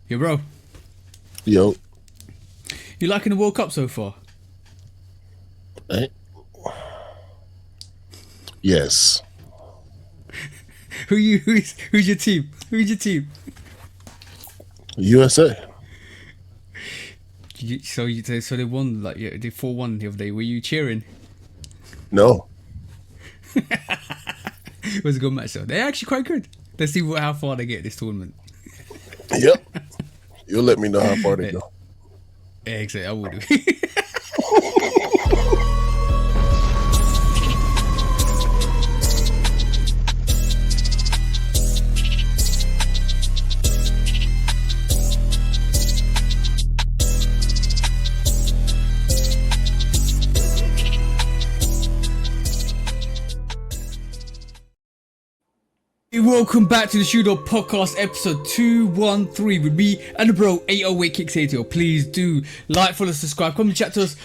Yo, bro. Yo, You liking the World Cup so far? eh? Yes, Who's your team? Who's your team? USA. So they won like yeah, they 4-1 the other day. Were you cheering? No, It was a good match though. They're actually quite good. Let's see how far they get this tournament. yep. You'll let me know how far they Yeah, go. exactly, I will do. Welcome back to the Shooter Podcast episode 213 with me and the bro 808 Kicks 80. Please do like, follow, subscribe, come and chat to us,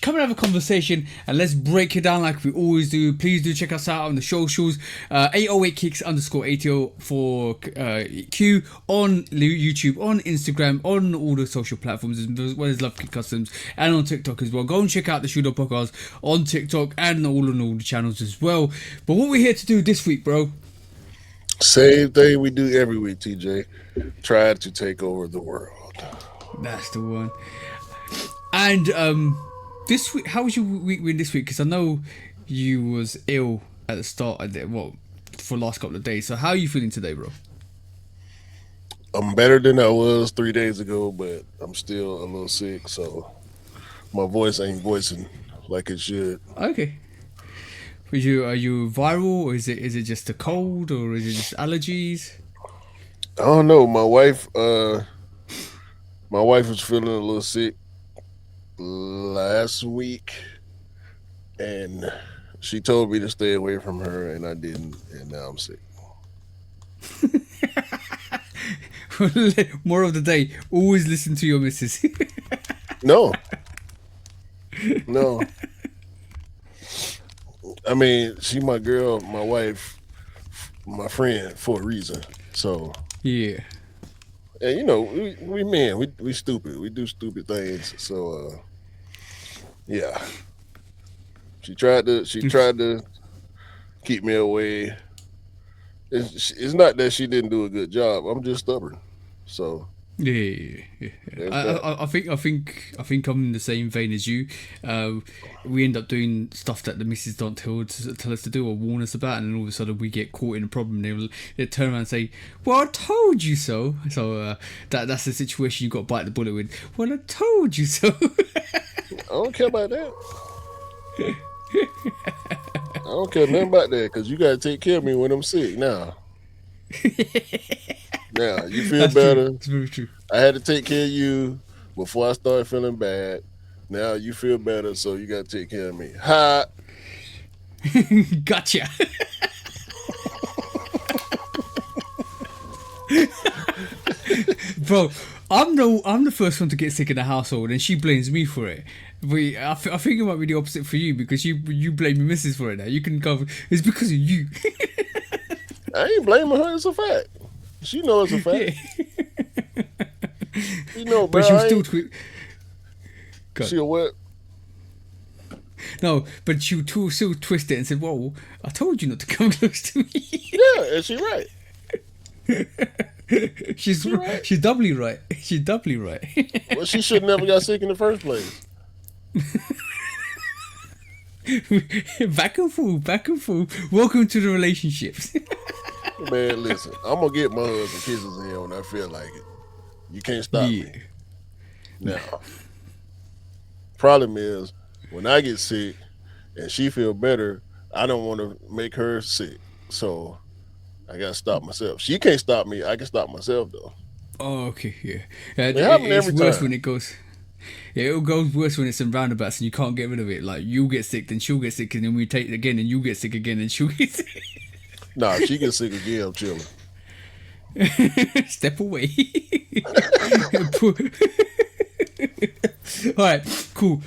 come and have a conversation and let's break it down like we always do. Please do check us out on the socials, 808 Kicks _ 80 for Q on YouTube, on Instagram, on all the social platforms as well as Love Kick Customs and on TikTok as well. Go and check out the Shooter Podcast on TikTok and all the channels as well. But what we're here to do this week, bro, Same thing we do every week, TJ. Try to take over the world. that's the one. And this week, how was your week been this week? Because I know you was ill at the start of for the last couple of days. So how are you feeling today, bro? I'm better than I was 3 days ago, but I'm still a little sick, so my voice ain't voicing like it should. Okay. Are you viral, or is it just a cold, or is it just allergies? I don't know. My wife was feeling a little sick last week, and she told me to stay away from her, and I didn't, and now I'm sick. More of the day, always listen to your missus. No. I mean, she my girl, my wife, my friend for a reason. So, Yeah. and you know, we men, we stupid. We do stupid things. So, yeah. She tried to keep me away. It's not that she didn't do a good job. I'm just stubborn. So, Yeah. there's that. I think I'm in the same vein as you. We end up doing stuff that the missus don't tell us to do or warn us about, and then all of a sudden we get caught in a problem. They turn around and say, "Well, I told you so." So that's the situation you got to bite the bullet with. Well, I told you so. I don't care about that. I don't care nothing about that because you got to take care of me when I'm sick now. Now, you feel That's better. true. It's very true. I had to take care of you before I started feeling bad. Now you feel better, so you got to take care of me. Ha! Gotcha. Bro, I'm the first one to get sick in the household, and she blames me for it. I think it might be the opposite for you because you blame your missus for it now. You can cover it's because of you. I ain't blaming her. It's a fact. She knows it's a fact. Yeah. You know, But bro. she was still She a what? no, but she still twisted it and said, "Whoa, I told you not to come close to me." Yeah, and she right. She's right. she's doubly right. She's doubly right. Well, she should never got sick in the first place. Back and forth. Welcome to the relationships. Man, listen, I'm gonna get my husband kisses in when I feel like it. You can't stop me. Now, problem is when I get sick and she feel better, I don't want to make her sick. So I gotta stop myself. She can't stop me. I can stop myself though. Oh, okay, yeah. It happens It's every worse time. when it goes. Yeah, it goes worse when it's in roundabouts and you can't get rid of it. Like you get sick, then she'll get sick, and then we take it again, and you get sick again, and she'll get sick. Nah, if she gets sick again, I'm chilling. Step away. All right, cool.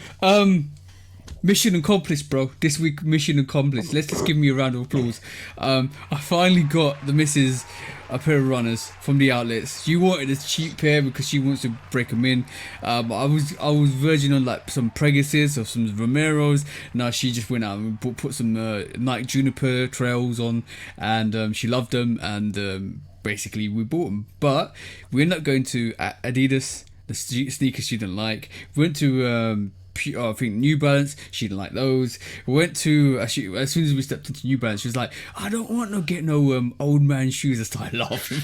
Mission accomplished, bro. This week, mission accomplished. Let's just give me a round of applause. I finally got the missus a pair of runners from the outlets. She wanted a cheap pair because she wants to break them in. I was verging on like some Pegasus or some Romeros. Now she just went out and put some Nike Juniper Trails on, and she loved them, and basically we bought them. But we ended up going to Adidas, the sneakers she didn't like. We went to I think New Balance, she didn't like those. We went to as soon as we stepped into New Balance, she was like, I don't want no old man shoes. I started laughing.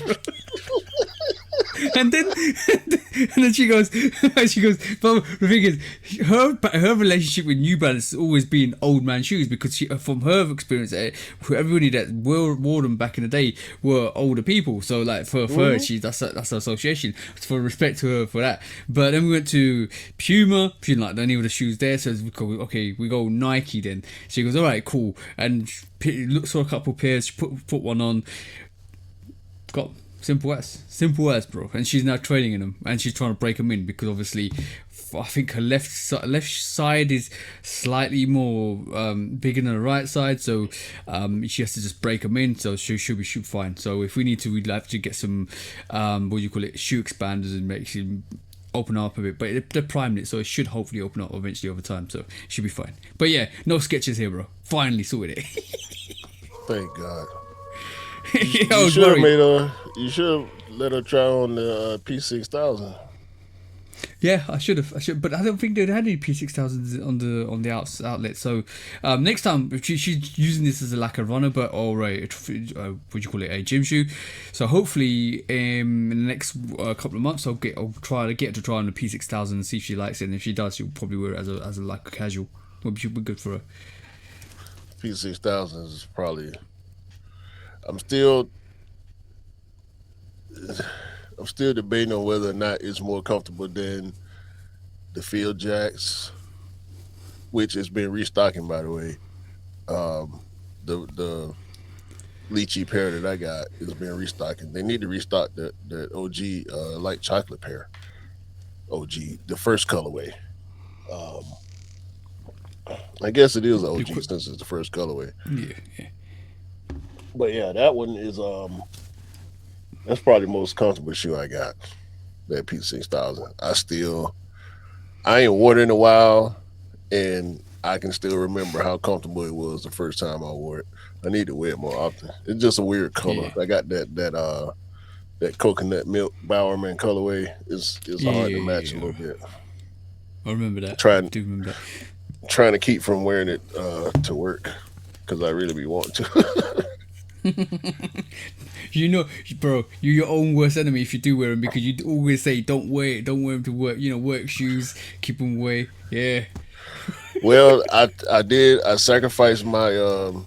And then she goes, but the thing is, her relationship with New Balance has always been old man shoes, because from her experience, everybody that wore them back in the day were older people. So like for her, that's her association. For respect to her for that. But then we went to Puma. She didn't like any of the shoes there, so we go Nike then. She goes, all right, cool, and saw a couple of pairs. She put one on. Got simple as, bro. And she's now trading in them, and she's trying to break them in because obviously, I think her left side is slightly more bigger than the right side, so she has to just break them in. So she should be fine. So if we need to, we'd have to get some shoe expanders and make it open up a bit. But they're priming it, so it should hopefully open up eventually over time. So it should be fine. But yeah, no sketches here, bro. Finally sorted it. Thank God. You should have let her try on the P6000. Yeah, I should, but I don't think they had any P6000s on the outlet. So next time, if she's using this as a runner, or a gym shoe. So hopefully in the next couple of months, I'll try to get her to try on the P6000 and see if she likes it. And if she does, she'll probably wear it as a casual. Should be good for her. P6000 is probably. I'm still debating on whether or not it's more comfortable than the Field Jacks, which has been restocking, by the way. The lychee pair that I got has been restocking. They need to restock the OG light chocolate pair. OG, the first colorway. I guess it is OG since it's the first colorway. Yeah. But yeah, that one is that's probably the most comfortable shoe I got. That P6000. I ain't worn it in a while, and I can still remember how comfortable it was the first time I wore it. I need to wear it more often. It's just a weird color. Yeah. I got that coconut milk Bowerman colorway. It's hard to match a little bit. I remember that. I do remember that. Trying to keep from wearing it to work because I really be wanting to. You know, bro, you're your own worst enemy if you do wear them, because you always say don't wear them to work. Work shoes, keep them away. Yeah. Well, I sacrificed my the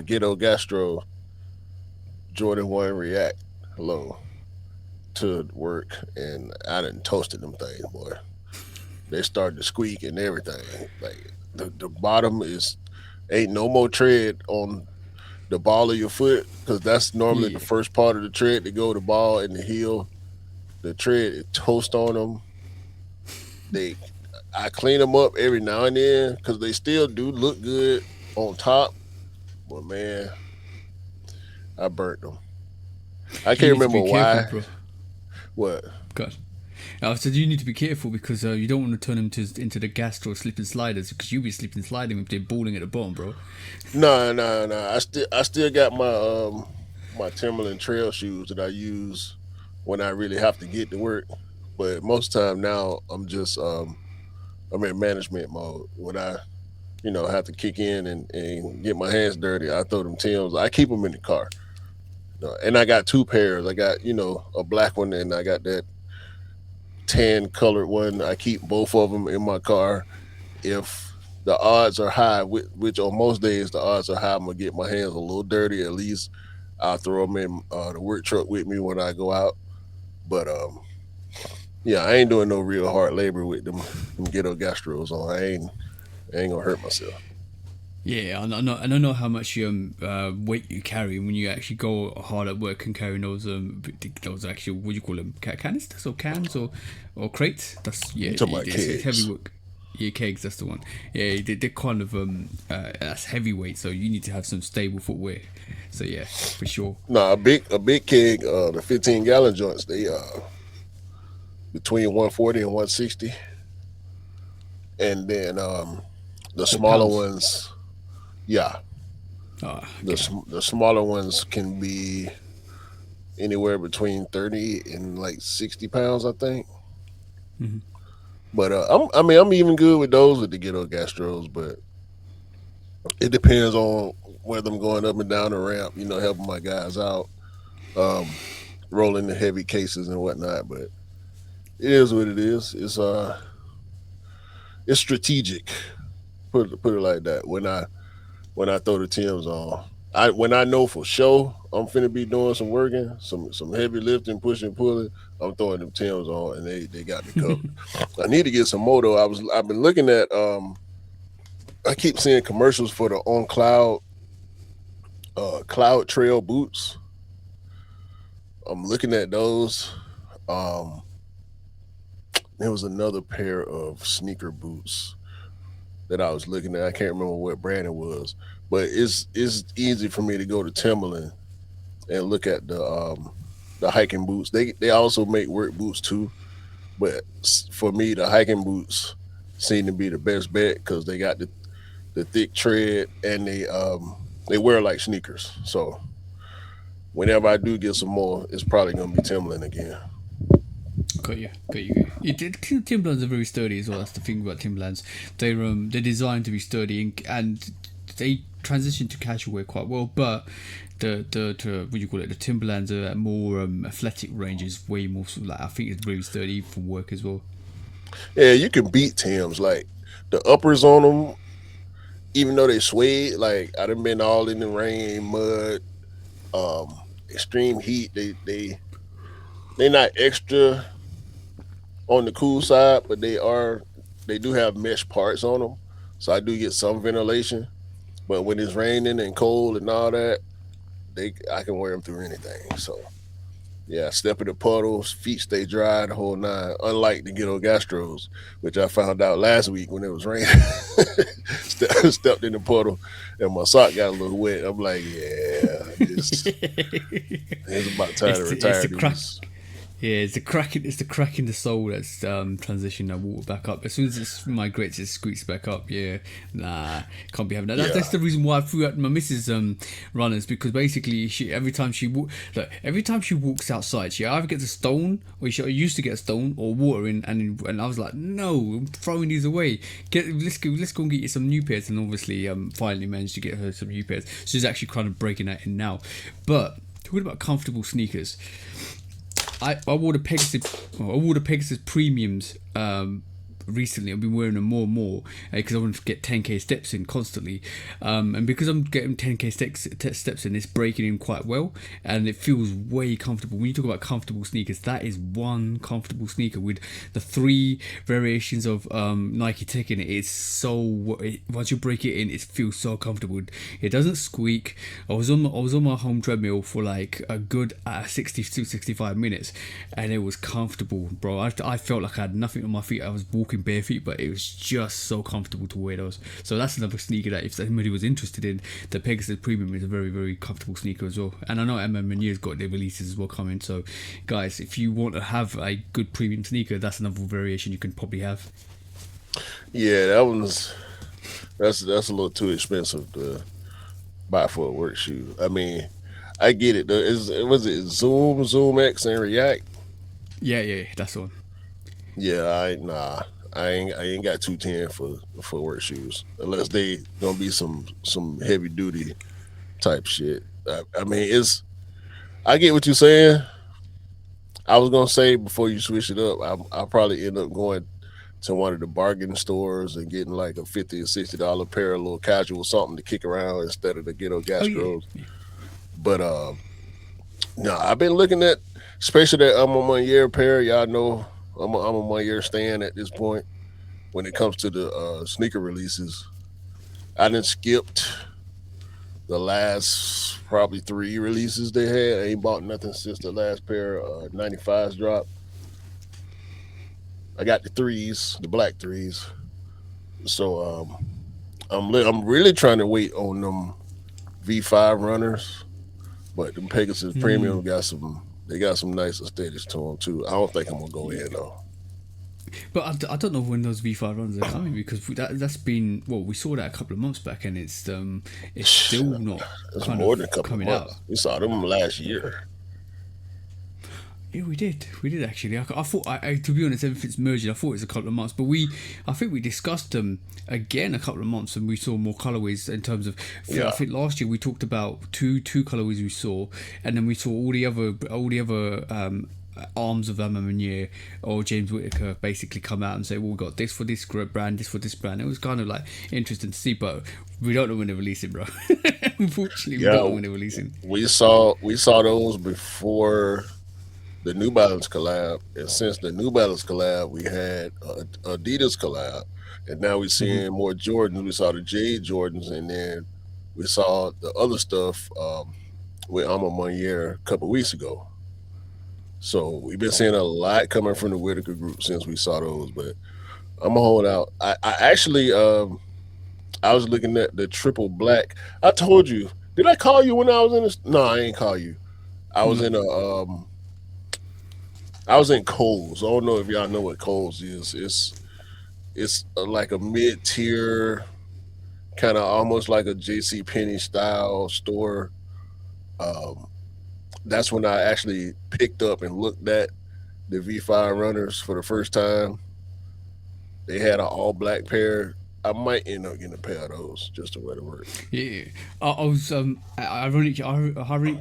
Ghetto Gastro Jordan 1 React to work, and I done toasted them things, boy. They started to squeak and everything. Like the bottom ain't no more tread on the ball of your foot, because that's normally the first part of the tread to go, the ball and the heel. The tread is toast on them. I clean them up every now and then because they still do look good on top, but man, I burnt them. I can't remember why. Careful, bro. What? God. I said you need to be careful because you don't want to turn them into the gastro slip and sliders, because you'll be slipping and sliding if they're balling at the bottom, bro. No. I still got my my Timberland trail shoes that I use when I really have to get to work. But most of the time now I'm just I'm in management mode. When I have to kick in and get my hands dirty, I throw them Timbs. I keep them in the car. And I got two pairs. I got a black one, and I got that tan colored one. I keep both of them in my car. If the odds are high, which on most days the odds are high, I'm gonna get my hands a little dirty. At least I'll throw them in the work truck with me when I go out. But yeah, I ain't doing no real hard labor with them Ghetto Gastros on. I ain't gonna hurt myself. Yeah, I know how much weight you carry when you actually go hard at work and carry those actual, what do you call them, canisters or cans or crates. That's You're talking about it's heavy work. Yeah, kegs, that's the one. Yeah, they're kind of that's heavyweight, so you need to have some stable footwear. So yeah, for sure. No, a big keg, the 15-gallon joints, they between 140 and 160, and then the Or smaller pounds. ones, yeah, Ah, the okay. the smaller ones can be anywhere between 30 and like 60 pounds, I think. Hmm. But I'm even good with those with the ghetto gastros, but it depends on whether I'm going up and down the ramp, helping my guys out, um, rolling the heavy cases and whatnot. But it is what it is. It's strategic. Put it like that. When I throw the Tims on, when I know for sure I'm finna be doing some working, some heavy lifting, pushing, pulling, I'm throwing them Tims on, and they got me covered. I need to get some more though. I've been looking at I keep seeing commercials for the on cloud trail boots. I'm looking at those. Um, there was another pair of sneaker boots that I was looking at. I can't remember what brand it was, but it's easy for me to go to Timberland and look at the hiking boots. They also make work boots too, but for me the hiking boots seem to be the best bet because they got the thick tread and they wear like sneakers. So whenever I do get some more, it's probably gonna be Timberland again. Got you. Timberlands are very sturdy as well. That's the thing about Timberlands. They're designed to be sturdy and they transition to casual wear quite well. But the what do you call it? The Timberlands are more athletic range is way more sort of like I think it's really sturdy for work as well. Yeah, you can beat Tims like the uppers on them, even though they suede. Like I done been all in the rain, mud, um, extreme heat. They not extra on the cool side, but they do have mesh parts on them, so I do get some ventilation. But when it's raining and cold and all that, I can wear them through anything. So yeah, step in the puddles, feet stay dry, the whole nine. Unlike the ghetto gastros, which I found out last week when it was raining. Stepped in the puddle and my sock got a little wet. I'm like, yeah, it's about time to It's retire the crack. these. Yeah, it's the crack in the soul that's transitioning that water back up. As soon as it migrates, it squeaks back up. Yeah, nah, can't be having that. That's Yeah, the reason why I threw out my missus runners because basically she every time she walks outside, she either gets a stone or she used to get a stone or water in, and I was like, no, I'm throwing these away. Let's go and get you some new pairs, and obviously finally managed to get her some new pairs. She's actually kind of breaking that in now, but talking about comfortable sneakers. I wore the Pegasus premiums recently. I've been wearing them more and more because I want to get 10k steps in constantly, and because I'm getting 10k steps in, it's breaking in quite well, and it feels way comfortable. When you talk about comfortable sneakers, that is one comfortable sneaker with the three variations of Nike Tech in it. It's once you break it in, it feels so comfortable. It doesn't squeak. I was on my home treadmill for like a good 60 to 65 minutes, and it was comfortable, bro. I felt like I had nothing on my feet. I was walking bare feet, but it was just so comfortable to wear those. So that's another sneaker that if anybody was interested in, the Pegasus Premium is a very, very comfortable sneaker as well. And I know MM&U's got their releases as well coming. So guys, if you want to have a good premium sneaker, that's another variation you can probably have. yeah, that's a little too expensive to buy for a work shoe. I mean, I get it. Was it Zoom X, and React? Yeah, that's the one. Yeah, I ain't got 210 for work shoes unless they gonna be some heavy duty type shit. I mean, I get what you're saying. I was gonna say before you switch it up, I'll probably end up going to one of the bargain stores and getting like a $50 or $60 pair of little casual something to kick around instead of the ghetto Oh yeah. gastros. But no, I've been looking at, especially that I'm on 1 year pair. Y'all know I'm a 1 year stand at this point when it comes to the sneaker releases. I done skipped the last probably 3 releases they had. I ain't bought nothing since the last pair 95s dropped. I got the threes, the black threes. So I'm really trying to wait on them V5 runners, but the Pegasus Premium got some nice aesthetics to them too. I don't think I'm gonna go in though. But I don't know when those V5 runs are coming because that's been we saw that a couple of months back and it's still not It's kind more than of a couple of coming out. months. We saw them last year. Yeah, we did actually. I thought, to be honest, everything's merging. I thought it was a couple of months, but I think we discussed them again a couple of months, and we saw more colorways in terms of. I Yeah, think last year we talked about two colorways we saw, and then we saw all the other arms of Emma Meunier or James Whitaker basically come out and say, "Well, we got this for this brand, this for this brand." It was kind of like interesting to see, but we don't know when they're releasing, bro. Unfortunately, we don't know yeah. when they're releasing. We saw those before the New Balance collab, and since the New Balance collab, we had Adidas collab, and now we're seeing more Jordans. We saw the Jade Jordans, and then we saw the other stuff with Alma Monier a couple weeks ago. So we've been seeing a lot coming from the Whitaker group since we saw those, but I'm gonna hold out. I actually I was looking at the triple black. I told you. Did I call you when I was in this? No, I ain't call you. I was No. in a I was in Kohl's. I don't know if y'all know what Kohl's is. It's like a mid tier, kind of almost like a JC Penney style store. Um, that's when I actually picked up and looked at the V5 runners for the first time. They had an all black pair. I might end up getting a pair of those just to wear to work. Yeah, I was ironic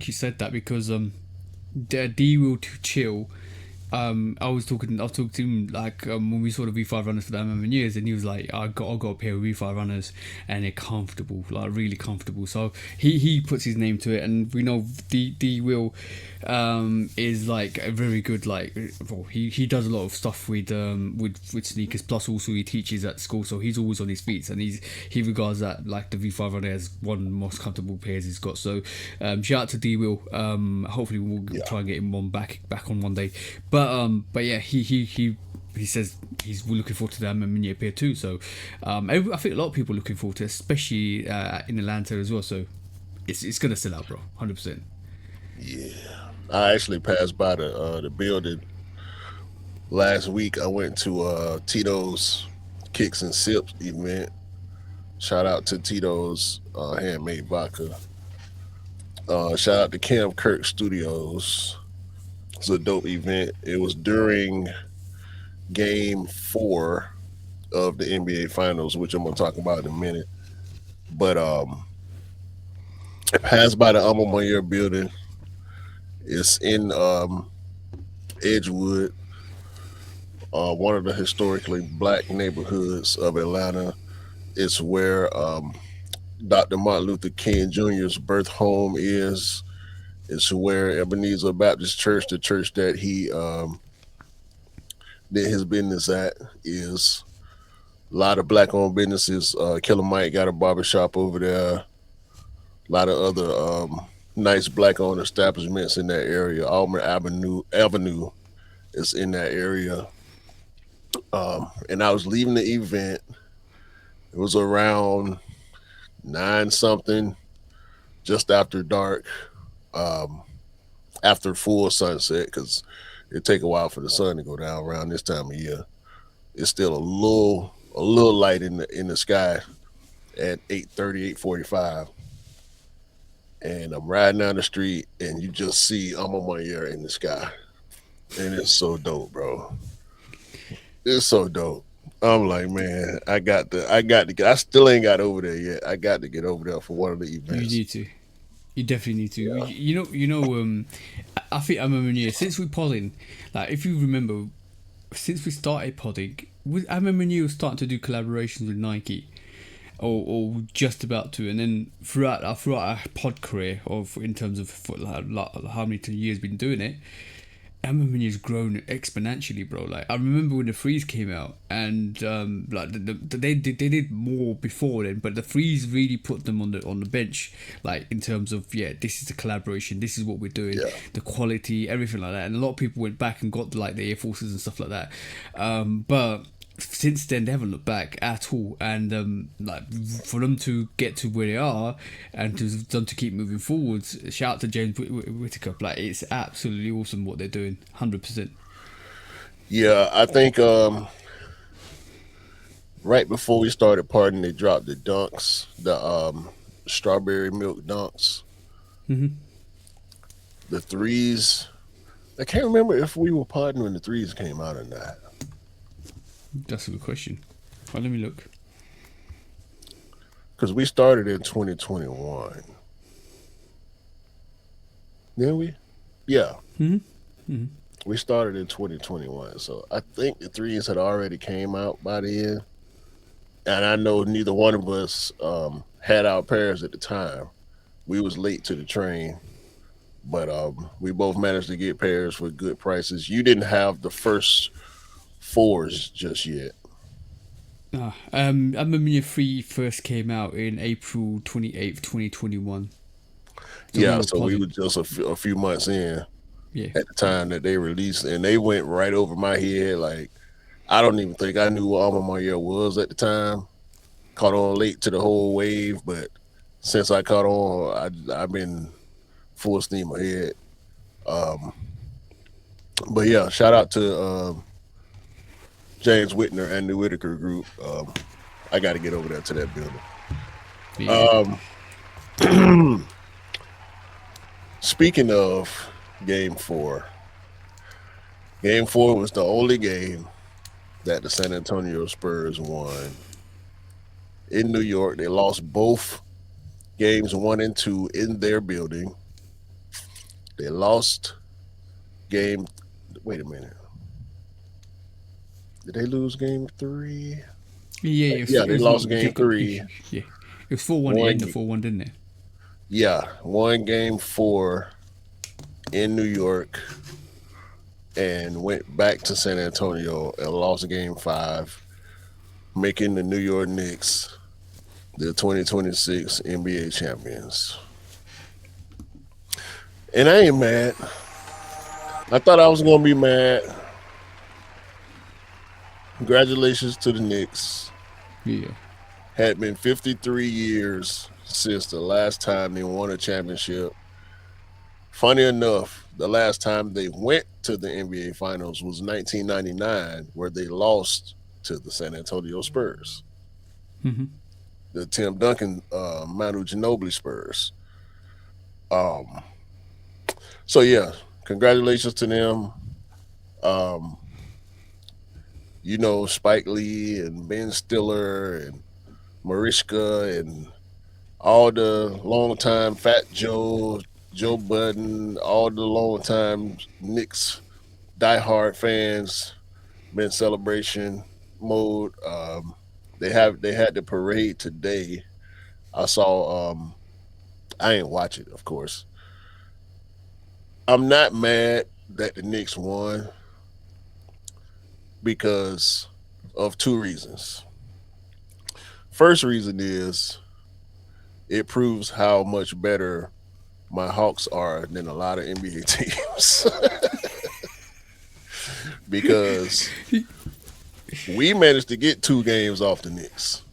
you said that because the D will to chill. I was talking to him like when we saw the V5 runners for that many years, and he was like, I got a pair of V5 runners, and they're comfortable, like really comfortable. So he puts his name to it, and we know D Will is like a very good he does a lot of stuff with sneakers. Plus, also he teaches at school, so he's always on his feet, and he regards that like the V5 runner as one of the most comfortable pairs he's got. So shout out to D Will. Hopefully we'll Yeah, try and get him back on one day. But yeah, he says he's looking forward to that mini appear too. So I think a lot of people are looking forward to it, especially in Atlanta as well. So it's gonna sell out, bro, 100%. yeah. I actually passed by the building last week. I went to Tito's Kicks and Sips event. Shout out to Tito's handmade vodka. Shout out to Cam Kirk Studios. It's a dope event. It was during Game 4 of the NBA Finals, which I'm gonna talk about in a minute. But I passed by the Alma Mater building. It's in Edgewood, one of the historically black neighborhoods of Atlanta. It's where Dr. Martin Luther King Jr.'s birth home is. It's where Ebenezer Baptist Church, the church that he did his business at, is. A lot of black owned businesses. Killer Mike got a barbershop over there. A lot of other nice black owned establishments in that area. Almer Avenue is in that area. And I was leaving the event. It was around 9 something, just after dark, um, after full sunset, because it take a while for the sun to go down around this time of year. It's still a little light in the sky at 8:30, 8:45, and I'm riding down the street, and you just see I'm on my ear in the sky, and it's so dope, bro. It's so dope. I'm like, man, I still ain't got over there yet. I got to get over there for one of the You events. need to. You definitely need to. Yeah, I think I remember since we podding, like if you remember, since we started podding, I remember you were starting to do collaborations with Nike, or just about to, and then throughout our pod career of in terms of how many years been doing it, Emma has grown exponentially, bro. Like I remember when the freeze came out, and they did more before then, but the freeze really put them on the bench, like in terms of this is the collaboration, this is what we're doing, yeah, the quality, everything like that. And a lot of people went back and got like the Air Forces and stuff like that, but since then they haven't looked back at all, and like for them to get to where they are and to them to keep moving forwards, shout out to James Whittaker. Like, it's absolutely awesome what they're doing. 100%. Yeah, I think right before we started partying, they dropped the dunks, the strawberry milk dunks, the threes. I can't remember if we were partying when the threes came out or not. That's a good question. Well, let me look. Because we started in 2021. Didn't we? Yeah. We started in 2021. So I think the threes had already came out by then. And I know neither one of us had our pairs at the time. We was late to the train. But we both managed to get pairs for good prices. You didn't have the first fours just yet. I remember your 3 first came out in April 28th, 2021. Yeah, so we were just a few months in at the time that they released, and they went right over my head. Like, I don't even think I knew what Alma Mater was at the time. Caught on late to the whole wave, but since I caught on, I've been full steam ahead. But yeah, shout out to James Whitner and the Whitaker group. I got to get over there to that building. Yeah. Speaking of Game 4, Game 4 was the only game that the San Antonio Spurs won in New York. They lost both games 1 and 2 in their building. They lost game. Wait a minute. Did they lose game 3? Yeah, they lost game 3. Yeah, it was 4-1. It ended 4-1, didn't it? Yeah, won game 4 in New York and went back to San Antonio and lost game 5, making the New York Knicks the 2026 NBA champions. And I ain't mad. I thought I was going to be mad. Congratulations to the Knicks. Yeah. Had been 53 years since the last time they won a championship. Funny enough, the last time they went to the NBA Finals was 1999, where they lost to the San Antonio Spurs. The Tim Duncan, Manu Ginobili Spurs. So yeah, congratulations to them. You know, Spike Lee and Ben Stiller and Mariska and all the long-time Fat Joe, Joe Budden, all the long-time Knicks diehard fans been celebration mode. They had the parade today. I saw. I ain't watch it, of course. I'm not mad that the Knicks won because of 2 reasons. First reason is it proves how much better my Hawks are than a lot of NBA teams. Because we managed to get 2 games off the Knicks.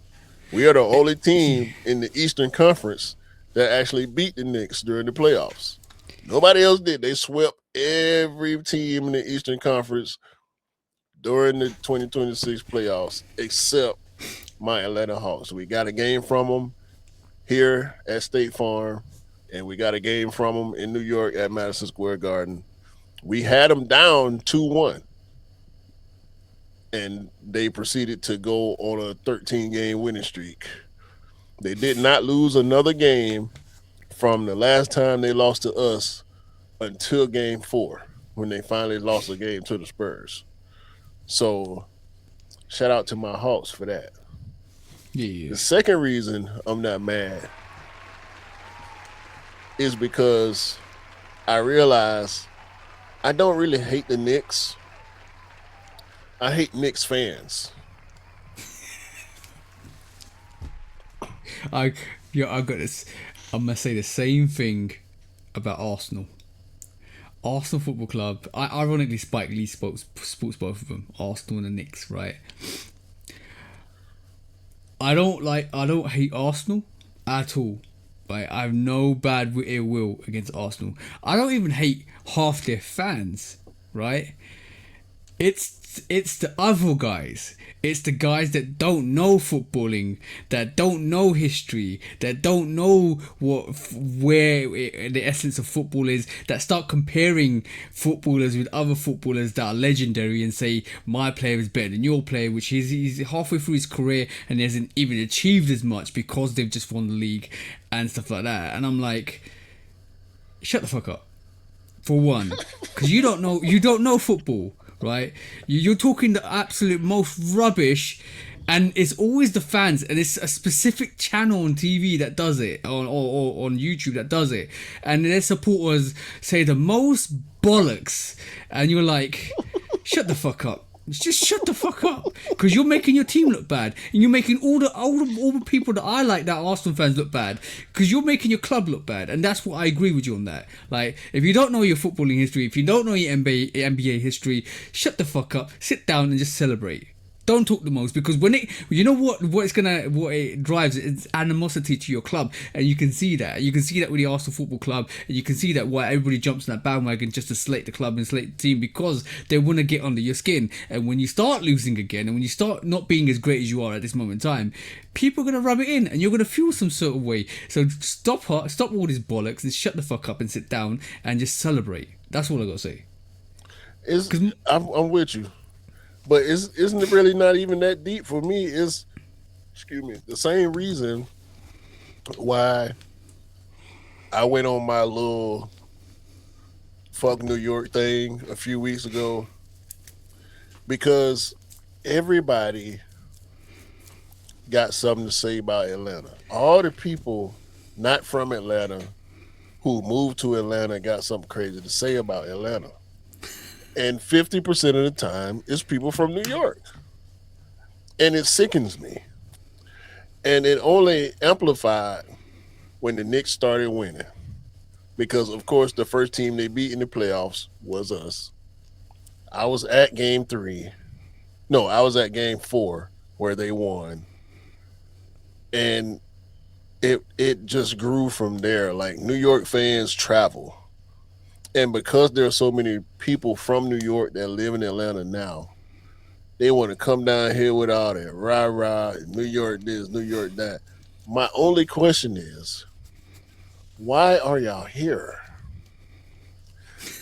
We are the only team in the Eastern Conference that actually beat the Knicks during the playoffs. Nobody else did. They swept every team in the Eastern Conference during the 2026 playoffs except my Atlanta Hawks. We got a game from them here at State Farm, and we got a game from them in New York at Madison Square Garden. We had them down 2-1, and they proceeded to go on a 13-game winning streak. They did not lose another game from the last time they lost to us until game 4, when they finally lost a game to the Spurs. So shout out to my Hawks for that. Yeah. The second reason I'm not mad is because I realize I don't really hate the Knicks. I hate Knicks fans. I got this. I'm gonna say the same thing about Arsenal. Arsenal Football Club. Ironically, Spike Lee sports both of them, Arsenal and the Knicks, right? I don't hate Arsenal at all. Like, I have no bad ill will against Arsenal. I don't even hate half their fans, right? It's the other guys. It's the guys that don't know footballing, that don't know history, that don't know where the essence of football is, that start comparing footballers with other footballers that are legendary and say my player is better than your player, which he's halfway through his career and he hasn't even achieved as much because they've just won the league and stuff like that. And I'm like, shut the fuck up. For one, because you don't know football, right? You're talking the absolute most rubbish, and it's always the fans, and it's a specific channel on TV that does it, or on YouTube that does it, and their supporters say the most bollocks, and you're like, shut the fuck up. Just shut the fuck up, because you're making your team look bad, and you're making all the people that I like, that Arsenal fans, look bad, because you're making your club look bad, and that's what I agree with you on that. Like, if you don't know your footballing history, if you don't know your NBA history, shut the fuck up, sit down, and just celebrate. Don't talk the most, because when what it drives is animosity to your club, and you can see that with the Arsenal Football Club, and you can see that why everybody jumps in that bandwagon just to slate the club and slate the team, because they want to get under your skin. And when you start losing again, and when you start not being as great as you are at this moment in time, people are gonna rub it in, and you're gonna feel some sort of way. So stop all this bollocks and shut the fuck up and sit down and just celebrate. That's all I gotta say. I'm with you. But isn't it really not even that deep for me? The same reason why I went on my little fuck New York thing a few weeks ago, because everybody got something to say about Atlanta. All the people not from Atlanta who moved to Atlanta got something crazy to say about Atlanta. And 50% of the time, it's people from New York. And it sickens me. And it only amplified when the Knicks started winning. Because, of course, the first team they beat in the playoffs was us. I was at game 3. No, I was at game 4 where they won. And it just grew from there. Like, New York fans travel. And because there are so many people from New York that live in Atlanta now, they want to come down here with all that rah-rah, New York this, New York that. My only question is, why are y'all here?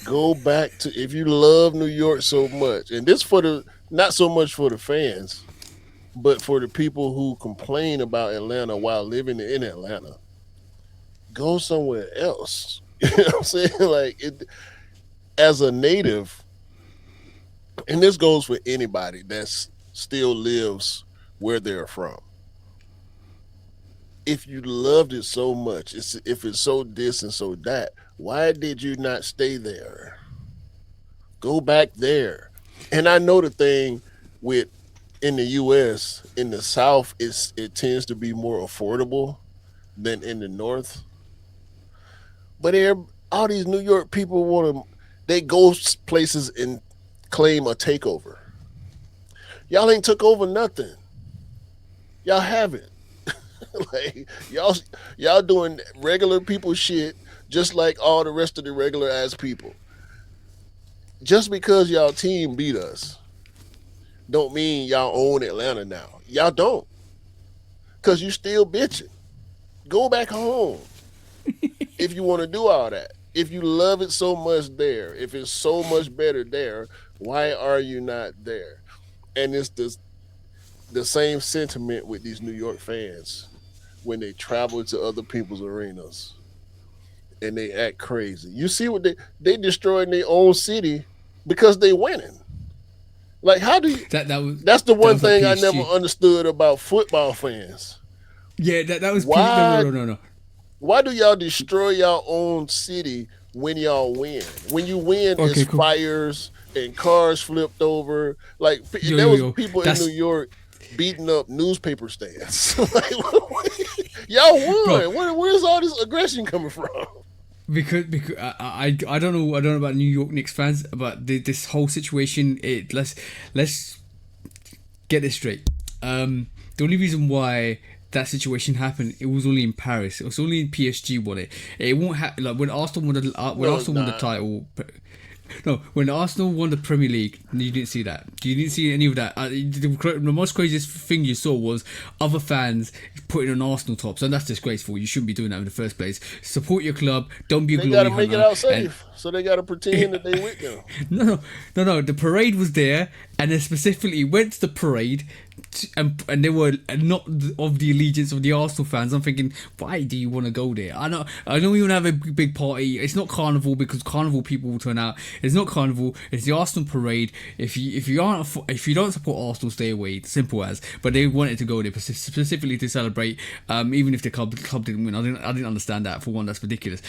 Go back to, if you love New York so much, and this not so much for the fans, but for the people who complain about Atlanta while living in Atlanta, go somewhere else. You know what I'm saying? Like, as a native, and this goes for anybody that still lives where they're from. If you loved it so much, if it's so this and so that, why did you not stay there? Go back there. And I know the thing with in the U.S., in the South, it tends to be more affordable than in the North. But all these New York people they go places and claim a takeover. Y'all ain't took over nothing. Y'all haven't. Like, y'all doing regular people shit just like all the rest of the regular ass people. Just because y'all team beat us don't mean y'all own Atlanta now. Y'all don't. Because you still bitching. Go back home. If you want to do all that, if you love it so much there, if it's so much better there, why are you not there? And it's the same sentiment with these New York fans when they travel to other people's arenas and they act crazy. You see what they destroying their own city because they winning. Like, how do you? That's the one thing I never understood about football fans. Yeah, that was why. No. Why do y'all destroy your own city when y'all win? When you win, it's cool. Fires and cars flipped over. Like, there was people in New York beating up newspaper stands. Like, y'all won. Where's all this aggression coming from? Because I don't know about New York Knicks fans, but this whole situation. Let's get this straight. The the only reason why that situation happened, it was only in Paris. It was only in PSG won it. It won't happen like when Arsenal won the title. No, when Arsenal won the Premier League, you didn't see that. You didn't see any of that. The most craziest thing you saw was other fans putting on Arsenal tops, and that's disgraceful. You shouldn't be doing that in the first place. Support your club. Don't be a glory hunter. They got to make it out safe, so they got to pretend that they with them. No. The parade was there, and they specifically went to the parade, and they were not of the allegiance of the Arsenal fans. I'm thinking, why do you want to go there? I know you want to have a big party. It's not Carnival because Carnival people will turn out. It's not Carnival. It's the Arsenal parade. If you don't support Arsenal, stay away. Simple as. But they wanted to go there specifically to celebrate. Even if the club didn't win, I didn't understand that. For one, that's ridiculous.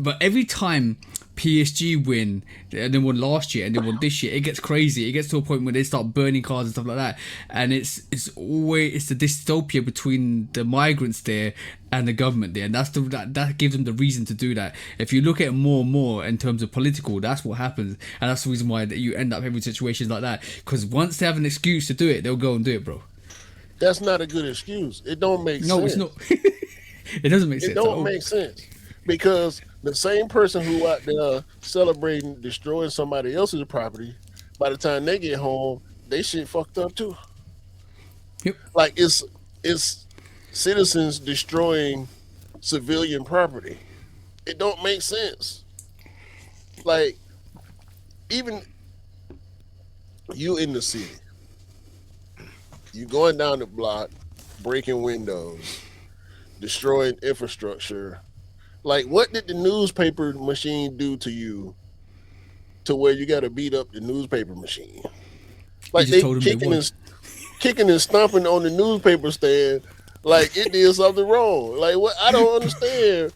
But every time PSG win, and they won last year and they won this year, it gets crazy. It gets to a point where they start burning cars and stuff like that, and it's the dystopia between the migrants there and the government there, and that gives them the reason to do that. If you look at it more and more in terms of political, that's what happens, and that's the reason why you end up having situations like that, because once they have an excuse to do it, they'll go and do it, bro. That's not a good excuse. It don't make sense. No, it's not. It doesn't make sense. It don't make sense. Because the same person who out there celebrating destroying somebody else's property, by the time they get home, they shit fucked up too. Yep. Like it's citizens destroying civilian property. It don't make sense. Like even you in the city, you going down the block, breaking windows, destroying infrastructure. Like, what did the newspaper machine do to you to where you got to beat up the newspaper machine? Like, they kicking and stomping on the newspaper stand like it did something wrong. Like, what? I don't understand.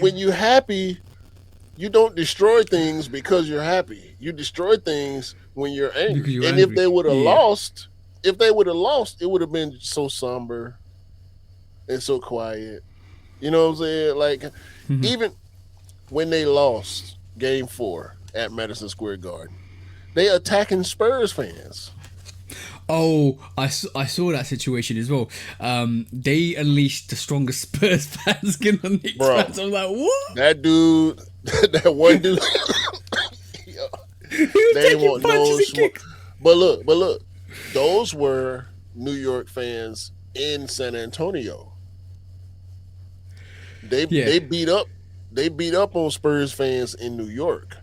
When you're happy, you don't destroy things because you're happy. You destroy things when you're angry. And angry. If they would have lost, it would have been so somber and so quiet. You know what I'm saying? Like, even when they lost Game 4 at Madison Square Garden, they attacking Spurs fans. Oh, I saw that situation as well. They unleashed the strongest Spurs fans on the Knicks fans. I was like, what? That dude, that one dude, they didn't want no smoke. But look, those were New York fans in San Antonio. They beat up on Spurs fans in New York.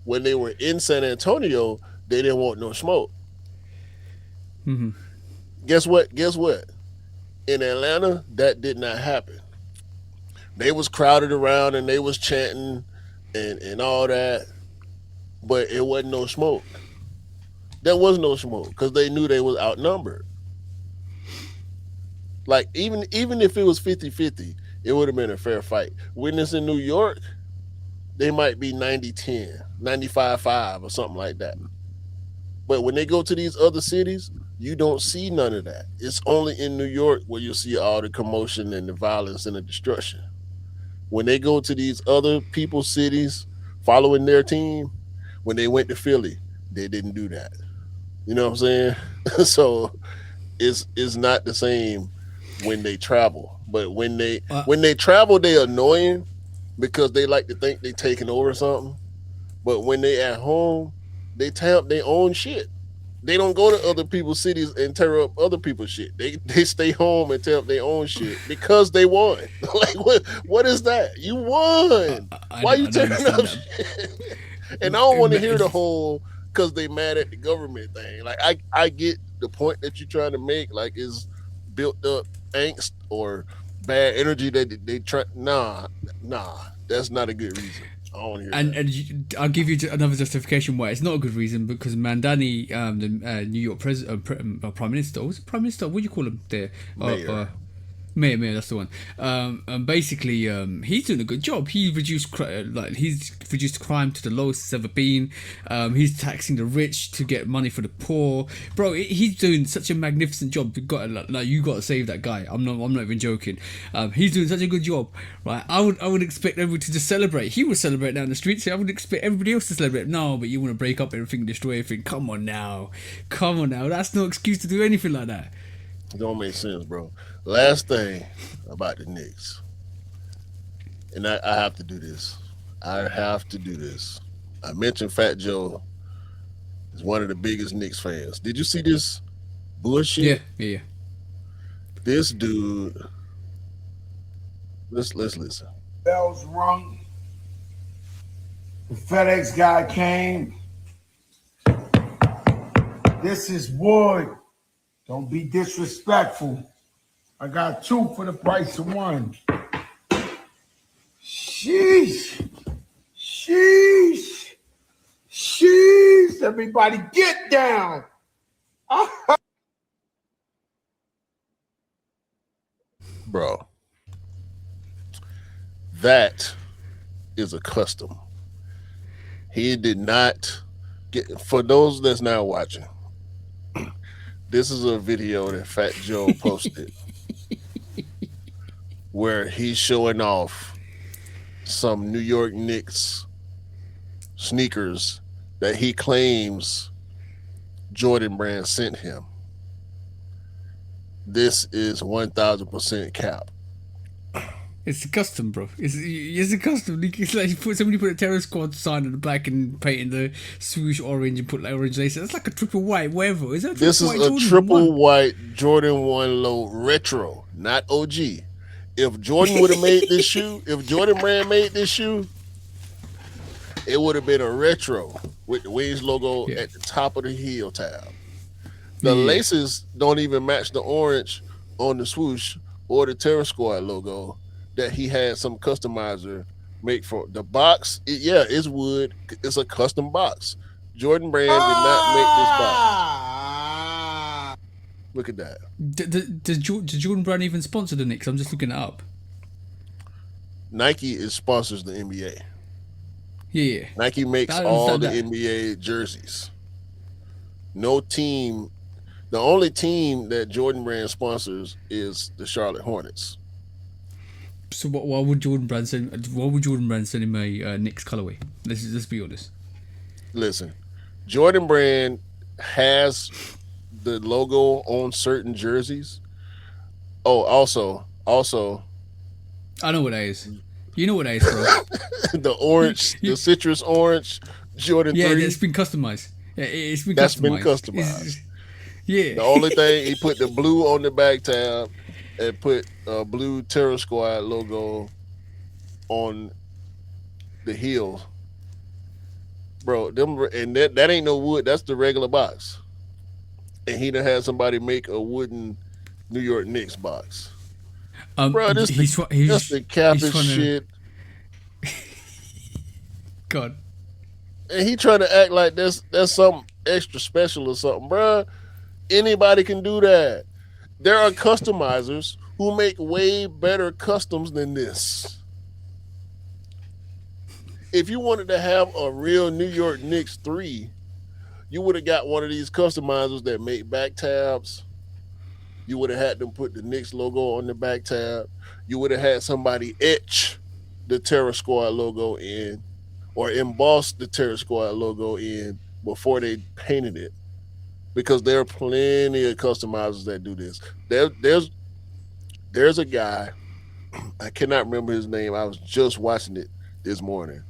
When they were in San Antonio, they didn't want no smoke. Mm-hmm. Guess what? In Atlanta, that did not happen. They was crowded around and they was chanting and all that, but it wasn't no smoke. There was no smoke because they knew they was outnumbered. Like, even if it was 50-50, it would have been a fair fight. When it's in New York, they might be 90-10, 95-5 or something like that. But when they go to these other cities, you don't see none of that. It's only in New York where you see all the commotion and the violence and the destruction. When they go to these other people's cities following their team, when they went to Philly, they didn't do that. You know what I'm saying? So it's not the same when they travel. But when they travel, they're annoying because they like to think they taking over something. But when they at home, they tear up their own shit. They don't go to other people's cities and tear up other people's shit. They stay home and tear up their own shit because they won. Like, what is that? You won. Why you tearing up shit? And I don't want to hear the whole because they mad at the government thing. Like, I get the point that you're trying to make. Like, is built up angst or bad energy that they try. Nah, that's not a good reason. I don't want to hear that. And I'll give you another justification why it's not a good reason, because Mandani, the New York Prime Minister, was it Prime Minister? What do you call him there? Mayor, that's the one. Basically, he's doing a good job. He's reduced crime to the lowest it's ever been. He's taxing the rich to get money for the poor. Bro, he's doing such a magnificent job. You got to save that guy. I'm not even joking. He's doing such a good job, right? I would expect everybody to just celebrate. He would celebrate down the streets. I would expect everybody else to celebrate. No, but you want to break up everything, destroy everything. Come on now. That's no excuse to do anything like that. It don't make sense, bro. Last thing about the Knicks, and I have to do this. I have to do this. I mentioned Fat Joe is one of the biggest Knicks fans. Did you see this Yeah, bullshit? yeah, yeah. This dude. Let's listen. Bells rung. The FedEx guy came. This is wood. Don't be disrespectful. I got 2 for the price of 1. Sheesh. Sheesh. Sheesh. Everybody get down. Bro, that is a custom. He did not get, for those that's now watching, this is a video that Fat Joe posted where he's showing off some New York Knicks sneakers that he claims Jordan Brand sent him. This is 1000% cap. It's a custom, bro. It's a custom. It's like somebody put a Terror Squad sign on the back and painted the swoosh orange and put like orange laces. That's like a triple white, whatever. Is that This is a Jordan triple 1? white Jordan 1 low retro, not OG. If Jordan would have made this shoe, if Jordan Brand made this shoe, it would have been a retro with the Wings logo at the top of the heel tab. The laces don't even match the orange on the swoosh or the Terror Squad logo that he had some customizer make for the box. It's wood. It's a custom box. Jordan Brand did not make this box. Look at that. Does Jordan Brand even sponsor the Knicks? I'm just looking it up. Nike sponsors the NBA. Yeah. Nike makes all the NBA jerseys. No team. The only team that Jordan Brand sponsors is the Charlotte Hornets. So why would Jordan Brand send? Why would Jordan Brand send him a Knicks colorway? Let's be honest. Listen, Jordan Brand has the logo on certain jerseys. Oh, also, I know what that is. You know what that is, bro. the orange, the citrus orange Jordan 3. Yeah, it's been customized. Yeah, it's been That's customized. been customized. Yeah. The only thing, he put the blue on the back tab and put a blue Terror Squad logo on the heel. Bro, and that ain't no wood. That's the regular box. And he done had somebody make a wooden New York Knicks box. Bro, that's the capping shit. God. And he trying to act like that's something extra special or something, bro. Anybody can do that. There are customizers who make way better customs than this. If you wanted to have a real New York Knicks 3, you would have got one of these customizers that make back tabs. You would have had them put the Knicks logo on the back tab. You would have had somebody etch the Terror Squad logo in or emboss the Terror Squad logo in before they painted it. Because there are plenty of customizers that do this. There's a guy, I cannot remember his name. I was just watching it this morning.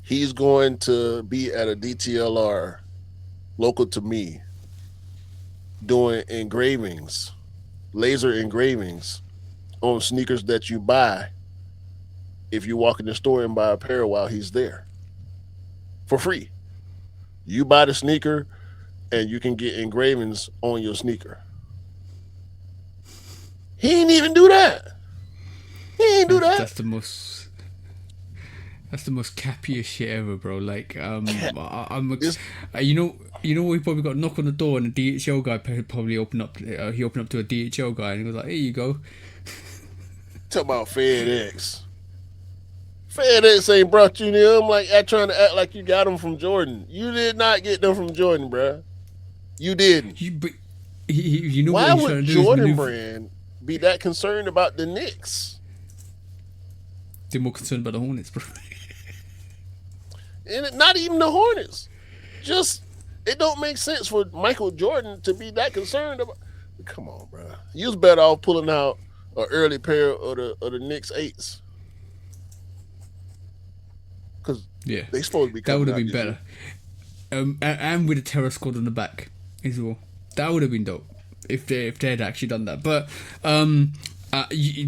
He's going to be at a DTLR local to me doing engravings, laser engravings on sneakers that you buy if you walk in the store and buy a pair while he's there for free. You buy the sneaker and you can get engravings on your sneaker. He ain't even do that. He ain't do that. That's the most cappiest shit ever, bro. Like, you know, we probably got a knock on the door, and the DHL guy probably opened up. He opened up to a DHL guy, and he was like, "Here you go." Talk about FedEx. FedEx ain't brought you them like trying to act like you got them from Jordan. You did not get them from Jordan, bruh. You didn't. You know why what would Jordan Brand be that concerned about the Knicks? They're more concerned about the Hornets, bro. And not even the Hornets. Just, it don't make sense for Michael Jordan to be that concerned about. Come on, bro. You was better off pulling out an early pair of the Knicks 8s. Because Yeah, they supposed to be that coming would have out been this better. year. And with a terror squad on the back as well. That would have been dope if they had actually done that. But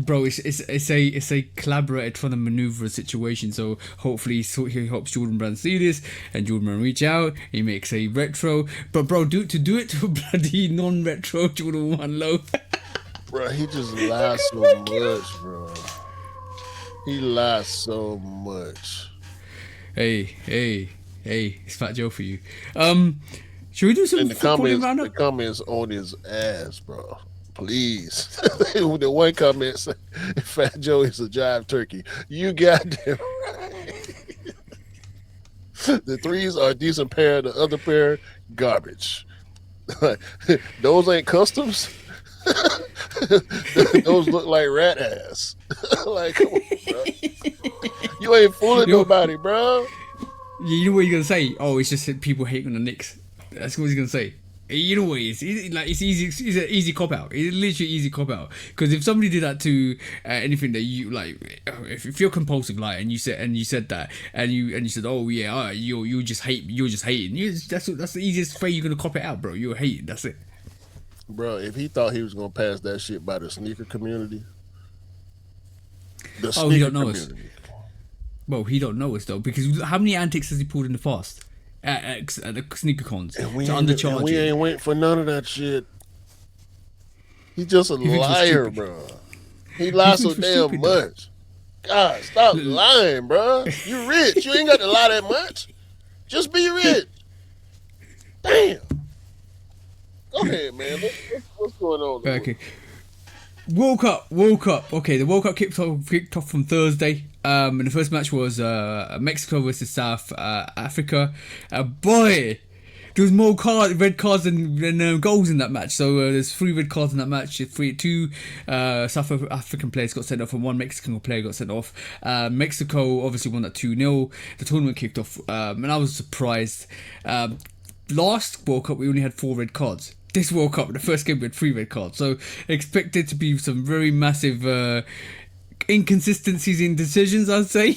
bro, it's a collaborated trying to maneuver a situation. So hopefully, he helps Jordan Brand see this, and Jordan Brand reach out. He makes a retro, but bro, to do it to a bloody non-retro Jordan 1 low. Bro, he just lies so much, bro. He lies so much. Hey, it's Fat Joe for you. Should we do some And the footballing comments, roundup? the comments on his ass, bro. Please. The one comment said, Fat Joe is a jive turkey. You goddamn right. The 3s are a decent pair. The other pair, garbage. Those ain't customs. Those look like rat ass. Like, come on, bro. You ain't fooling nobody, bro. You know what you're gonna say? Oh, it's just that people hate on the Knicks. That's what he's gonna say. You know what it is? It's easy. It's an easy cop out. It's literally easy cop out. Because if somebody did that to anything that you like, if you're compulsive, like, and you said that, and you said, oh yeah, you're just hating. That's the easiest way you're gonna cop it out, bro. You're hating. That's it. Bro, if he thought he was gonna pass that shit by the sneaker community, He don't know us. community. Well, he don't know us though, because how many antics has he pulled in the past at the sneaker cons to undercharge? We ain't went for none of that shit. He's just a liar, bro. He lies so damn much. God, stop lying, bro. You rich. You ain't got to lie that much. Just be rich. Damn. Go ahead, man. What's going on? Okay. World Cup. Okay, the World Cup kicked off from Thursday. And the first match was Mexico versus South Africa. Boy, there was more red cards than goals in that match. So there's 3 red cards in that match. 2 South African players got sent off, and 1 Mexican player got sent off. Mexico obviously won that 2-0. The tournament kicked off, and I was surprised. Last World Cup we only had 4 red cards. This World Cup, the first game, we had 3 red cards. So expected to be some very massive inconsistencies in decisions, I'd say.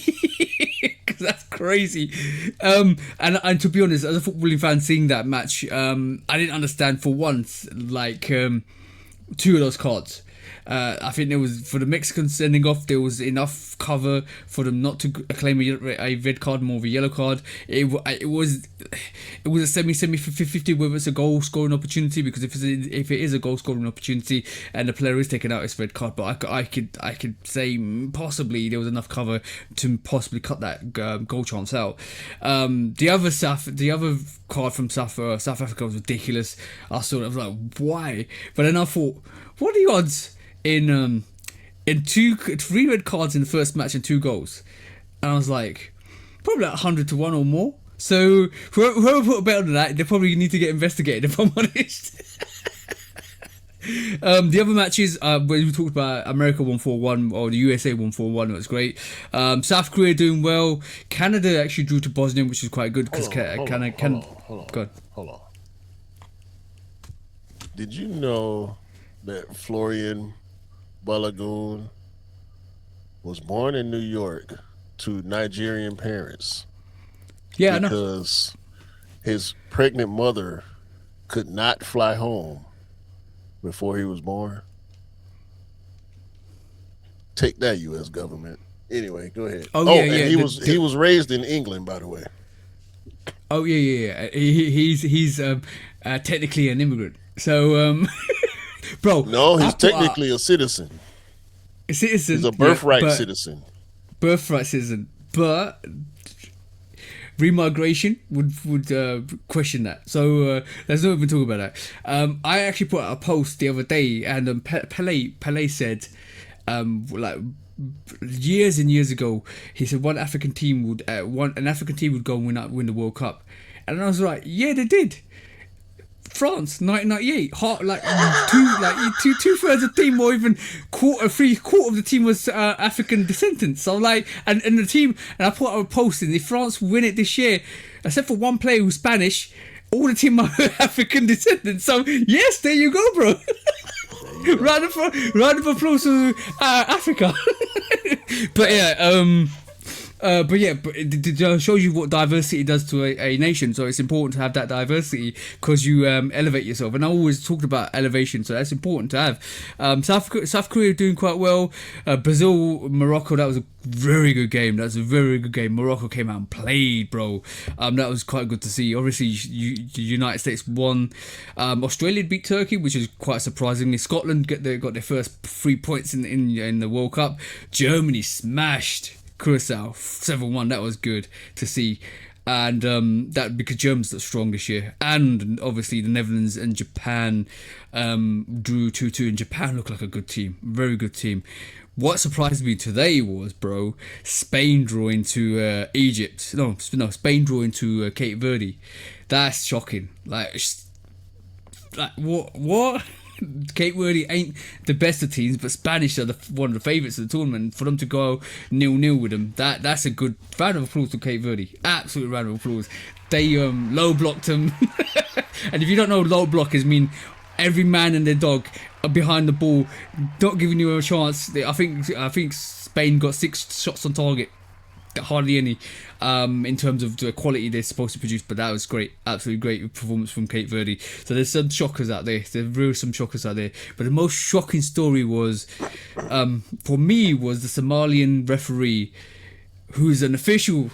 Because that's crazy. And to be honest, as a footballing fan, seeing that match, I didn't understand for once, like, 2 of those cards. I think there was, for the Mexicans sending off, there was enough cover for them not to claim a red card, more of a yellow card. It was a semi 50-50 whether it's a goal scoring opportunity, because if it is a goal scoring opportunity and the player is taken out, it's red card. But I could say possibly there was enough cover to possibly cut that goal chance out. The other card from South Africa was ridiculous. I was like, why? But then I thought, what are the odds in 3 red cards in the first match and 2 goals? And I was like, probably like 100 to 1 or more. So whoever put a bet on that, they probably need to get investigated, if I'm honest. The other matches, we talked about America 1-4-1 or the USA 1-4-1. It was great. South Korea doing well. Canada actually drew to Bosnia, which is quite good because Canada. Hold on. Did you know that Florian Balogun was born in New York to Nigerian parents? Yeah, because his pregnant mother could not fly home before he was born. Take that, U.S. government. Anyway, go ahead. He was raised in England, by the way. Oh yeah. He's technically an immigrant. So, bro. No, he's technically a citizen. A citizen. He's a birthright citizen. Birthright citizen, but remigration would question that. So let's not even talk about that. I actually put out a post the other day, and Pele said, like, years and years ago, he said an African team would go and win the World Cup, and I was like, yeah, they did. France, 1998, two-thirds of the team, or even quarter of the team was African descendants. So like, and the team, and I put out a post, and if France win it this year, except for one player who's Spanish, all the team are African descendants. So yes, there you go, bro. round of applause to Africa. But it shows you what diversity does to a nation. So it's important to have that diversity because you elevate yourself. And I always talked about elevation, so that's important to have. South Korea doing quite well. Brazil, Morocco, that was a very good game. That's a very good game. Morocco came out and played, bro. That was quite good to see. Obviously, the United States won. Australia beat Turkey, which is quite surprisingly. Scotland got their first 3 points in the World Cup. Germany smashed Curacao 7-1. That was good to see, and that because Germans look strong this year, and obviously the Netherlands and Japan drew 2-2, and Japan looked like a good team, very good team. What surprised me today was, bro, Spain drawing to Egypt. No, Spain drawing to Cape Verde. That's shocking. Like what? Cape Verde ain't the best of teams, but Spanish are one of the favourites of the tournament. For them to go 0-0 with them, that's a good round of applause to Cape Verde. Absolute round of applause. They low blocked them, and if you don't know what low blockers mean, every man and their dog are behind the ball, not giving you a chance. I think Spain got 6 shots on target. Hardly any in terms of the quality they're supposed to produce, but that was great, absolutely great performance from Cape Verde. So there's some shockers out there, some shockers out there, but the most shocking story was for me was the Somalian referee, who's an official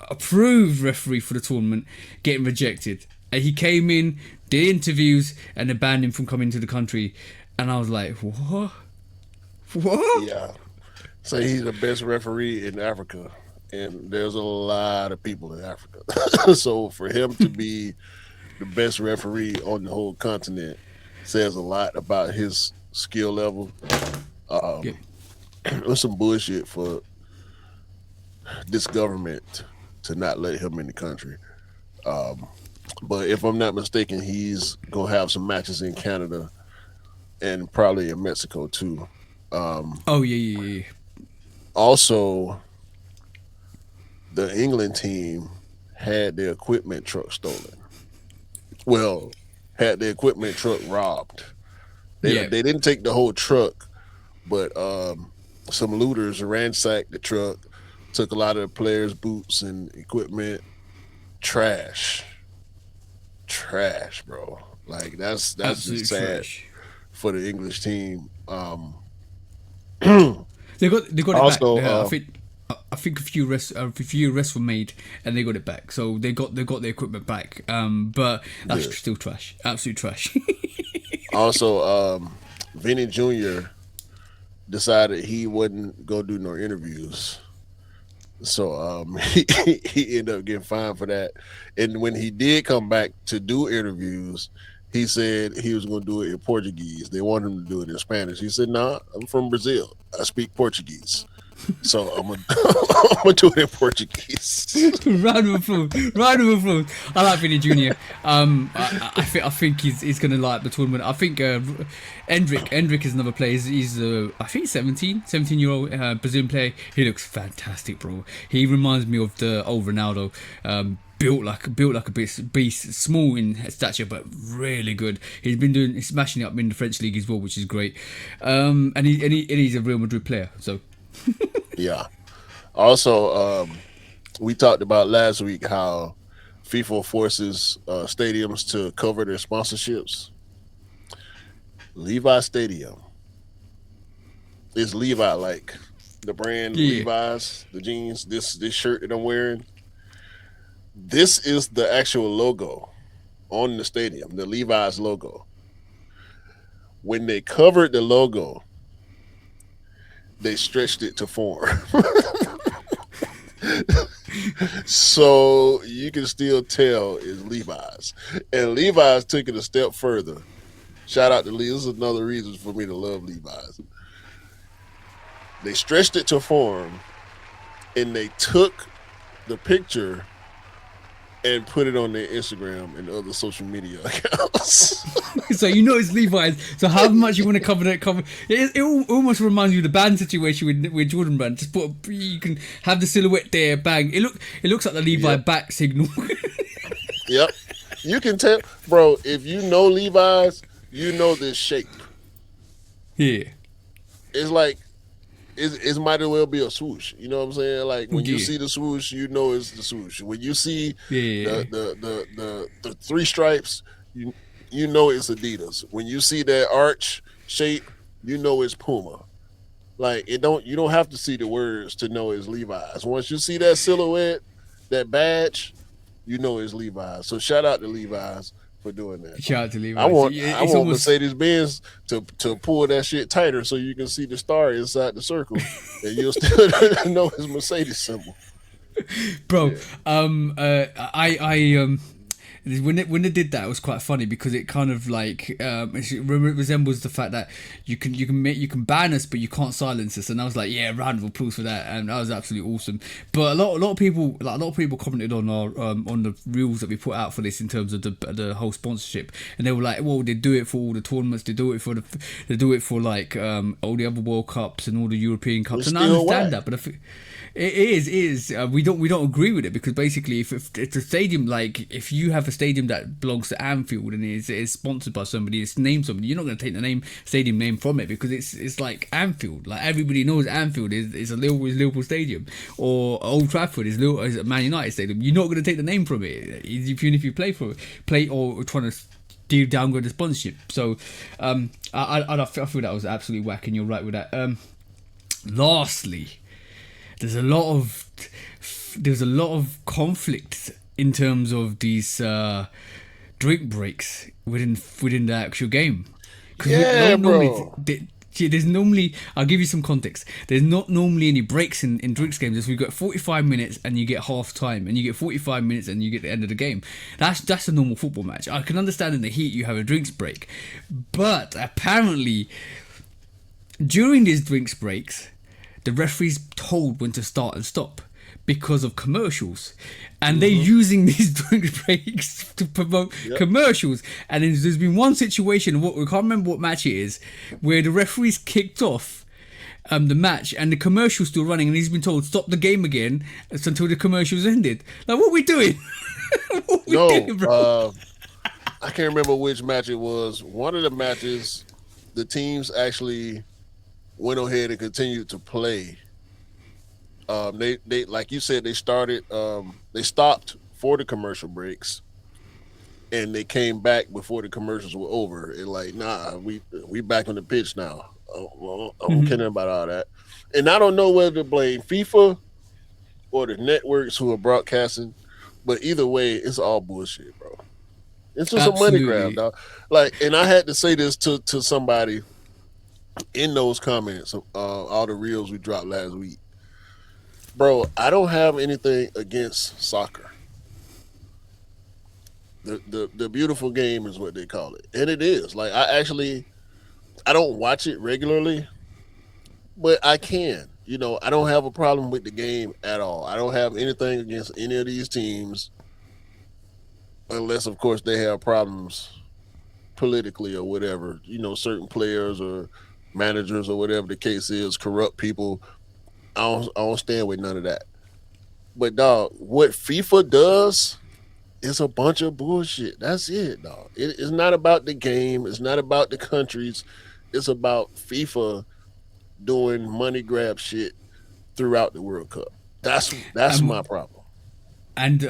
approved referee for the tournament, getting rejected. And he came in, did interviews, and they banned him from coming to the country. And I was like, what? Yeah. So he's the best referee in Africa, and there's a lot of people in Africa. So for him to be the best referee on the whole continent says a lot about his skill level. It was some bullshit for this government to not let him in the country. But if I'm not mistaken, he's gonna have some matches in Canada and probably in Mexico too. Yeah. Also, the England team had their equipment truck stolen. Well, had their equipment truck robbed. They didn't take the whole truck, but some looters ransacked the truck, took a lot of the players' boots and equipment. Trash, bro. Like that's just sad for the English team. They got it also, back. I think a few arrests were made and they got it back. So they got their equipment back. But that's still trash. Absolute trash. Also, Vinny Jr. decided he wasn't gonna do no interviews. So he ended up getting fined for that. And when he did come back to do interviews, he said he was going to do it in Portuguese. They wanted him to do it in Spanish. He said, "Nah, I'm from Brazil. I speak Portuguese, so I'm gonna do it in Portuguese." Round of applause. I like Vinny Jr. I think he's going to light up the tournament. I think Endrick is another player. He's I think 17-year-old Brazilian player. He looks fantastic, bro. He reminds me of the old Ronaldo. Built like a beast, small in stature but really good. He's smashing it up in the French league as well, which is great. And he's a Real Madrid player. So yeah. Also, we talked about last week how FIFA forces stadiums to cover their sponsorships. Levi Stadium is Levi, like the brand Levi's, the jeans, this shirt that I'm wearing. This is the actual logo on the stadium, the Levi's logo. When they covered the logo, they stretched it to form. So you can still tell it's Levi's. And Levi's took it a step further. Shout out to Lee. This is another reason for me to love Levi's. They stretched it to form, and they took the picture and put it on their Instagram and other social media accounts. So you know it's Levi's. So how much you want to cover that cover? It almost reminds you of the band situation with Jordan Brand. Just you can have the silhouette there, bang. It looks like the Levi back signal. Yep, you can tell, bro. If you know Levi's, you know this shape. Yeah. It's like it might as well be a swoosh. You know what I'm saying? Like when you Yeah. see the swoosh, you know it's the swoosh. When you see Yeah. the three stripes, you know it's Adidas. When you see that arch shape, you know it's Puma. Like you don't have to see the words to know it's Levi's. Once you see that silhouette, that badge, you know it's Levi's. So shout out to Levi's for doing that. Shout out to I Levi. So want yeah, I it's want almost Mercedes Benz to pull that shit tighter so you can see the star inside the circle, and you'll still know his Mercedes symbol. bro. Yeah. I when they did that, it was quite funny because it kind of like it resembles the fact that you can ban us, but you can't silence us. And I was like, yeah, round of applause for that, and that was absolutely awesome. But a lot of people commented on our on the reels that we put out for this in terms of the whole sponsorship, and they were like, well, they do it for all the tournaments, they do it for like all the other World Cups and all the European Cups, It's and I still understand whack. that, but I think. It is. We don't agree with it because basically, if it's a stadium, like if you have a stadium that belongs to Anfield and is sponsored by somebody, it's named somebody, you're not going to take the stadium name from it because it's like Anfield. Like everybody knows Anfield is a Liverpool stadium, or Old Trafford is a Man United stadium. You're not going to take the name from it, even if you play or trying to downgrade the sponsorship. So I feel that was absolutely whack, and you're right with that. Lastly. There's a lot of conflict in terms of these drink breaks within the actual game. Yeah, bro. There's normally, I'll give you some context. There's not normally any breaks in drinks games. We've got 45 minutes and you get half time, and you get 45 minutes and you get the end of the game. That's a normal football match. I can understand in the heat you have a drinks break, but apparently during these drinks breaks, the referee's told when to start and stop because of commercials, and they're using these drink breaks to promote commercials. And there's been one situation, we can't remember what match it is, where the referee's kicked off the match and the commercial's still running, and he's been told stop the game again until the commercial's ended. Like, what are we doing? What are we doing, bro? I can't remember which match it was. One of the matches, the teams actually went ahead and continued to play. They like you said, they stopped for the commercial breaks, and they came back before the commercials were over. And like, nah, we back on the pitch now. I don't care about all that. And I don't know whether to blame FIFA or the networks who are broadcasting, but either way, it's all bullshit, bro. It's just a money grab, dog. Like, and I had to say this to somebody in those comments, all the reels we dropped last week. Bro, I don't have anything against soccer. The beautiful game is what they call it. And it is. Like, I don't watch it regularly, but I can. You know, I don't have a problem with the game at all. I don't have anything against any of these teams, unless, of course, they have problems politically or whatever. You know, certain players or managers or whatever the case is, corrupt people. I don't stand with none of that. But dog, what FIFA does is a bunch of bullshit. That's it, dog. It's not about the game. It's not about the countries. It's about FIFA doing money grab shit throughout the World Cup. That's my problem. And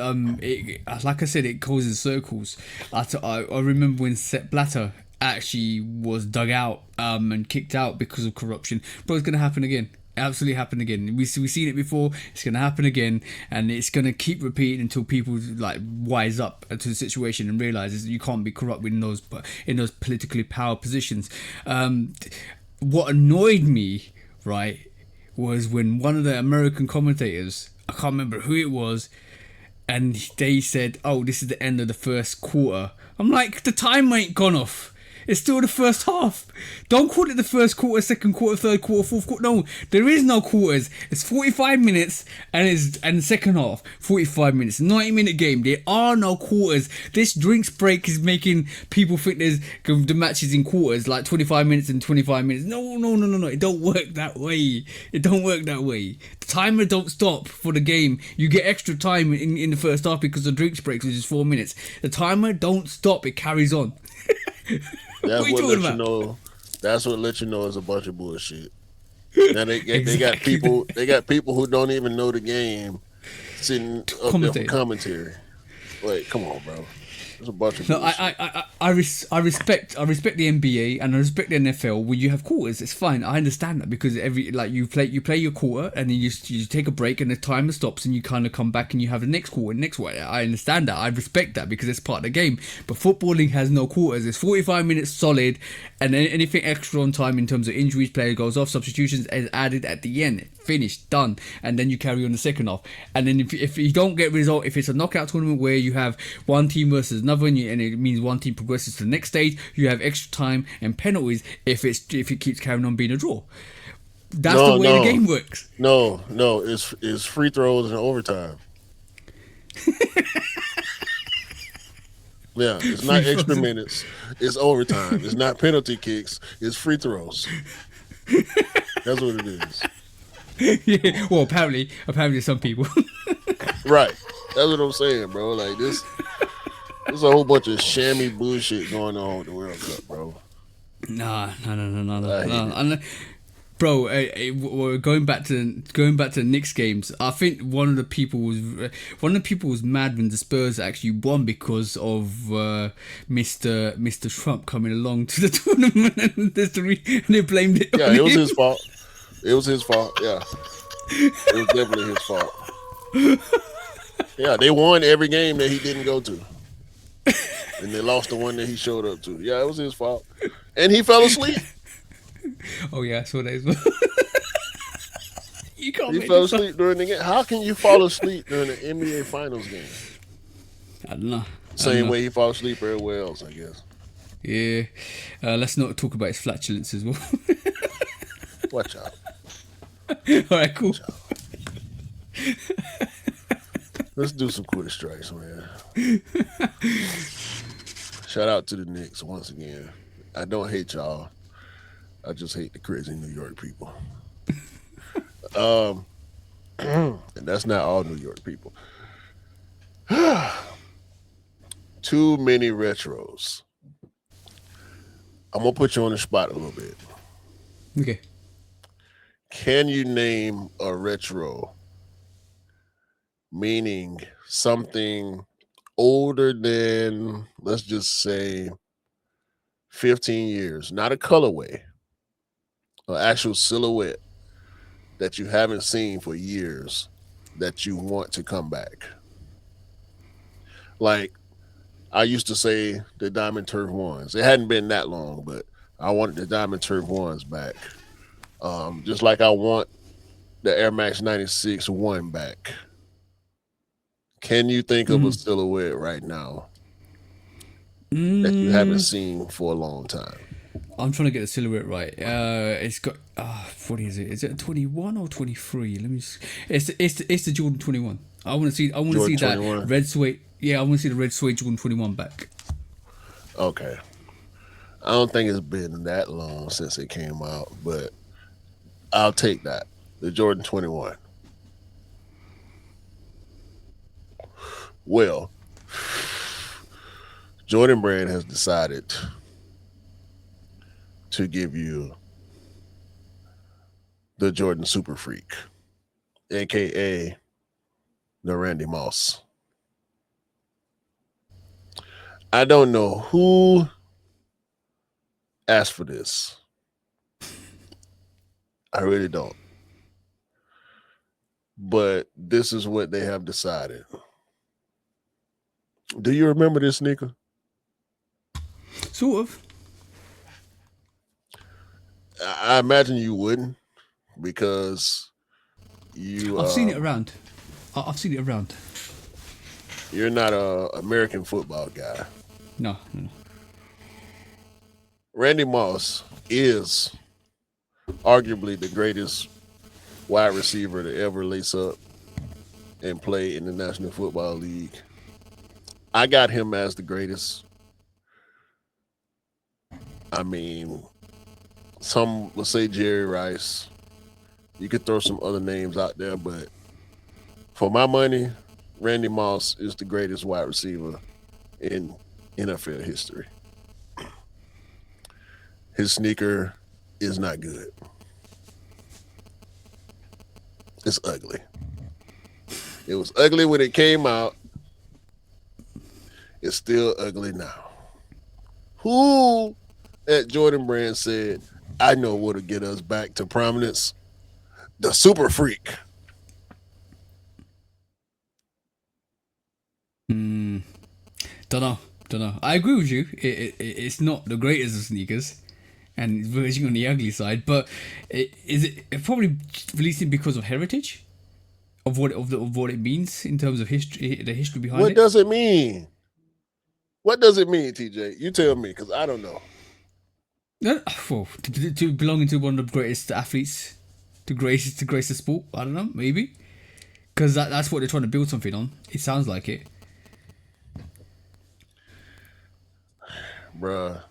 like I said, it causes circles. I remember when Sepp Blatter actually was dug out and kicked out because of corruption. Bro, it's gonna happen again. Absolutely happen again. We've seen it before. It's gonna happen again, and it's gonna keep repeating until people like wise up to the situation and realize you can't be corrupt in those politically power positions. What annoyed me, right, was when one of the American commentators, I can't remember who it was, and they said, "Oh, this is the end of the first quarter." I'm like, the timer ain't gone off. It's still the first half. Don't call it the first quarter, second quarter, third quarter, fourth quarter. No, there is no quarters. It's 45 minutes and second half, 45 minutes, 90-minute game. There are no quarters. This drinks break is making people think the match is in quarters, like 25 minutes and 25 minutes. No. It don't work that way. The timer don't stop for the game. You get extra time in the first half because the drinks break, which is 4 minutes. The timer don't stop. It carries on. That's That's what let you know it's a bunch of bullshit. Now they got Exactly. people who don't even know the game sitting up there for Commentating. commentary. Like, come on, bro. There's a bunch of No, bullshit. I respect the NBA and I respect the NFL. When you have quarters, it's fine. I understand that because you play your quarter and then you take a break and the timer stops and you kind of come back and you have the next quarter, next one. I understand that. I respect that because it's part of the game. But footballing has no quarters. It's 45 minutes solid, and then anything extra on time in terms of injuries, player goes off, substitutions is added at the end. Finished, done, and then you carry on the second half. And then if you don't get a result, if it's a knockout tournament where you have one team versus another and it means one team progresses to the next stage, you have extra time and penalties if it keeps carrying on being a draw. That's the way the game works. No, it's free throws and overtime. Yeah, it's not extra minutes. It's overtime. It's not penalty kicks. It's free throws. That's what it is. Yeah. Well, apparently some people. Right. That's what I'm saying, bro. Like this. There's a whole bunch of shammy bullshit going on with the World Cup, bro. No. I hate it. Bro, going back to the Knicks games, I think one of the people was mad when the Spurs actually won because of Mr. Trump coming along to the tournament and they blamed it. Yeah, on it was him. his fault. It was his fault. Yeah, it was definitely his fault. Yeah, they won every game that he didn't go to, and they lost the one that he showed up to. Yeah, it was his fault, and he fell asleep. Oh yeah, I saw that as well. You can't. He make fell this up. asleep during the game. How can you fall asleep during the NBA Finals game? I don't know. Same way he fall asleep everywhere else, I guess. Yeah. Let's not talk about his flatulence as well. Watch out. All right, cool. Let's do some quick strikes, man. Shout out to the Knicks once again. I don't hate y'all. I just hate the crazy New York people. And that's not all New York people. Too many retros. I'm gonna put you on the spot a little bit. Okay. Can you name a retro, meaning something older than, let's just say, 15 years, not a colorway, an actual silhouette that you haven't seen for years that you want to come back? Like, I used to say the Diamond Turf ones. It hadn't been that long, but I wanted the Diamond Turf ones back. Just like I want the Air Max 96 one back. Can you think of a silhouette right now that you haven't seen for a long time? I'm trying to get the silhouette right. It's got what is it? Is it a 21 or 23? Let me. It's the Jordan 21. I want to see that 21? red suede. Yeah, I want to see the red suede Jordan 21 back. Okay. I don't think it's been that long since it came out, but I'll take that. The Jordan 21. Well, Jordan Brand has decided to give you the Jordan Super Freak, aka the Randy Moss. I don't know who asked for this. I really don't. But this is what they have decided. Do you remember this sneaker? Sort of. I imagine you wouldn't, because you. I've seen it around. I've seen it around. You're not a American football guy. No. Randy Moss is arguably the greatest wide receiver to ever lace up and play in the National Football League. I got him as the greatest. I mean, some would say Jerry Rice. You could throw some other names out there, but for my money, Randy Moss is the greatest wide receiver in NFL history. his sneaker is not good. It's ugly. It was ugly when it came out. It's still ugly now. Who at Jordan Brand said, I know what'll get us back to prominence? The Super Freak. Don't know. I agree with you. It's not the greatest of sneakers, and it's verging on the ugly side. But is it probably releasing because of heritage, of what it means in terms of history, the history behind it? What does it mean? What does it mean, TJ? You tell me, because I don't know. Well, to belonging to one of the greatest athletes, to grace the sport. I don't know, maybe because that's what they're trying to build something on. It sounds like it. Bruh.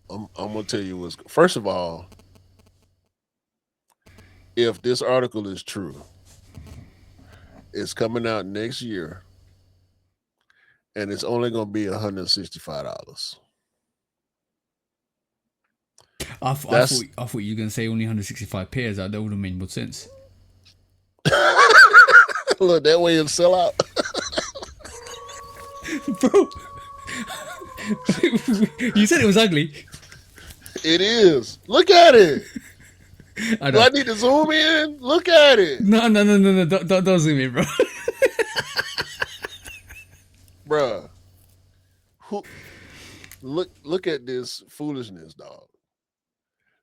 I'm gonna tell you what's first of all, if this article is true, it's coming out next year and it's only gonna be $165. I thought you were gonna say only 165 pairs. That would have made more sense. Look, that way it'll sell out. Bro, you said it was ugly. It is. Look at it. I Do I need to zoom in? Look at it. No. Don't zoom in, bro. Bruh. Look at this foolishness, dog.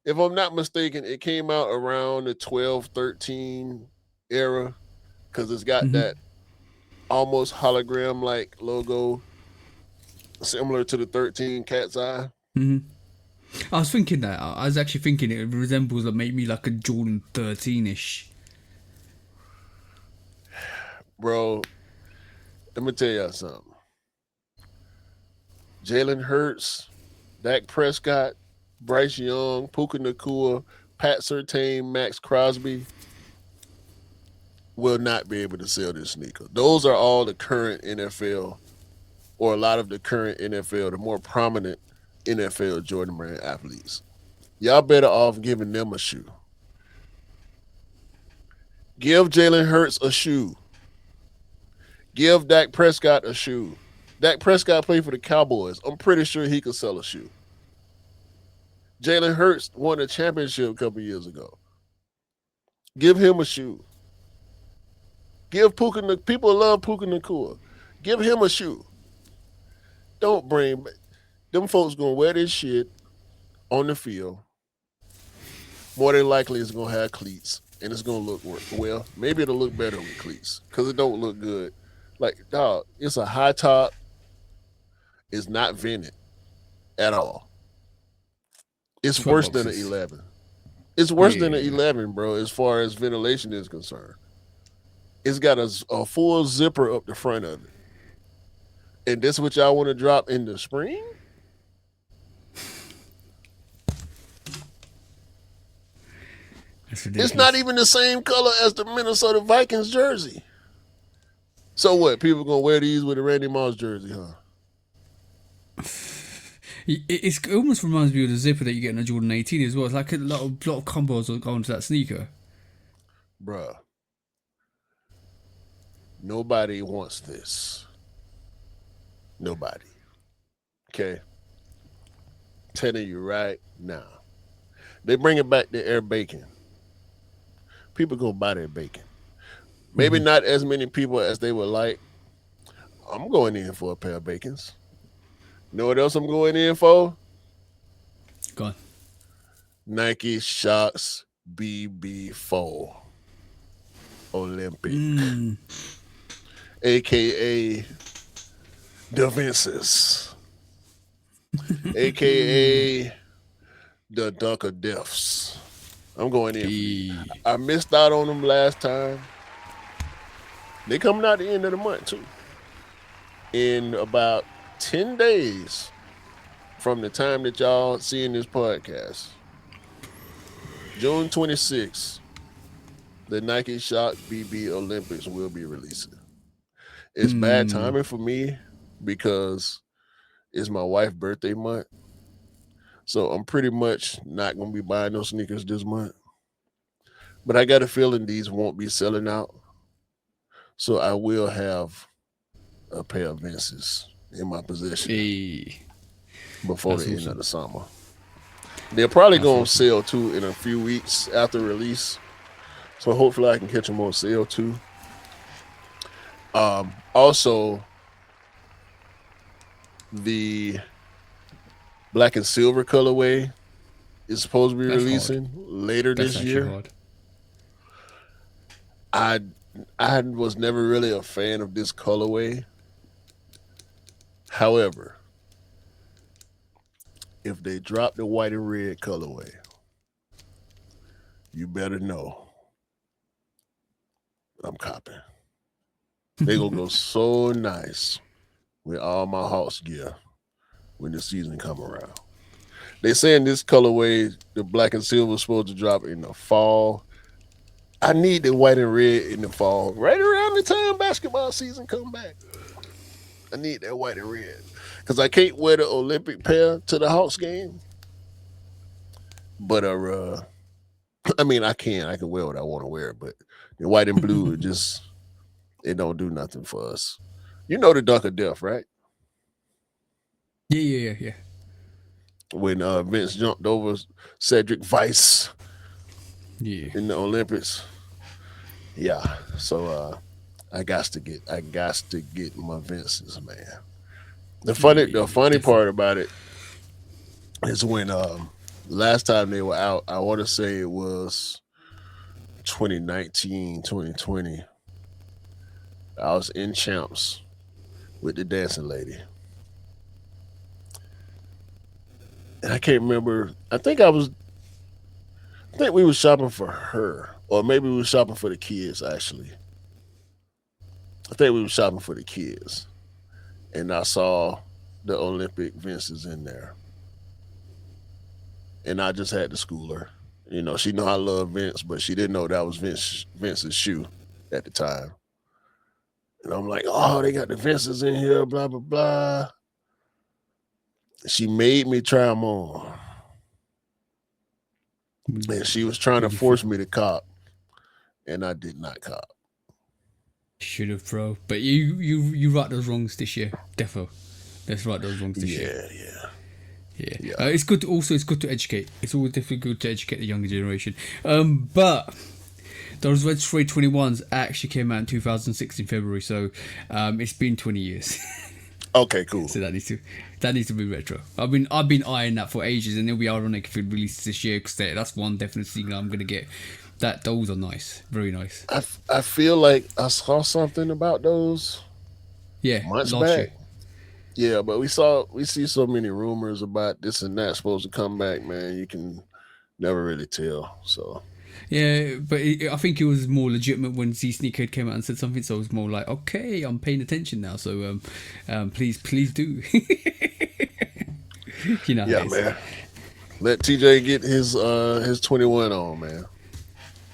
If I'm not mistaken, it came out around the 12, 13 era because it's got that almost hologram-like logo similar to the 13 cat's eye. I was thinking that. I was actually thinking it resembles maybe like a Jordan 13-ish. Bro, let me tell y'all something. Jalen Hurts, Dak Prescott, Bryce Young, Puka Nacua, Pat Surtain, Max Crosby will not be able to sell this sneaker. Those are all the current NFL, or a lot of the current NFL, the more prominent NFL Jordan Brand athletes. Y'all better off giving them a shoe. Give Jalen Hurts a shoe. Give Dak Prescott a shoe. Dak Prescott played for the Cowboys. I'm pretty sure he could sell a shoe. Jalen Hurts won a championship a couple years ago. Give him a shoe. Give Puka, people love Puka Nacua. Give him a shoe. Don't bring, them folks gonna wear this shit on the field. More than likely it's gonna have cleats and it's gonna look, well, maybe it'll look better with cleats because it don't look good. Like, dog, it's a high top. It's not vented at all. It's worse than an 11. It's worse than an 11, bro, as far as ventilation is concerned. It's got a full zipper up the front of it. And this is what y'all want to drop in the spring? It's not even the same color as the Minnesota Vikings jersey. So what? People gonna wear these with a Randy Moss jersey, huh? It almost reminds me of the zipper that you get in a Jordan 18 as well. It's like a lot of combos will go into that sneaker. Bruh. Nobody wants this. Nobody. Okay? Telling you right now. They bring it back to Air Bacon. People gonna buy their bacon. Maybe not as many people as they would like. I'm going in for a pair of bacons. You know what else I'm going in for? Go on. Nike Shox BB4 Olympic. AKA the Vinces. AKA the Dunk of Deaths. I'm going in. I missed out on them last time. They coming out the end of the month too. In about 10 days from the time that y'all seeing this podcast. June 26th, the Nike Shox BB Olympics will be releasing. It's bad timing for me because is my wife's birthday month. So I'm pretty much not gonna be buying no sneakers this month. But I got a feeling these won't be selling out. So I will have a pair of Vinces in my possession Hey, before that's the end awesome. of the summer. They're probably That's gonna awesome. sell too in a few weeks after release. So hopefully I can catch them on sale too. Also the black and silver colorway is supposed to be That's hard. releasing later That's this actually year. hard. I I was never really a fan of this colorway. However, if they drop the white and red colorway, you better know I'm copping. They gonna go so nice with all my Hawks gear when the season come around. They saying this colorway, the black and silver, is supposed to drop in the fall. I need the white and red in the fall, right around the time basketball season come back. I need that white and red because I can't wear the Olympic pair to the Hawks game. But I mean, I can wear what I want to wear, but the white and blue it don't do nothing for us. You know the dunk of death, right? Yeah. When Vince jumped over Cedric Weiss Yeah. in the Olympics. Yeah. So I got to get my Vinces, man. The funny Definitely. part about it is when last time they were out, I want to say it was 2019, 2020. I was in Champs with the dancing lady. And I can't remember. I think we were shopping for her. Or maybe we were shopping for the kids, actually. I think we were shopping for the kids. And I saw the Olympic Vinces in there. And I just had to school her. You know, she know I love Vince, but she didn't know that was Vince's shoe at the time. And I'm like, oh, they got the Vinces in here, blah, blah, blah. She made me try them on. And she was trying to force me to cop. And I did not cop. Should have, bro. But you right those wrongs this year. Defo. Let's right those wrongs this year. Yeah. It's good to educate. It's always definitely good to educate the younger generation. But those Red Stray 21s actually came out in 2016 February, so it's been 20 years. Okay, cool. So that needs to be retro. I've been eyeing that for ages, and it'll be ironic if it releases this year because that's one definite thing I'm gonna get. Those are nice, very nice. I feel like I saw something about those months back. Year. Yeah, but we see so many rumors about this and that supposed to come back, man. You can never really tell. So yeah, but I think it was more legitimate when Z Sneakerhead came out and said something. So it was more like, okay, I'm paying attention now. So please do. You know. yeah, man. Let TJ get his 21 on, man.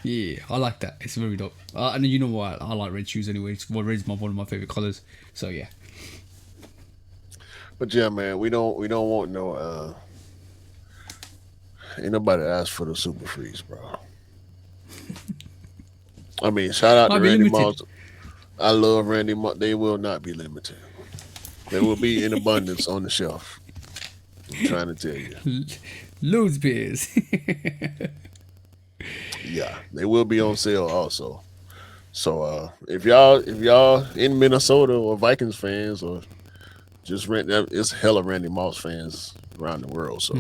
Yeah, I like that. It's very dope. And you know what? I like red shoes anyway. Red's one of my favorite colors. So yeah. But yeah, man, we don't want no ain't nobody asked for the Super Freeze, bro. I mean, shout out to Randy Moss. I love Randy Moss. They will not be limited. They will be in abundance on the shelf. I'm trying to tell you. Loads beers. Yeah, they will be on sale also. So if y'all in Minnesota or Vikings fans or just rent them, it's hella Randy Moss fans around the world. So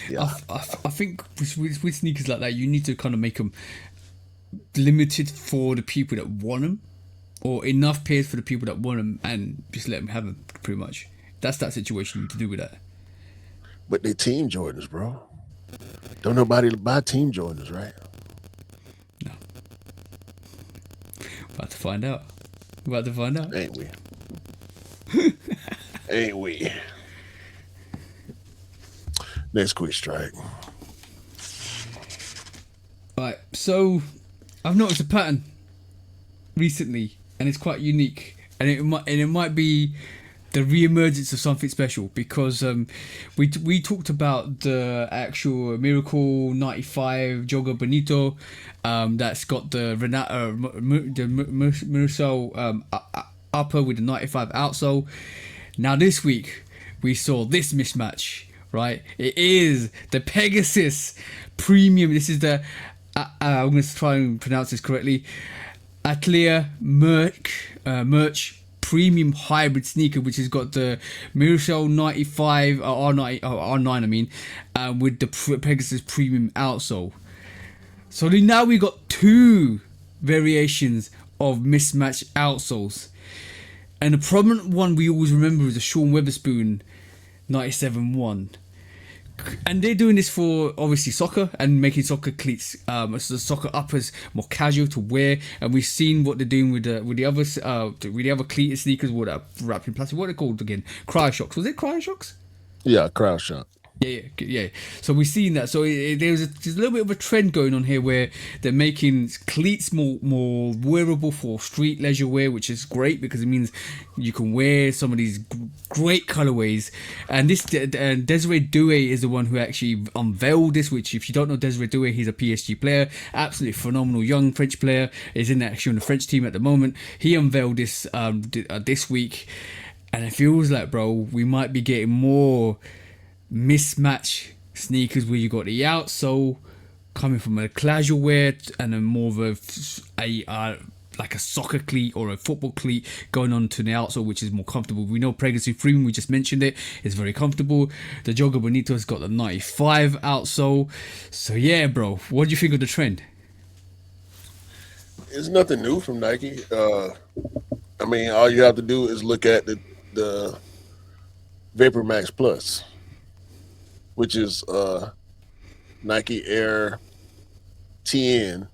yeah, I think with sneakers like that, you need to kind of make them limited for the people that want them, or enough pairs for the people that want them, and just let them have them. Pretty much, that's that situation you need to do with that. But they team Jordans, bro. Don't nobody buy team Jordans, right? No. About to find out. Ain't we? Ain't we? Next quick strike. Right, so I've noticed a pattern recently, and it's quite unique, and it might be the re-emergence of something special, because we talked about the actual Miracle 95 Jogo Bonito, that's got the Marcel upper with the 95 outsole. Now this week we saw this mismatch, right? It is the Pegasus Premium. This is the I'm going to try and pronounce this correctly. Atelier Merch Premium Hybrid sneaker, which has got the Marcel 95 R9 I mean, with the Pegasus Premium outsole. So now we got two variations of mismatched outsoles, and the prominent one we always remember is the Sean Weatherspoon 97-1. And they're doing this for obviously soccer and making soccer cleats, so the soccer uppers more casual to wear. And we've seen what they're doing with the other cleated sneakers, what wrapped in plastic. What are they called again? Cryoshocks. Was it Cryoshocks? Yeah, Cryoshot. Yeah. So we've seen that. So there's a little bit of a trend going on here where they're making cleats more wearable for street leisure wear, which is great because it means you can wear some of these great colorways. And this Desiree Doué is the one who actually unveiled this. Which, if you don't know Desiree Doué, he's a PSG player, absolutely phenomenal young French player. Is actually on the French team at the moment. He unveiled this this week, and it feels like, bro, we might be getting more mismatch sneakers where you got the outsole coming from a casual wear and then more of a like a soccer cleat or a football cleat going on to the outsole, which is more comfortable. We know Pegasus Premium, we just mentioned it, is very comfortable. The Jogo Bonito has got the 95 outsole. So yeah, bro, what do you think of the trend? It's nothing new from Nike. I mean, all you have to do is look at the Vapor Max Plus, which is Nike Air TN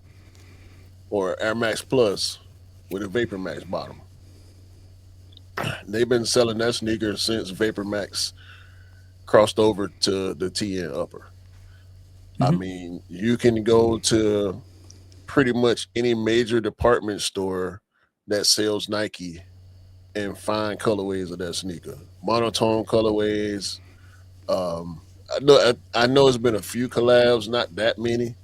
or Air Max Plus with a Vapor Max bottom. They've been selling that sneaker since Vapor Max crossed over to the TN upper. I mean, you can go to pretty much any major department store that sells Nike and find colorways of that sneaker. Monotone colorways. I know it's been a few collabs, not that many,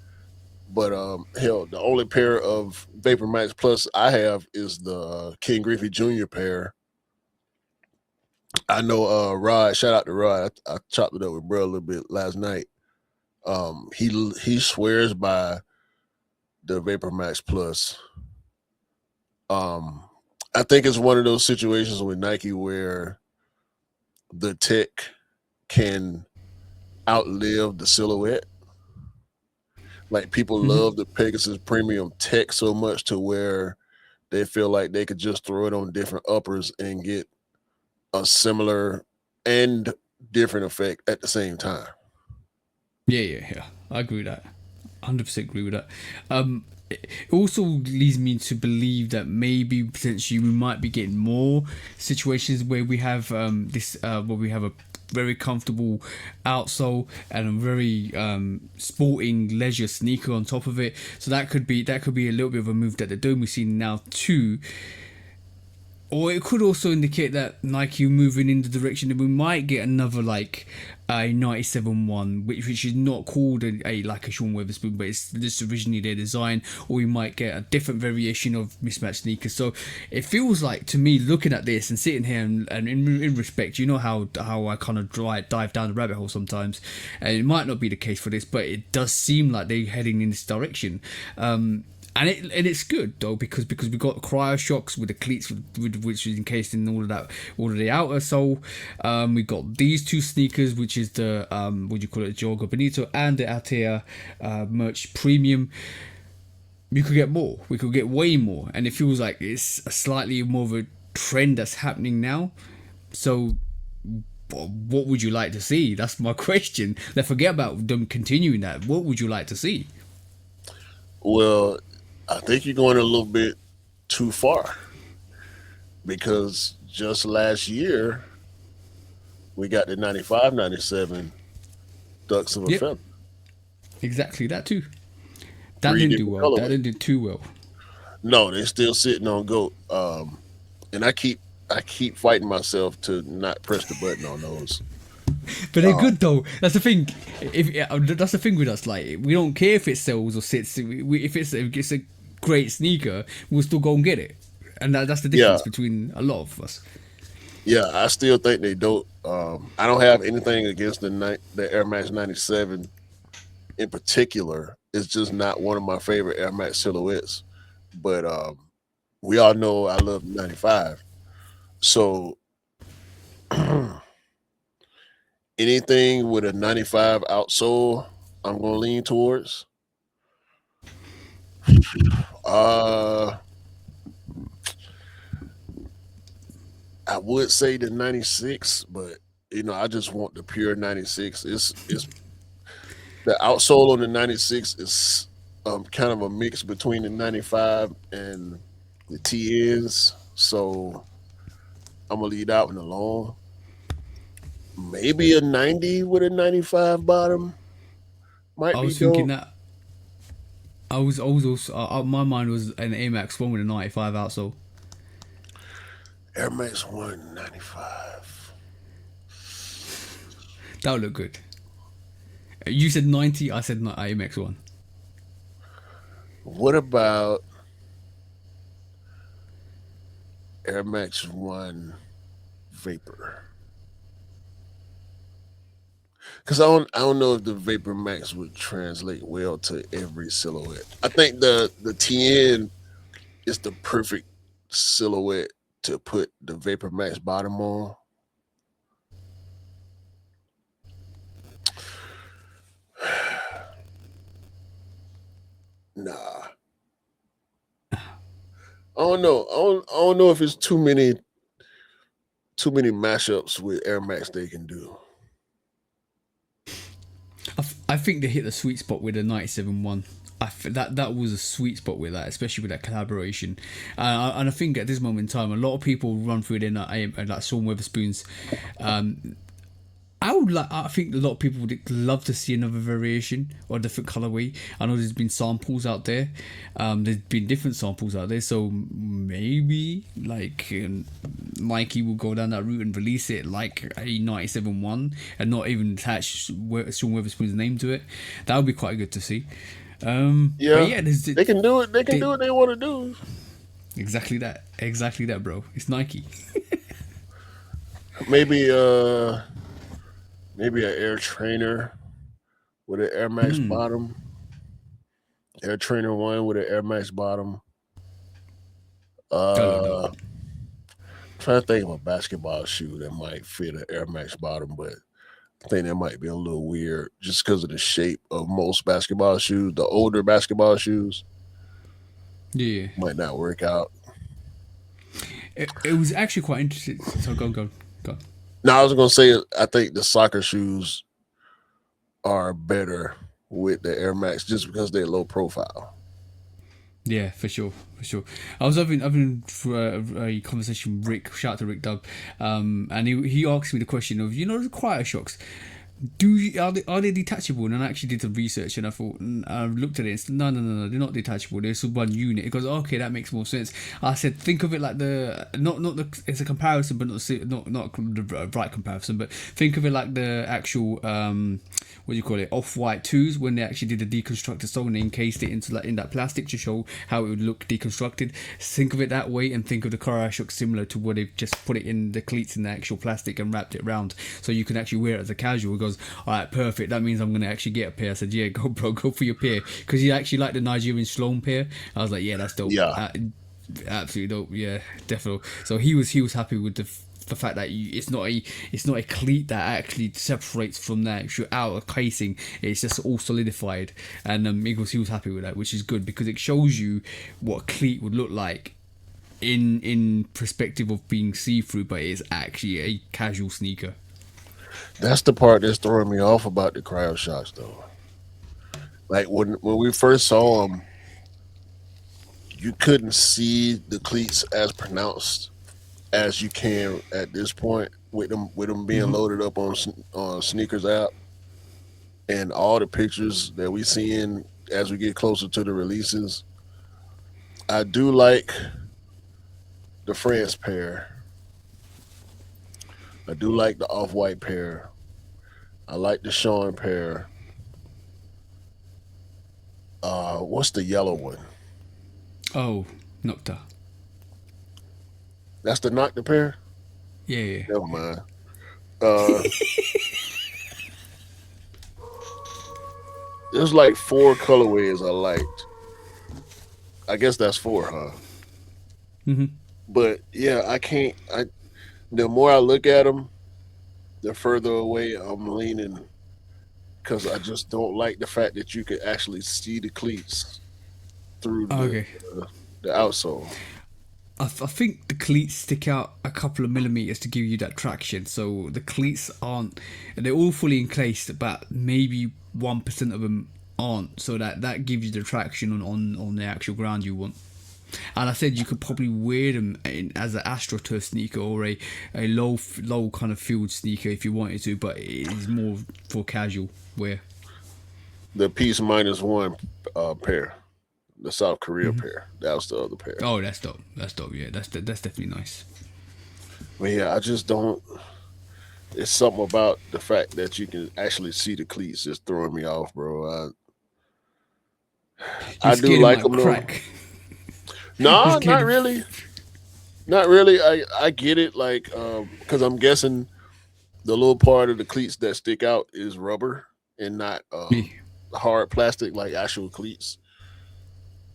but hell, the only pair of Vapor Max Plus I have is the Ken Griffey Jr. pair. I know Rod, shout out to Rod. I chopped it up with bro a little bit last night. He swears by the Vapor Max Plus. I think it's one of those situations with Nike where the tech can outlive the silhouette. Like, people love the Pegasus Premium tech so much to where they feel like they could just throw it on different uppers and get a similar and different effect at the same time. Yeah. I agree with that. 100% agree with that. It also leads me to believe that maybe potentially we might be getting more situations where we have where we have a very comfortable outsole and a very sporting leisure sneaker on top of it. So that could be a little bit of a move that they're doing. We've seen now too. Or it could also indicate that Nike are moving in the direction that we might get another like a 97-1, which is not called a like a Sean Weatherspoon, but it's just originally their design. Or we might get a different variation of mismatched sneakers. So it feels like, to me, looking at this and sitting here and in respect, you know how I kind of dive down the rabbit hole sometimes, and it might not be the case for this, but it does seem like they're heading in this direction. And it's good though because we've got Cryoshocks with the cleats which is encased in all of the outer sole. We've got these two sneakers, which is the Jogo Bonito and the Altea Merch Premium. We could get more. We could get way more, and it feels like it's a slightly more of a trend that's happening now. So, what would you like to see? That's my question. Let's forget about them continuing that. What would you like to see? Well, I think you're going a little bit too far, because just last year we got the 95, 97 Ducks of a Feather. Exactly, that too. That didn't do well. That didn't do too well. No, they're still sitting on GOAT. And I keep I keep fighting myself to not press the button on those. But they're good though. That's the thing. That's the thing with us. Like we don't care if it sells or sits. If it's a great sneaker, we'll still go and get it. And that's the Yeah, difference between a lot of us. yeah, I still think they dope. I don't have anything against the Air Max 97 in particular. It's just not one of my favorite Air Max silhouettes. But we all know I love 95. So anything with a 95 outsole, I'm gonna lean towards. Uh I would say the 96, but I just want the pure 96. It's the outsole on the 96 is kind of a mix between the 95 and the TNs. So I'm gonna leave that one alone. Maybe a 90 with a 95 bottom might I be was thinking dope. that. I was also my mind was an Amax one with a 95 outsole. Air Max 195. That would look good. You said 90. I said Amax one. What about Air Max 1 Vapor? Because I don't know if the Vapor Max would translate well to every silhouette. I think the TN is the perfect silhouette to put the Vapor Max bottom on. Nah, I don't know. I don't know if it's too many mashups with Air Max they can do. I think they hit the sweet spot with the 97 one. That was a sweet spot with that, especially with that collaboration. And I think at this moment in time, a lot of people run through it in like Sean Weatherspoon's. I think a lot of people would love to see another variation or a different colorway. I know there's been samples out there. There's been different samples out there, so maybe like Nike will go down that route and release it like a 97 one and not even attach Sean Weatherspoon's name to it. That would be quite good to see. But Yeah, yeah, they can do it. They can they, do what they want to do. exactly that, bro. It's Nike. Maybe maybe an Air Trainer with an Air Max bottom. Air Trainer 1 with an Air Max bottom. That look dope. Uh, trying to think of a basketball shoe that might fit an Air Max bottom, but I think that might be a little weird just because of the shape of most basketball shoes. The older basketball shoes Yeah, might not work out. it was actually quite interesting. So go. Now I was gonna say I think the soccer shoes are better with the Air Max just because they're low profile. Yeah, for sure. I was having a conversation with Rick. Shout out to Rick Dub, and he asked me the question of the Cryo Shocks. Are they detachable? And I actually did some research and I thought I looked at it and said, no, they're not detachable. They're just one unit. It goes, okay, that makes more sense. I said, think of it like it's a comparison, but not the right comparison. But think of it like the actual what do you call it, Off-White 2s when they actually did a deconstructed sole and they encased it in that plastic to show how it would look deconstructed. Think of it that way and think of the Cryo Shocks similar to where they've just put it in the cleats in the actual plastic and wrapped it around so you can actually wear it as a casual. It goes, all right, perfect. That means I'm going to actually get a pair. I said, yeah, go, bro, go for your pair. Because he actually liked the Nigerian Sloan pair. I was like, yeah, that's dope. Yeah, Absolutely dope. Yeah, definitely. So he was happy with the fact that it's not a cleat that actually separates from the actual outer casing. It's just all solidified, and he was happy with that, which is good because it shows you what a cleat would look like in perspective of being see-through, but it's actually a casual sneaker. that's the part that's throwing me off about the Cryo Shocks though. Like when we first saw them, you couldn't see the cleats as pronounced as you can at this point with them being loaded up on Sneakers app and all the pictures that we seeing as we get closer to the releases. I do like the France pair. I do like the off-white pair. I like the Sean pair. What's the yellow one? Oh, Nocta. That's the Nocta pair? Yeah, yeah. Never mind. Uh, there's like 4 colorways I liked. I guess that's 4, huh? Mm-hmm. But yeah, I can't. The more I look at them, the further away I'm leaning because I just don't like the fact that you can actually see the cleats through Okay. the outsole. I think the cleats stick out a couple of millimeters to give you that traction. So the cleats aren't, they're all fully encased, but maybe 1% of them aren't. So that gives you the traction on the actual ground you want. And I said you could probably wear them as an AstroTurf sneaker or a low kind of field sneaker if you wanted to, but it's more for casual wear. The piece -1 pair, the South Korea pair. That was the other pair. Oh, that's dope. That's dope. Yeah, that's definitely nice. But yeah, I just don't. It's something about the fact that you can actually see the cleats just throwing me off, bro. I do like them though. Crack. No, not really. Not really. I get it, like, because I'm guessing the little part of the cleats that stick out is rubber and not hard plastic like actual cleats.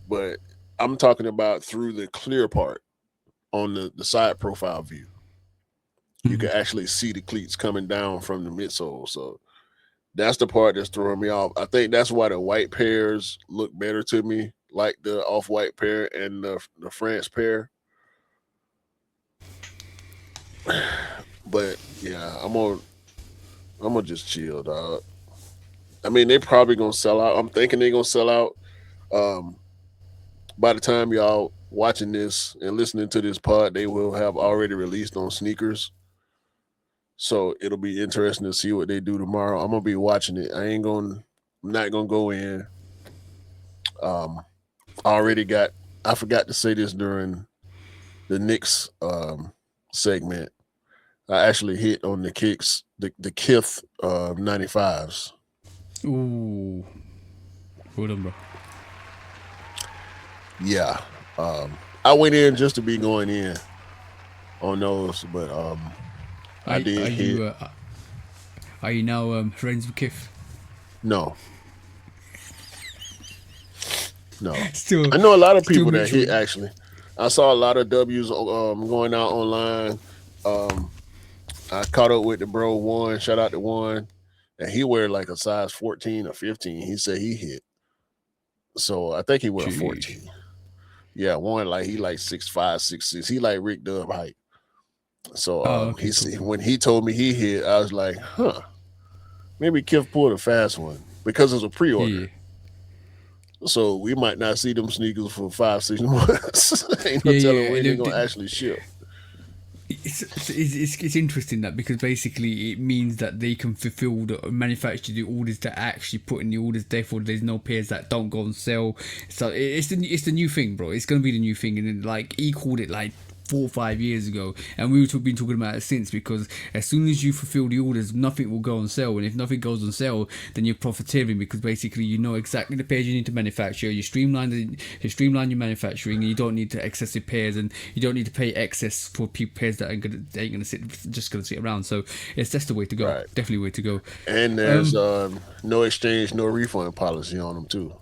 But I'm talking about through the clear part on the side profile view. You can actually see the cleats coming down from the midsole. So that's the part that's throwing me off. I think that's why the white pairs look better to me, like the off-white pair and the France pair. But yeah, I'm gonna just chill, dog. I mean, they probably gonna sell out. I'm thinking they're gonna sell out. By the time y'all watching this and listening to this pod, they will have already released on sneakers. So it'll be interesting to see what they do tomorrow. I'm gonna be watching it. I'm not gonna go in. I forgot to say this during the Knicks segment. I actually hit on the kicks, the Kith 95s. Ooh. Hold on, bro. Yeah. I went in just to be going in on those, but I did hit. Are you now friends with Kif? No. Still, I know a lot of people that mutual. hit, actually. I saw a lot of W's going out online. I caught up with the bro One. Shout out to One. And he wear like a size 14 or 15. He said he hit. So I think he wear a 14. Yeah, One, like he like 6'5", 6'6". He like Rick Dub height. So Okay, cool. When he told me he hit, I was like, huh. Maybe Kif pulled a fast one because it's a pre-order. Yeah. So we might not see them sneakers for 5-6 months. Ain't no telling when they're gonna actually ship. It's interesting that because basically it means that they can manufacture the orders that actually put in the orders. Therefore, there's no pairs that don't go on sale. So it's the new thing, bro. It's gonna be the new thing, and then, like he called it like 4 or 5 years ago, and we've been talking about it since, because as soon as you fulfill the orders, nothing will go on sale, and if nothing goes on sale, then you're profiteering, because basically you know exactly the pairs you need to manufacture. You streamline your manufacturing, and you don't need to excessive pairs, and you don't need to pay excess for pairs that ain't gonna sit around. So that's the way to go. Right. Definitely the way to go. And there's no exchange, no refund policy on them too.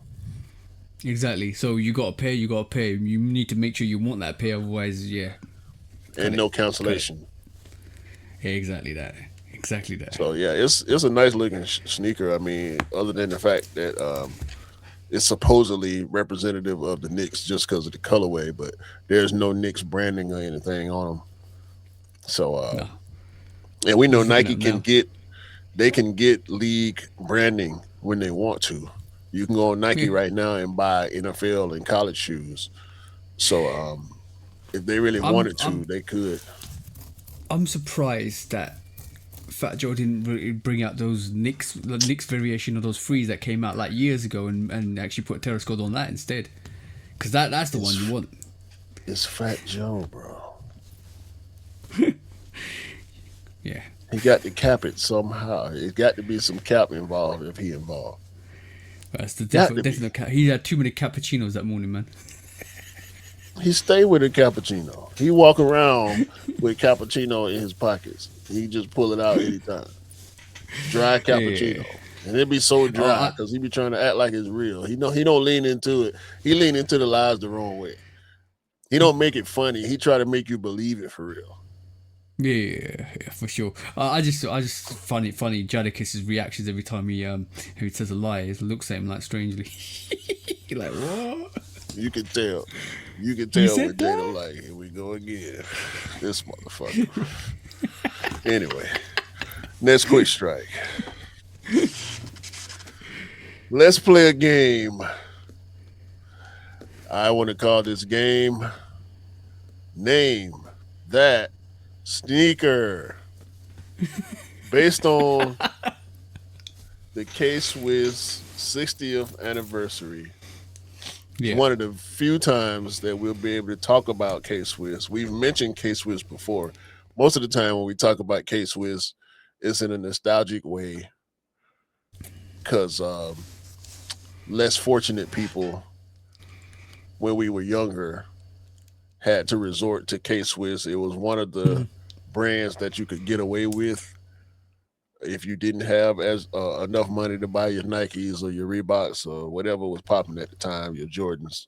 Exactly. So you got a pair. You need to make sure you want that pair, otherwise, yeah. And no cancellation. Yeah, exactly that. So yeah, it's a nice looking sneaker. I mean, other than the fact that it's supposedly representative of the Knicks just because of the colorway, but there's no Knicks branding or anything on them. So no. And we know Nike can get league branding when they want to. You can go on Nike right now and buy NFL and college shoes. So if they really wanted to, they could. I'm surprised that Fat Joe didn't really bring out those Knicks variation of those threes that came out like years ago and actually put Terrace Code on that instead. Because that's the one you want. It's Fat Joe, bro. Yeah. He got to cap it somehow. It got to be some cap involved if he involved. That's the Got to definite cap. He had too many cappuccinos that morning, man. He stay with a cappuccino. He walk around with cappuccino in his pockets. He just pull it out anytime. Dry Yeah. cappuccino. And it be so Oh, dry because he be trying to act like it's real. He don't lean into it. He lean into the lies the wrong way. He don't make it funny. He try to make you believe it for real. yeah, for sure. I just funny Jadakiss' reactions every time he says a lie. He looks at him like strangely. You're like, what? You can tell. You can You tell when said that? Jada like, here we go again. This motherfucker. Anyway, next quick strike. Let's play a game. I want to call this game Name That Sneaker. Based on the K-Swiss 60th anniversary. Yeah. One of the few times that we'll be able to talk about K-Swiss. We've mentioned K-Swiss before. Most of the time when we talk about K-Swiss, it's in a nostalgic way because less fortunate people when we were younger had to resort to K-Swiss. It was one of the brands that you could get away with if you didn't have as enough money to buy your Nikes or your Reeboks or whatever was popping at the time, your Jordans.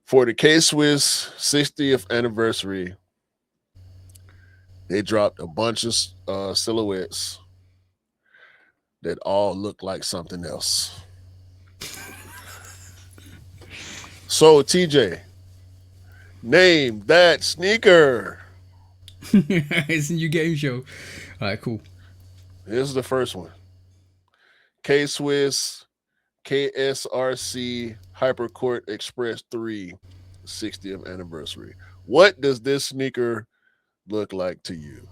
For the K-Swiss 60th anniversary, they dropped a bunch of silhouettes that all look like something else. So, TJ, name that sneaker. It's a new game show. All right, cool. Here's the first one. K-Swiss KSRC Hypercourt Express 3 60th anniversary. What does this sneaker look like to you?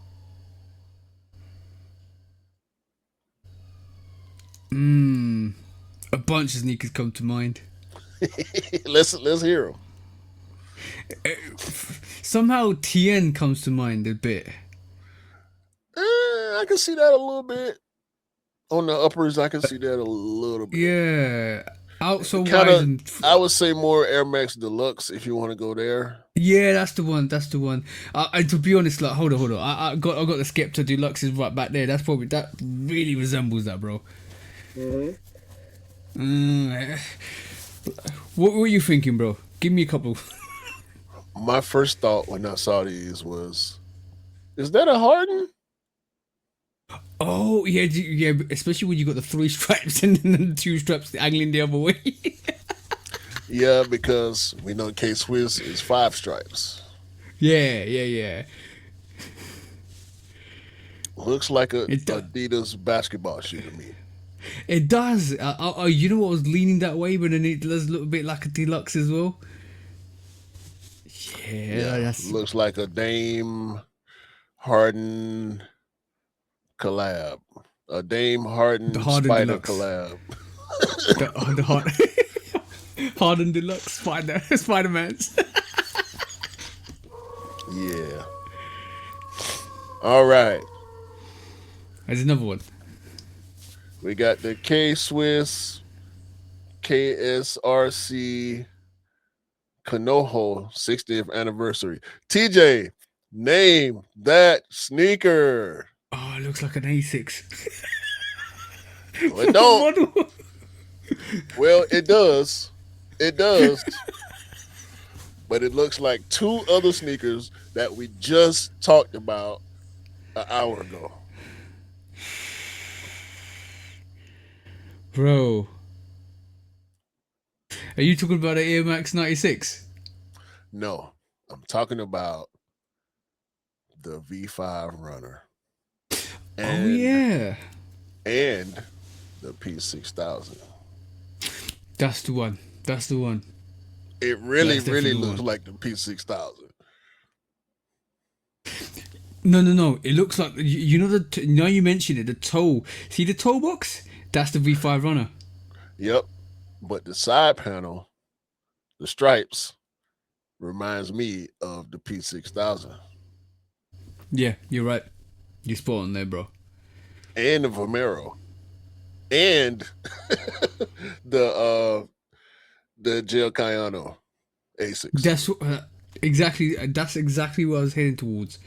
A bunch of sneakers come to mind. let's hear them. Somehow TN comes to mind a bit. I can see that a little bit. On the uppers, I can see that a little bit. Yeah. Outsole Kinda, wise and I would say more Air Max Deluxe if you want to go there. yeah, that's the one. That's the one. And to be honest, like hold on. I got the Skepta Deluxes right back there. That really resembles that, bro. What were you thinking, bro? Give me a couple. My first thought when I saw these was, is that a Harden? Oh yeah. Especially when you got the 3 stripes and then the 2 straps angling the other way. Yeah, because we know K-Swiss is 5 stripes. Yeah. Looks like a Adidas basketball shoe to me. It does. You know what was leaning that way, but then it does look a bit like a deluxe as well. Yeah, that's looks like a Dame Harden collab. A Dame Harden Spider Deluxe. collab. the Harden Deluxe Spider-Man's. Yeah. All right. There's another one. We got the K-Swiss KSRC Kanoho 60th anniversary. TJ, name that sneaker. Oh, it looks like an A6. Well, it don't. Well, it does. It does. But it looks like 2 other sneakers that we just talked about an hour ago. Bro. Are you talking about the Air Max 96? No, I'm talking about the V5 Runner. Oh, yeah. And the P6000. That's the one. It really looks one. like the P6000. No. It looks like you know now you mentioned it. The toe. See the toe box? That's the V5 Runner. Yep. But the side panel, the stripes, reminds me of the P6000. Yeah, you're right. You spot on there, bro. and the Vomero, and the Gel Cayano Asics. That's exactly what I was heading towards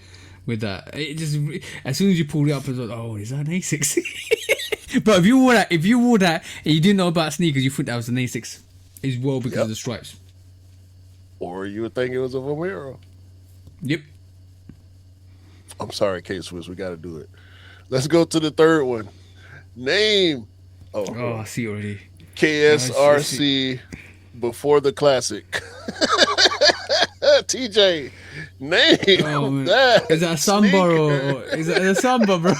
with that. It just as soon as you pulled it up, I was like, oh, is that an Asics? But if you wore that and you didn't know about sneakers, you thought that was an Asics as well because of the stripes. Or you would think it was a Vomero. Yep. I'm sorry, K-Swiss, we got to do it. Let's go to the third one. Name. Oh, I see already. KSRC before the classic. TJ, name that. Is that a Samba or is that a Samba, bro?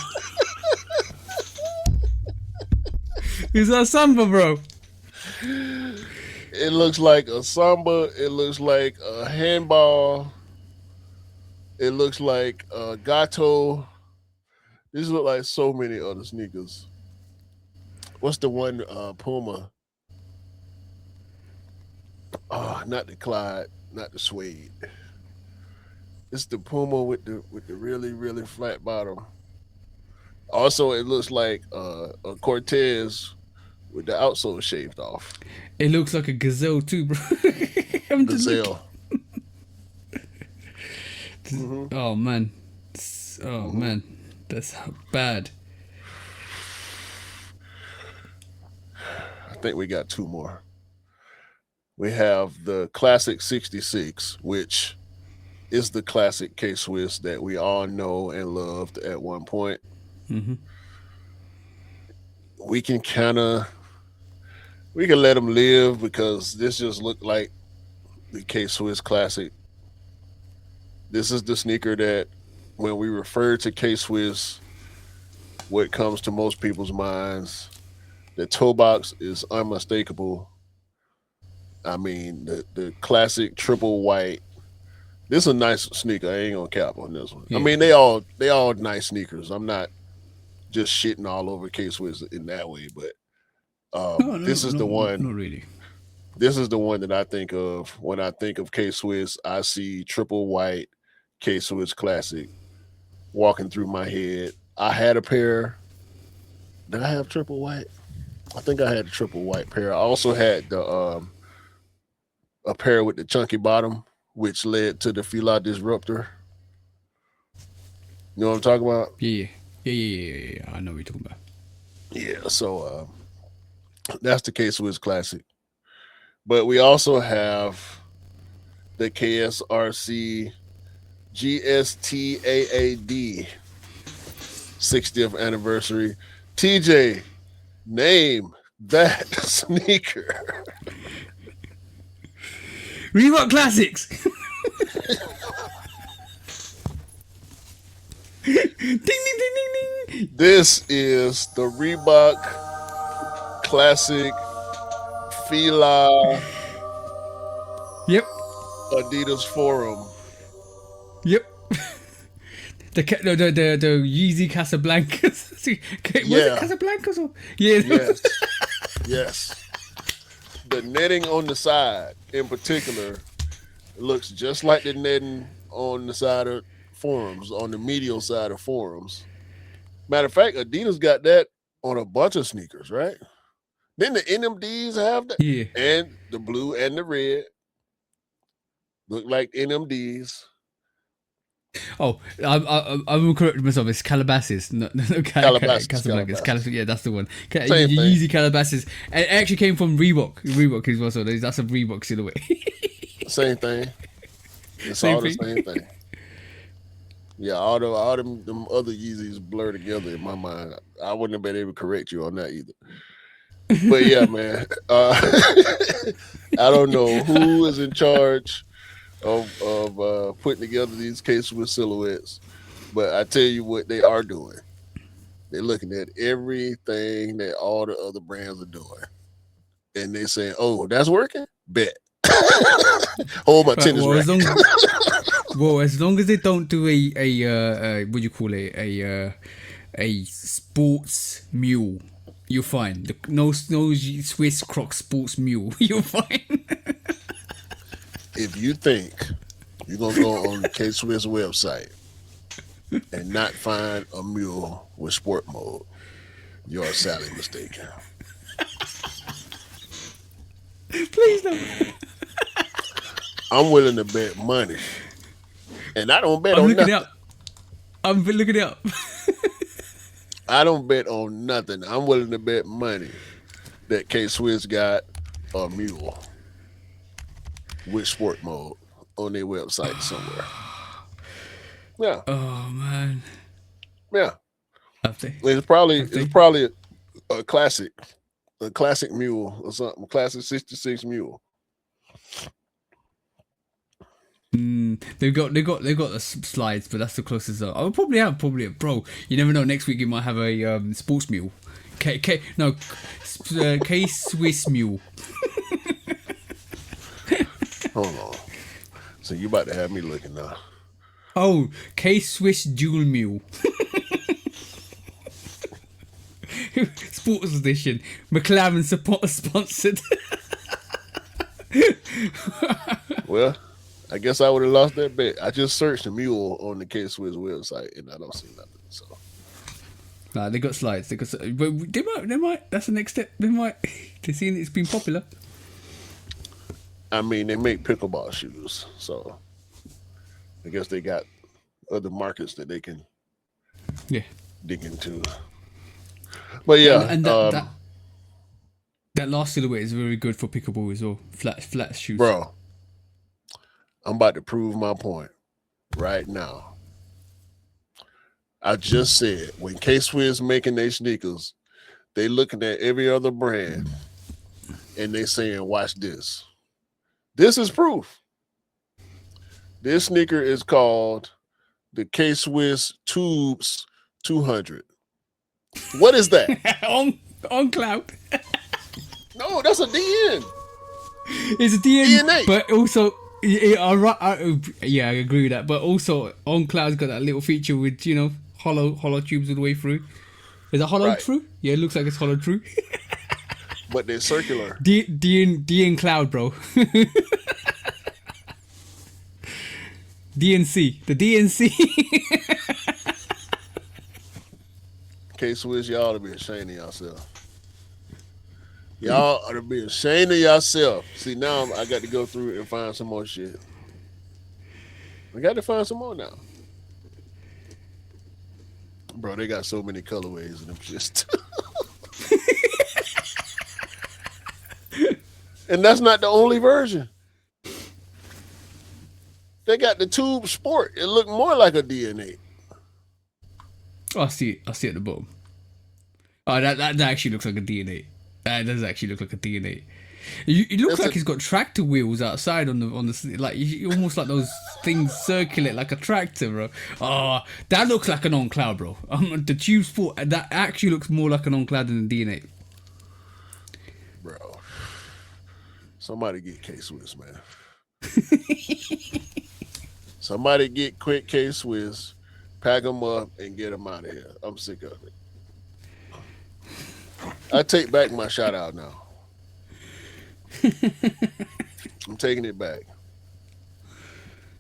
Is that a Samba, bro? It looks like a Samba. It looks like a handball. It looks like a Gato. These look like so many other sneakers. What's the one Puma? Oh, not the Clyde, not the suede. It's the Puma with the really, really flat bottom. Also, it looks like a Cortez with the outsole shaved off. It looks like a gazelle too, bro. Gazelle. Oh man. Man. That's bad. I think we got two more. We have the Classic 66, which is the classic K-Swiss that we all know and loved at one point. Mm-hmm. We can let them live because this just looked like the K-Swiss Classic. This is the sneaker that when we refer to K-Swiss, what comes to most people's minds, the toe box is unmistakable. I mean, the classic triple white. This is a nice sneaker. I ain't gonna cap on this one. Yeah. I mean, they all nice sneakers. I'm not just shitting all over K-Swiss in that way, but this is the one. Not really. This is the one that I think of when I think of K-Swiss. I see triple white K-Swiss Classic walking through my head. I had a pair. Did I have triple white? I think I had a triple white pair. I also had the a pair with the chunky bottom, which led to the Fila Disruptor. You know what I'm talking about? Yeah. I know what you're talking about. Yeah, so that's the K-Swiss Classic. But we also have the KSRC GSTAAD 60th anniversary. TJ, name that sneaker. Reebok Classics. Ding, ding, ding, ding, ding. This is the Reebok Classic Fila. Yep. Adidas Forum. Yep. The Yeezy Casablancas. Was it Casablancas or? Yeah. Yes. Yes. The netting on the side, in particular, looks just like the netting on the side of Forums, on the medial side of Forums. Matter of fact, Adidas got that on a bunch of sneakers, right? Didn't the NMDs have that? Yeah. And the blue and the red look like NMDs. Oh, I'm correct myself. It's Calabasas, no Casablancas. Yeah, that's the one. Yeezy Calabasas. It actually came from Reebok. Reebok as well, so that's a Reebok silhouette. Same thing. It's all the same thing. Yeah, all them other Yeezys blur together in my mind. I wouldn't have been able to correct you on that either. But yeah, man. I don't know who is in charge of putting together these K-Swiss silhouettes, but I tell you what they are doing. They're looking at everything that all the other brands are doing, and they saying, "Oh, that's working. Bet." Hold my tennis racket. As long as they don't do a what do you call it, a sports mule, you're fine. No Swiss Crocs sports mule, you're fine. If you think you're gonna go on the K-Swiss website and not find a mule with sport mode, you're sadly mistaken. Please don't. I'm willing to bet money, and I don't bet I'm on looking nothing. it up. I'm looking it up. I don't bet on nothing. I'm willing to bet money that K-Swiss got a mule with sport mode on their website somewhere. Yeah, Oh man. yeah. Have they? It's probably Have they? a classic mule or something. Classic 66 mule. They've got the slides, but that's the closest. I'll probably have bro. You never know. Next week you might have a sports mule. K Swiss mule. Hold on. So you about to have me looking now. Oh, K Swiss dual mule. Sports edition. McLaren sponsored. Well, I guess I would have lost that bet. I just searched a mule on the K-Swiss website and I don't see nothing. So Nah, they got slides. But they might. That's the next step. They might. They're seeing it's been popular. I mean, they make pickleball shoes, so I guess they got other markets that they can dig into. But yeah, and that last silhouette is very good for pickleball as well. Flat shoes, bro. I'm about to prove my point right now. I just said when K-Swiss making their sneakers, they looking at every other brand and they saying, "Watch this." This is proof. This sneaker is called the K-Swiss Tubes 200. What is that? on cloud. No, that's a DN. It's a DNA, DNA. but also I agree with that. But also on cloud's got that little feature with hollow tubes all the way through. Is it hollow Right. through? Yeah, it looks like it's hollow through. But they're circular. D in cloud, bro. DNC, the DNC. K-Swiss, y'all ought to be ashamed of yourself. Y'all ought to be ashamed of yourself. See, now I got to go through and find some more shit. I got to find some more now. Bro, they got so many colorways in them shit. And that's not the only version. They got the Tube Sport. It looked more like a DNA. Oh, I see it at the bottom. Oh, that actually looks like a DNA. That does actually look like a DNA. It looks like he's got tractor wheels outside on the like almost like those things circulate like a tractor, bro. Oh, that looks like an on cloud, bro. The Tube Sport that actually looks more like an on cloud than a DNA. Bro, somebody get K-Swiss, man. Somebody get quick K-Swiss, pack them up, and get them out of here. I'm sick of it. I take back my shout out now. I'm taking it back.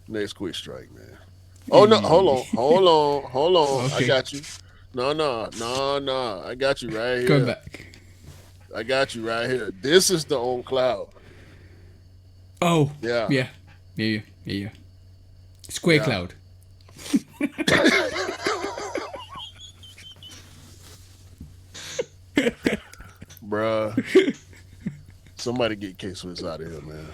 Next quick strike, man. Oh no, hold on. Okay. I got you. No. I got you right here. Go back. I got you right here. This is the on cloud. Oh. Yeah. Yeah. Square cloud. Bruh. Somebody get K-Swiss out of here, man.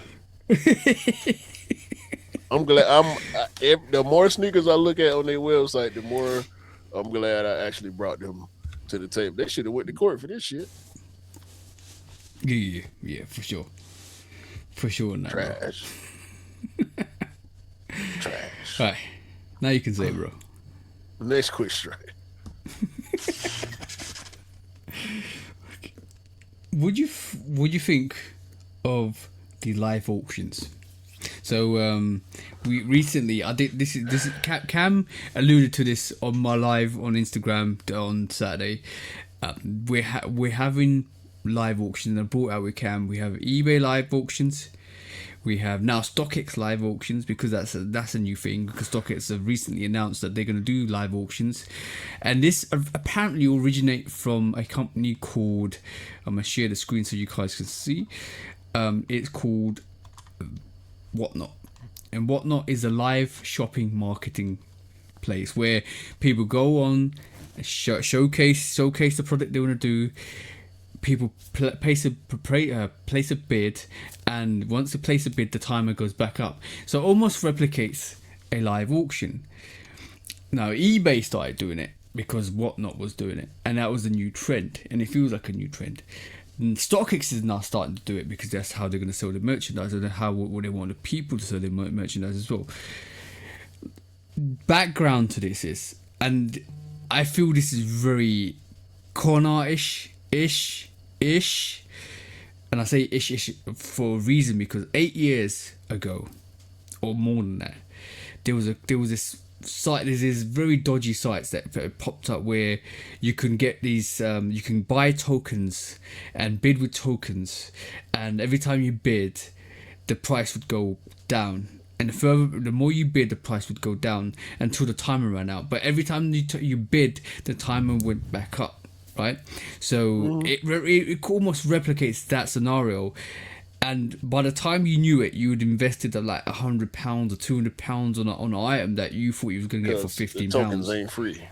I'm glad. The more sneakers I look at on their website, the more I'm glad I actually brought them to the table. They should have went to court for this shit. Yeah, for sure. No. Trash. Trash. All right, now you can say it, bro. Next quick strike. Would you think of the live auctions? So we recently I did this is Cam alluded to this on my live on Instagram on Saturday. We're having live auctions, and I brought out with Cam. We have eBay live auctions, We have now StockX live auctions, because that's a new thing, because StockX have recently announced that they're going to do live auctions, and this apparently originate from a company called, I'm going to share the screen so you guys can see. It's called Whatnot, and Whatnot is a live shopping marketing place where people go on, showcase the product they want to do. People place a bid, and once they place a bid, the timer goes back up. So it almost replicates a live auction. Now eBay started doing it because Whatnot was doing it, and that was a new trend, and it feels like a new trend. And StockX is now starting to do it because that's how they're going to sell the merchandise, and how what they want the people to sell their merchandise as well. Background to this is, and I feel this is very con artish, and I say ish for a reason, because 8 years ago, or more than that, there was this site. There's these very dodgy sites that popped up where you can get these, you can buy tokens and bid with tokens, and every time you bid, the price would go down. And the more you bid, the price would go down until the timer ran out. But every time you bid, the timer went back up. Right, so it almost replicates that scenario, and by the time you knew it, you had invested like £100 or £200 on an item that you thought you was going to get for £15. Tokens ain't free.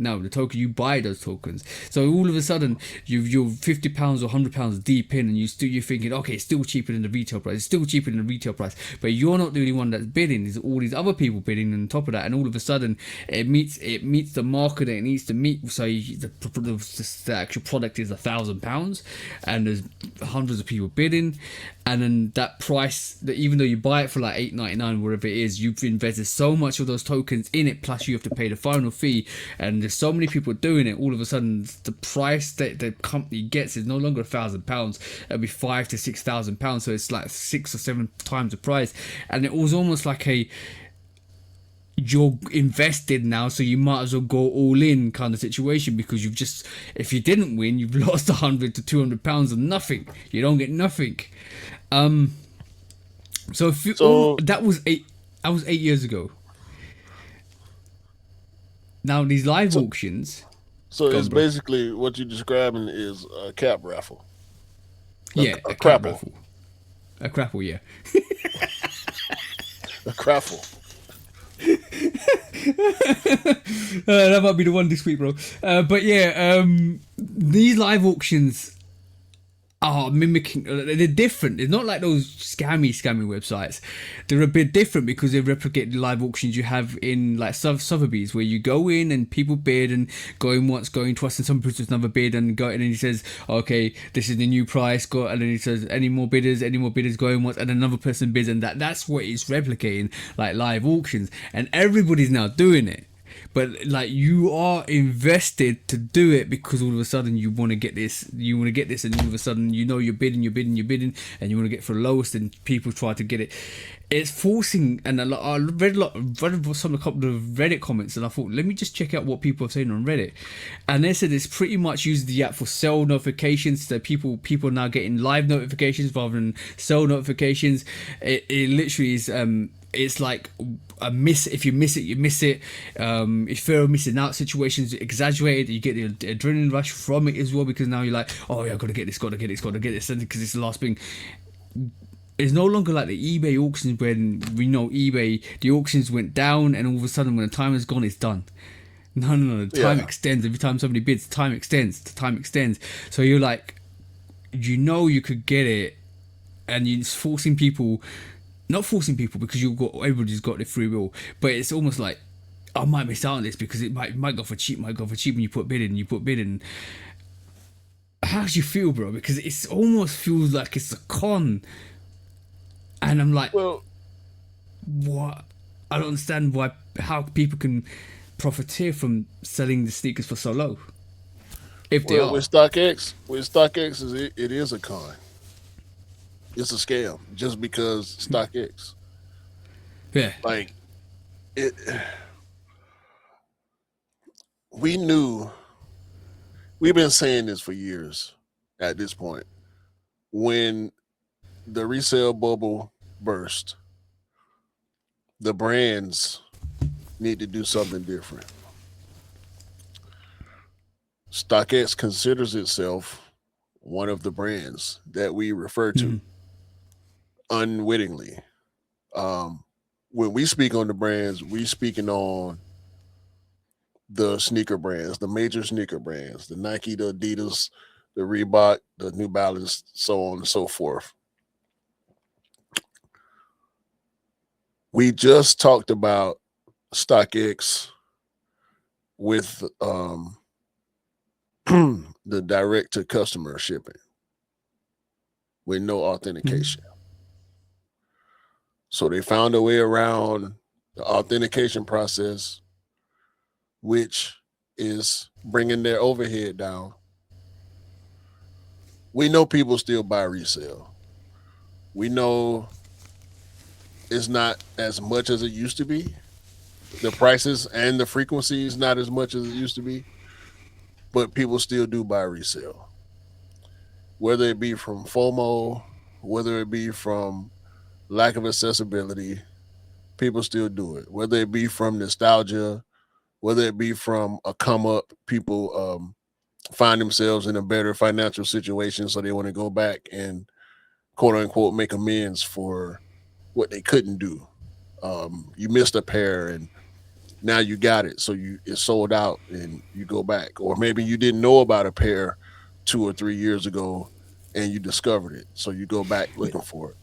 No, the token, you buy those tokens. So all of a sudden, you're £50 or £100 deep in, and you're thinking, okay, it's still cheaper than the retail price. It's still cheaper than the retail price. But you're not the only one that's bidding. There's all these other people bidding on top of that, and all of a sudden, it meets the market that it needs to meet. So the actual product is £1,000, and there's hundreds of people bidding, and then that price, that even though you buy it for like $8.99, whatever it is, you've invested so much of those tokens in it, plus you have to pay the final fee, and there's so many people doing it. All of a sudden, the price that the company gets is no longer £1,000; it'll be £5,000 to £6,000. So it's like 6 or 7 times the price, and it was almost like you're invested now, so you might as well go all in kind of situation, because if you didn't win, you've lost £100 to £200 of nothing. You don't get nothing. That was 8 years ago. Now these live auctions. So it's basically what you're describing is a cap raffle. A Craffle. A Craffle, yeah. A Craffle. That might be the one this week, bro. But yeah, these live auctions are mimicking. They're different. It's not like those scammy websites. They're a bit different because they replicate the live auctions you have in like Sotheby's, where you go in and people bid, and going once, going twice, and some puts another bid and go, and then he says, okay, this is the new price, go, and then he says any more bidders, going once, and another person bids, and that's what it's replicating, like live auctions, and everybody's now doing it. But like, you are invested to do it because all of a sudden you want to get this, and all of a sudden you're bidding, and you want to get for the lowest, and people try to get it. It's forcing, and I read a couple of Reddit comments, and I thought, let me just check out what people are saying on Reddit, and they said it's pretty much used the app for sell notifications. So people are now getting live notifications rather than sell notifications. It literally is. It's like a miss. If you miss it, you miss it. If fear of missing out situations exaggerated, you get the adrenaline rush from it as well, because now you're like, oh yeah, gotta get this, because it's the last thing. It's no longer like the eBay auctions, when we know eBay, the auctions went down, and all of a sudden when the time is gone, it's done. No, the time extends. Every time somebody bids, the time extends. So you're like, you could get it, and you're forcing people. Not forcing people, because everybody's got their free will, but it's almost like, I might miss out on this because it might go for cheap, and you put bid in. How do you feel, bro? Because it almost feels like it's a con, and I'm like, well, what? I don't understand how people can profiteer from selling the sneakers for so low. If they are. With StockX, it is a con. It's a scam just because StockX. Yeah. Like, we've been saying this for years at this point. When the resale bubble burst, the brands need to do something different. StockX considers itself one of the brands that we refer to unwittingly. Um, when we speak on the brands, we speaking on the sneaker brands, the major sneaker brands, the Nike, the Adidas, the Reebok, the New Balance, so on and so forth. We just talked about StockX with the direct to customer shipping with no authentication. So they found a way around the authentication process, which is bringing their overhead down. We know people still buy resale. We know it's not as much as it used to be. The prices and the frequency is not as much as it used to be, but people still do buy resale. Whether it be from FOMO, whether it be from lack of accessibility, people still do it. Whether it be from nostalgia, whether it be from a come up, people find themselves in a better financial situation, so they want to go back and quote unquote make amends for what they couldn't do. You missed a pair and now you got it, so it's sold out and you go back. Or maybe you didn't know about a pair 2 or 3 years ago and you discovered it, so you go back looking for it.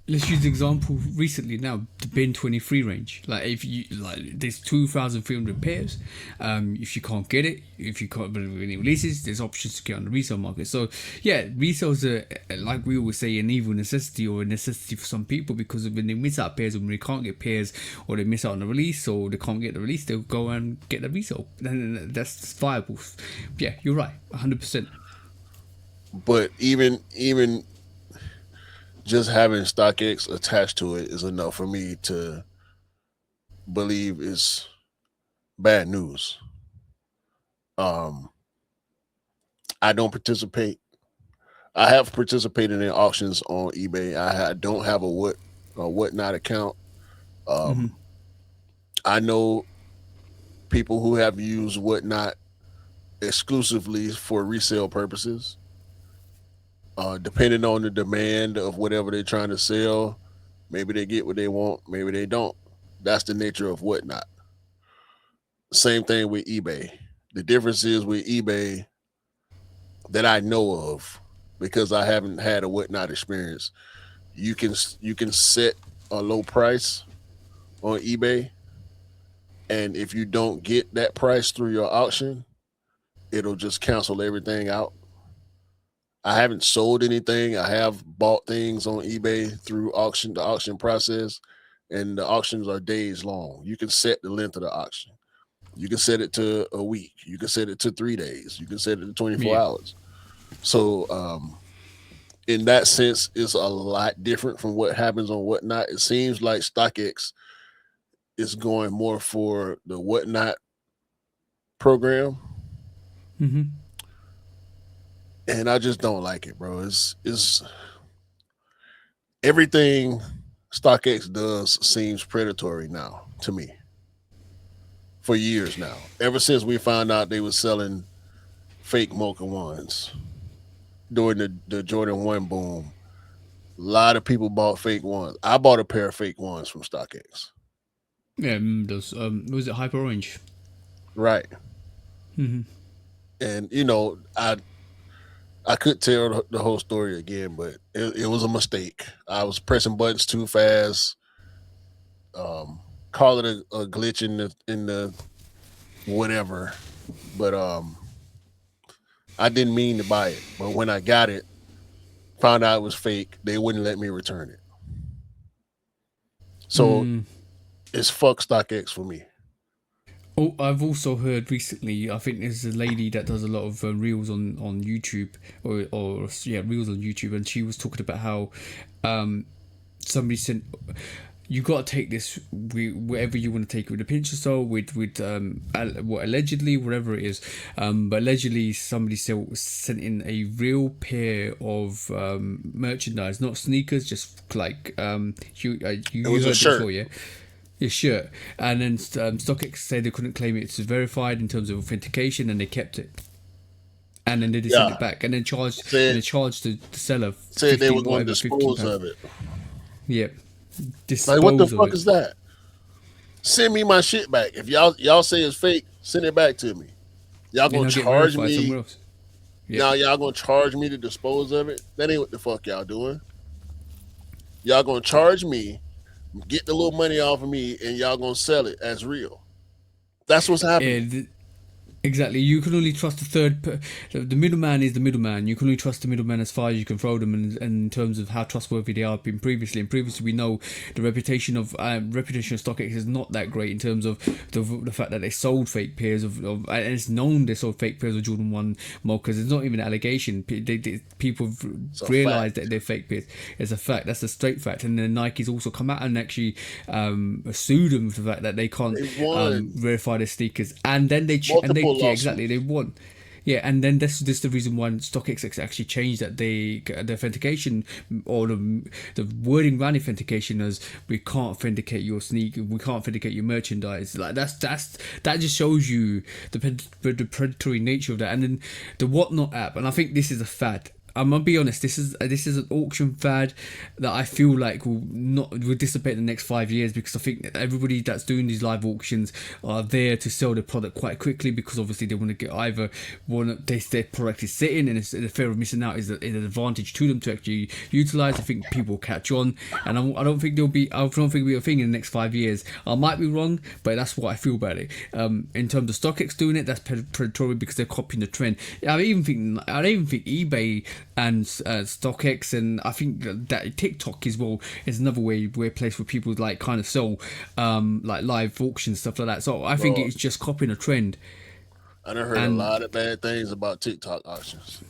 Let's use the example recently now, the bin 23 range. Like if you like, there's 2,300 pairs. If you can't get it, if you can't believe any releases, there's options to get on the resale market. So yeah, resales are, like we always say, an evil necessity or a necessity for some people, because when they miss out pairs, when they can't get pairs, or they miss out on the release, or they can't get the release, they'll go and get the resale. And that's viable. Yeah, you're right, 100%. But even just having StockX attached to it is enough for me to believe it's bad news. I don't participate. I have participated in auctions on eBay. I don't have a whatnot account. I know people who have used whatnot exclusively for resale purposes. Depending on the demand of whatever they're trying to sell, maybe they get what they want, maybe they don't. That's the nature of whatnot. Same thing with eBay. The difference is with eBay that I know of, because I haven't had a whatnot experience. You can set a low price on eBay, and if you don't get that price through your auction, it'll just cancel everything out. I haven't sold anything. I have bought things on eBay through the auction process, and the auctions are days long. You can set the length of the auction. You can set it to a week. You can set it to 3 days. You can set it to 24 hours. So in that sense, it's a lot different from what happens on whatnot. It seems like StockX is going more for the whatnot program. And I just don't like it, bro. It's everything StockX does seems predatory now to me. For years now, ever since we found out they were selling fake Mocha ones during the Jordan 1 boom, a lot of people bought fake ones. I bought a pair of fake ones from StockX. Yeah, those was it Hyper Orange? Right. And I could tell the whole story again, but it was a mistake. I was pressing buttons too fast. Call it a glitch in the whatever, but I didn't mean to buy it. But when I got it, found out it was fake, they wouldn't let me return it. So it's fuck StockX for me. Oh, I've also heard recently, I think there's a lady that does a lot of reels on YouTube, or reels on YouTube, and she was talking about how somebody sent, you got to take this wherever you want to take it with a pinch of salt, with what allegedly, whatever it is. But allegedly, somebody sent in a real pair of merchandise, not sneakers, just like you was heard a shirt. before, yeah. Your shirt, and then StockX said they couldn't claim it's verified in terms of authentication, and they kept it. And then they just sent it back, and then charged the seller. Said they were going to £15. dispose of it. Yeah, Like, what the fuck is that? Send me my shit back. If y'all say it's fake, send it back to me. Y'all gonna charge me? Now y'all gonna charge me to dispose of it? That ain't what the fuck y'all doing. Y'all gonna charge me, get the little money off of me, and y'all gonna sell it as real. That's what's happening. Exactly. You can only trust the middleman is the middleman. You can only trust the middleman as far as you can throw them, and in terms of how trustworthy they are been previously. And previously, we know the reputation of StockX is not that great in terms of the fact that they sold fake pairs of and it's known they sold fake pairs of Jordan 1 mochas. It's not even an allegation. People realize that they're fake pairs. It's a fact. That's a straight fact. And then Nike's also come out and actually sued them for the fact that they can't verify their sneakers, and then yeah, exactly. They won. Yeah, and then this is the reason why StockX actually changed that the authentication or the wording around authentication as we can't authenticate your sneaker, we can't authenticate your merchandise. Like that just shows you the predatory nature of that. And then the Whatnot app, and I think this is a fad. I'm gonna be honest. This is an auction fad that I feel like will dissipate in the next 5 years, because I think that everybody that's doing these live auctions are there to sell their product quite quickly, because obviously they want to get their product is sitting, and the fear of missing out is an advantage to them to actually utilize. I think people will catch on, and I don't think it'll be a thing in the next 5 years. I might be wrong, but that's what I feel about it. In terms of StockX doing it, that's predatory because they're copying the trend. I don't even think eBay and StockX, and I think that TikTok as well is another place where people like kind of sell like live auctions, stuff like that. So I think it's just copying a trend. I done heard a lot of bad things about TikTok auctions.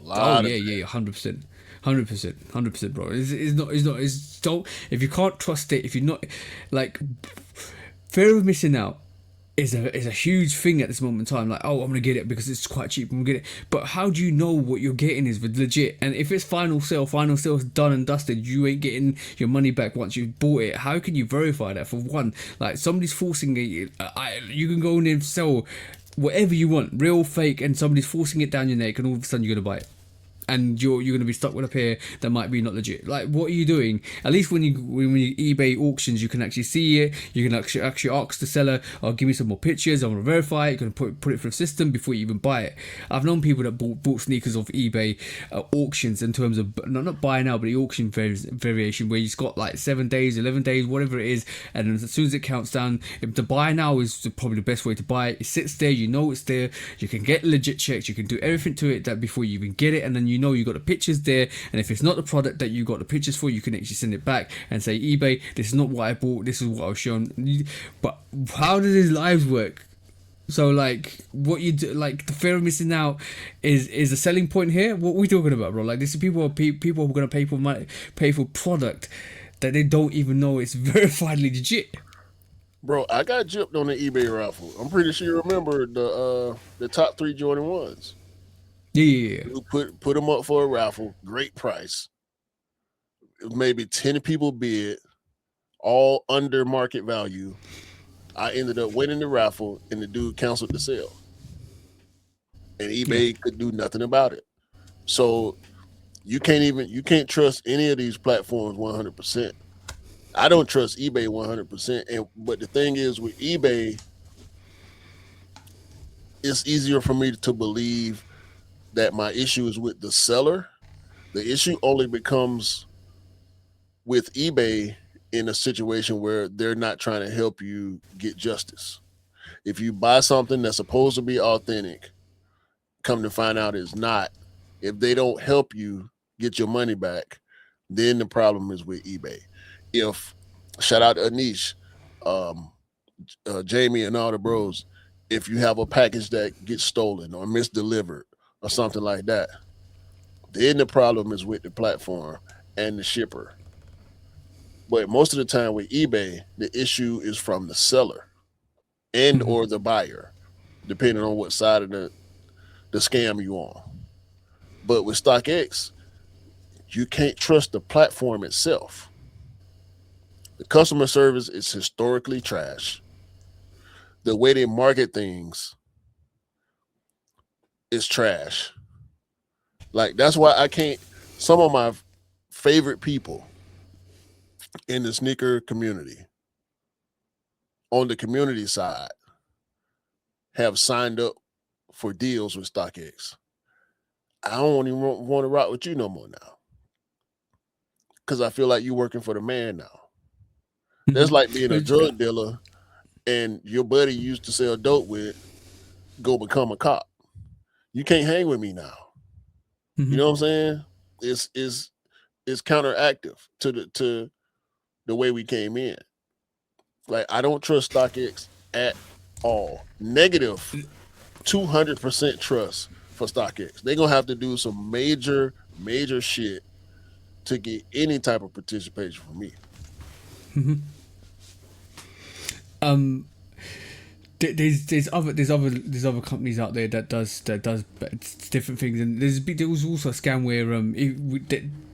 100%. 100%, bro. It's don't, if you can't trust it, if you're not like, fear of missing out is a huge thing at this moment in time. Like, oh, I'm gonna get it because it's quite cheap, I'm gonna get it. But how do you know what you're getting is legit? And if it's final sale's done and dusted, you ain't getting your money back once you've bought it. How can you verify that? For one, like, somebody's forcing it. You can go in and sell whatever you want, real, fake, and somebody's forcing it down your neck, and all of a sudden you're gonna buy it. And you're going to be stuck with a pair that might be not legit. Like, what are you doing? At least when you eBay auctions, you can actually see it. You can actually ask the seller, "Oh, give me some more pictures. I want to verify it." You can put it through the system before you even buy it. I've known people that bought sneakers off eBay auctions in terms of not buy now, but the auction variation where you've got like 7 days, 11 days, whatever it is, and as soon as it counts down, if the buy now is probably the best way to buy it. It sits there, you know it's there. You can get legit checks. You can do everything to it that before you even get it, and then you got the pictures there, and if it's not the product that you got the pictures for, you can actually send it back and say, eBay, this is not what I bought, this is what I was shown. But how does these lives work? So, like, what you do, like, the fear of missing out is a selling point here. What are we talking about, bro? Like, this is people who are going to pay for product that they don't even know it's verifiedly legit. Bro, I got gypped on the eBay raffle. I'm pretty sure you remember the top 3 Jordan 1s. Yeah. Put them up for a raffle. Great price. Maybe 10 people bid, all under market value. I ended up winning the raffle, and the dude canceled the sale. And eBay could do nothing about it. So you can't trust any of these platforms 100%. I don't trust eBay 100%. But the thing is, with eBay, it's easier for me to believe that my issue is with the seller. The issue only becomes with eBay in a situation where they're not trying to help you get justice. If you buy something that's supposed to be authentic, come to find out it's not, if they don't help you get your money back, then the problem is with eBay. Shout out to Anish, Jamie, and all the bros, if you have a package that gets stolen or misdelivered or something like that, then the problem is with the platform and the shipper. But most of the time with eBay, the issue is from the seller and or the buyer, depending on what side of the scam you on. But with StockX, you can't trust the platform itself. The customer service is historically trash. The way they market things is trash. Like, that's why I can't. Some of my favorite people in the sneaker community, on the community side, have signed up for deals with StockX. I don't even want to rock with you no more now, because I feel like you're working for the man now. That's like being a drug dealer and your buddy you used to sell dope with go become a cop. You can't hang with me now. You know what I'm saying? It's counteractive to the way we came in. Like, I don't trust StockX at all. Negative 200% trust for StockX. They're gonna have to do some major shit to get any type of participation from me. There's other companies out there that does different things, and there was also a scam where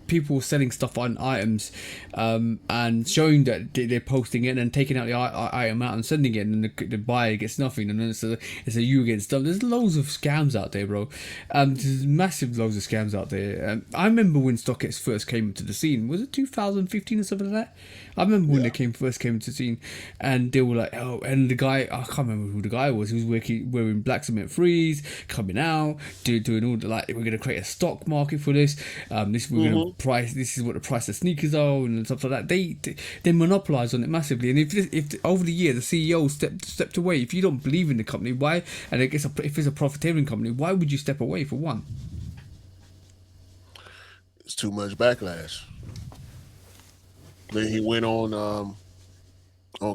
people were selling stuff on items, and showing that they're posting it and then taking out the item out and sending it, and the buyer gets nothing, and then it's a you against them. There's loads of scams out there, bro. There's massive loads of scams out there. I remember when StockX first came into the scene. Was it 2015 or something like that? I remember when they first came into the scene, and they were like, oh, and the guy, I can't remember who the guy was. He was wearing black cement freeze, coming out, doing all the, like, we're gonna create a stock market for this. We're gonna price. This is what the price of sneakers are and stuff like that. They monopolize on it massively. And if over the year the CEO stepped away, if you don't believe in the company, why? And I guess if it's a profiteering company, why would you step away for one? It's too much backlash. Then he went on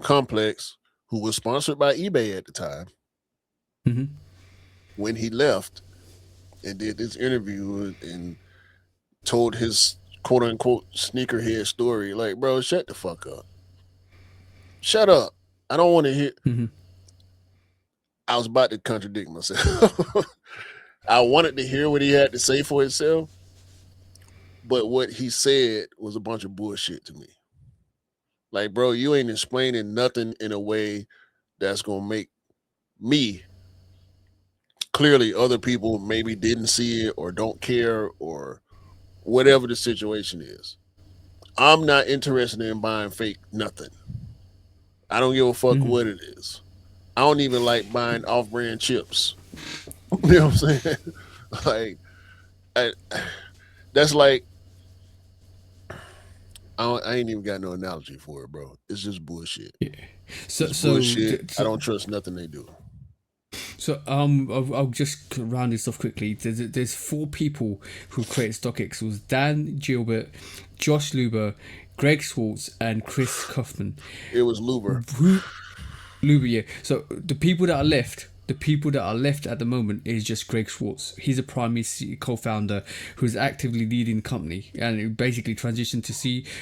Complex, who was sponsored by eBay at the time. When he left and did this interview and told his quote unquote sneakerhead story, like, bro, shut the fuck up. Shut up. I don't want to hear. I was about to contradict myself. I wanted to hear what he had to say for himself, but what he said was a bunch of bullshit to me. Like, bro, you ain't explaining nothing in a way that's gonna make me. Clearly, other people maybe didn't see it or don't care or whatever the situation is. I'm not interested in buying fake nothing. I don't give a fuck what it is. I don't even like buying off-brand chips. You know what I'm saying? Like, that's like, I ain't even got no analogy for it, bro. It's just bullshit. Yeah. It's bullshit. I don't trust nothing they do. So I'll just round this off quickly. There's 4 people who created StockX. It was Dan Gilbert, Josh Luber, Greg Schwartz, and Chris Kaufman. It was Luber. Luber, yeah. So the people that are left at the moment is just Greg Schwartz. He's a primary co-founder who's actively leading the company, and it basically transitioned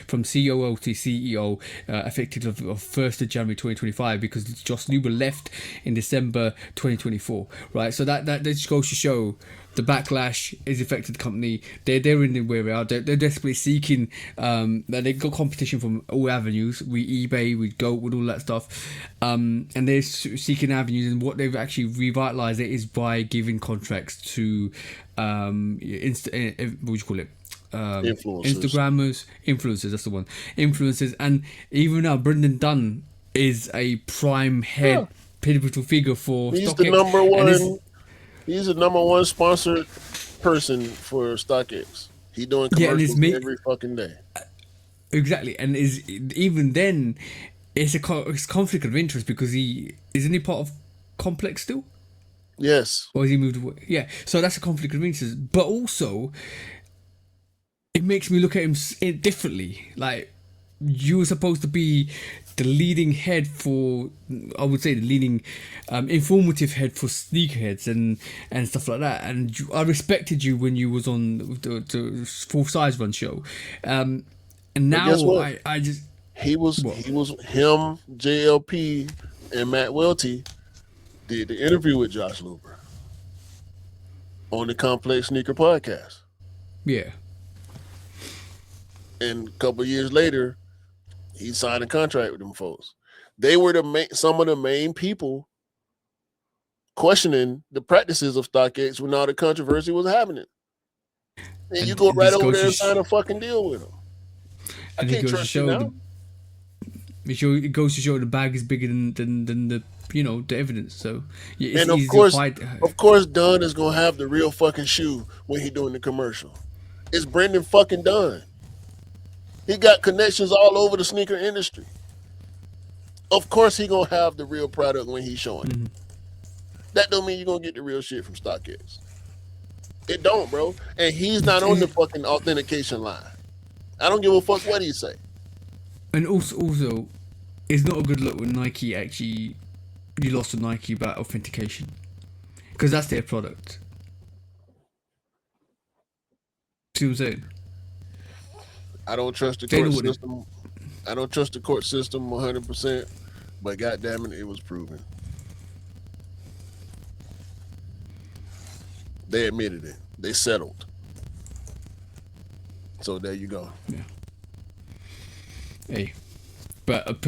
from COO to CEO effective of 1st of January 2025, because Josh Luber left in December 2024, right? So that just goes to show the backlash is affected the company. They're in where they are. They're desperately seeking. They got competition from all avenues. With eBay, with Goat, with all that stuff, and they're seeking avenues. And what they've actually revitalized it is by giving contracts to what do you call it? Influencers. That's the one. Influencers, and even now Brendan Dunn is a prime head pivotal figure for. He's StockX. The number one. He's the number one sponsored person for StockX. He doing commercials every fucking day. Exactly, and even then, it's a conflict of interest, because isn't he part of Complex still? Yes. Or has he moved away? Yeah, so that's a conflict of interest. But also, it makes me look at him differently. Like, you were supposed to be the leading head for, I would say, the leading informative head for sneakerheads and stuff like that. And I respected you when you was on the Full Size Run show. And now I just... Him, JLP, and Matt Welty did the interview with Josh Luber on the Complex Sneaker podcast. Yeah. And a couple of years later, he signed a contract with them folks. They were some of the main people questioning the practices of StockX when all the controversy was happening. And you go right over there and sign a fucking deal with them. I can't trust you now. It goes to show the bag is bigger than the the evidence. So it's and easy to fight. Of course, Dunn is gonna have the real fucking shoe when he doing the commercial. It's Brendan fucking Dunn. He got connections all over the sneaker industry. Of course, he gonna have the real product when he's showing it. That don't mean you're gonna get the real shit from StockX. It don't, bro. And he's not on the fucking authentication line. I don't give a fuck what he say. And also, it's not a good look when Nike actually you lost to Nike about authentication, because that's their product. See what I'm saying? I don't trust the court system. I don't trust the court system 100%. But goddamn it was proven. They admitted it. They settled. So there you go. Yeah. Hey, but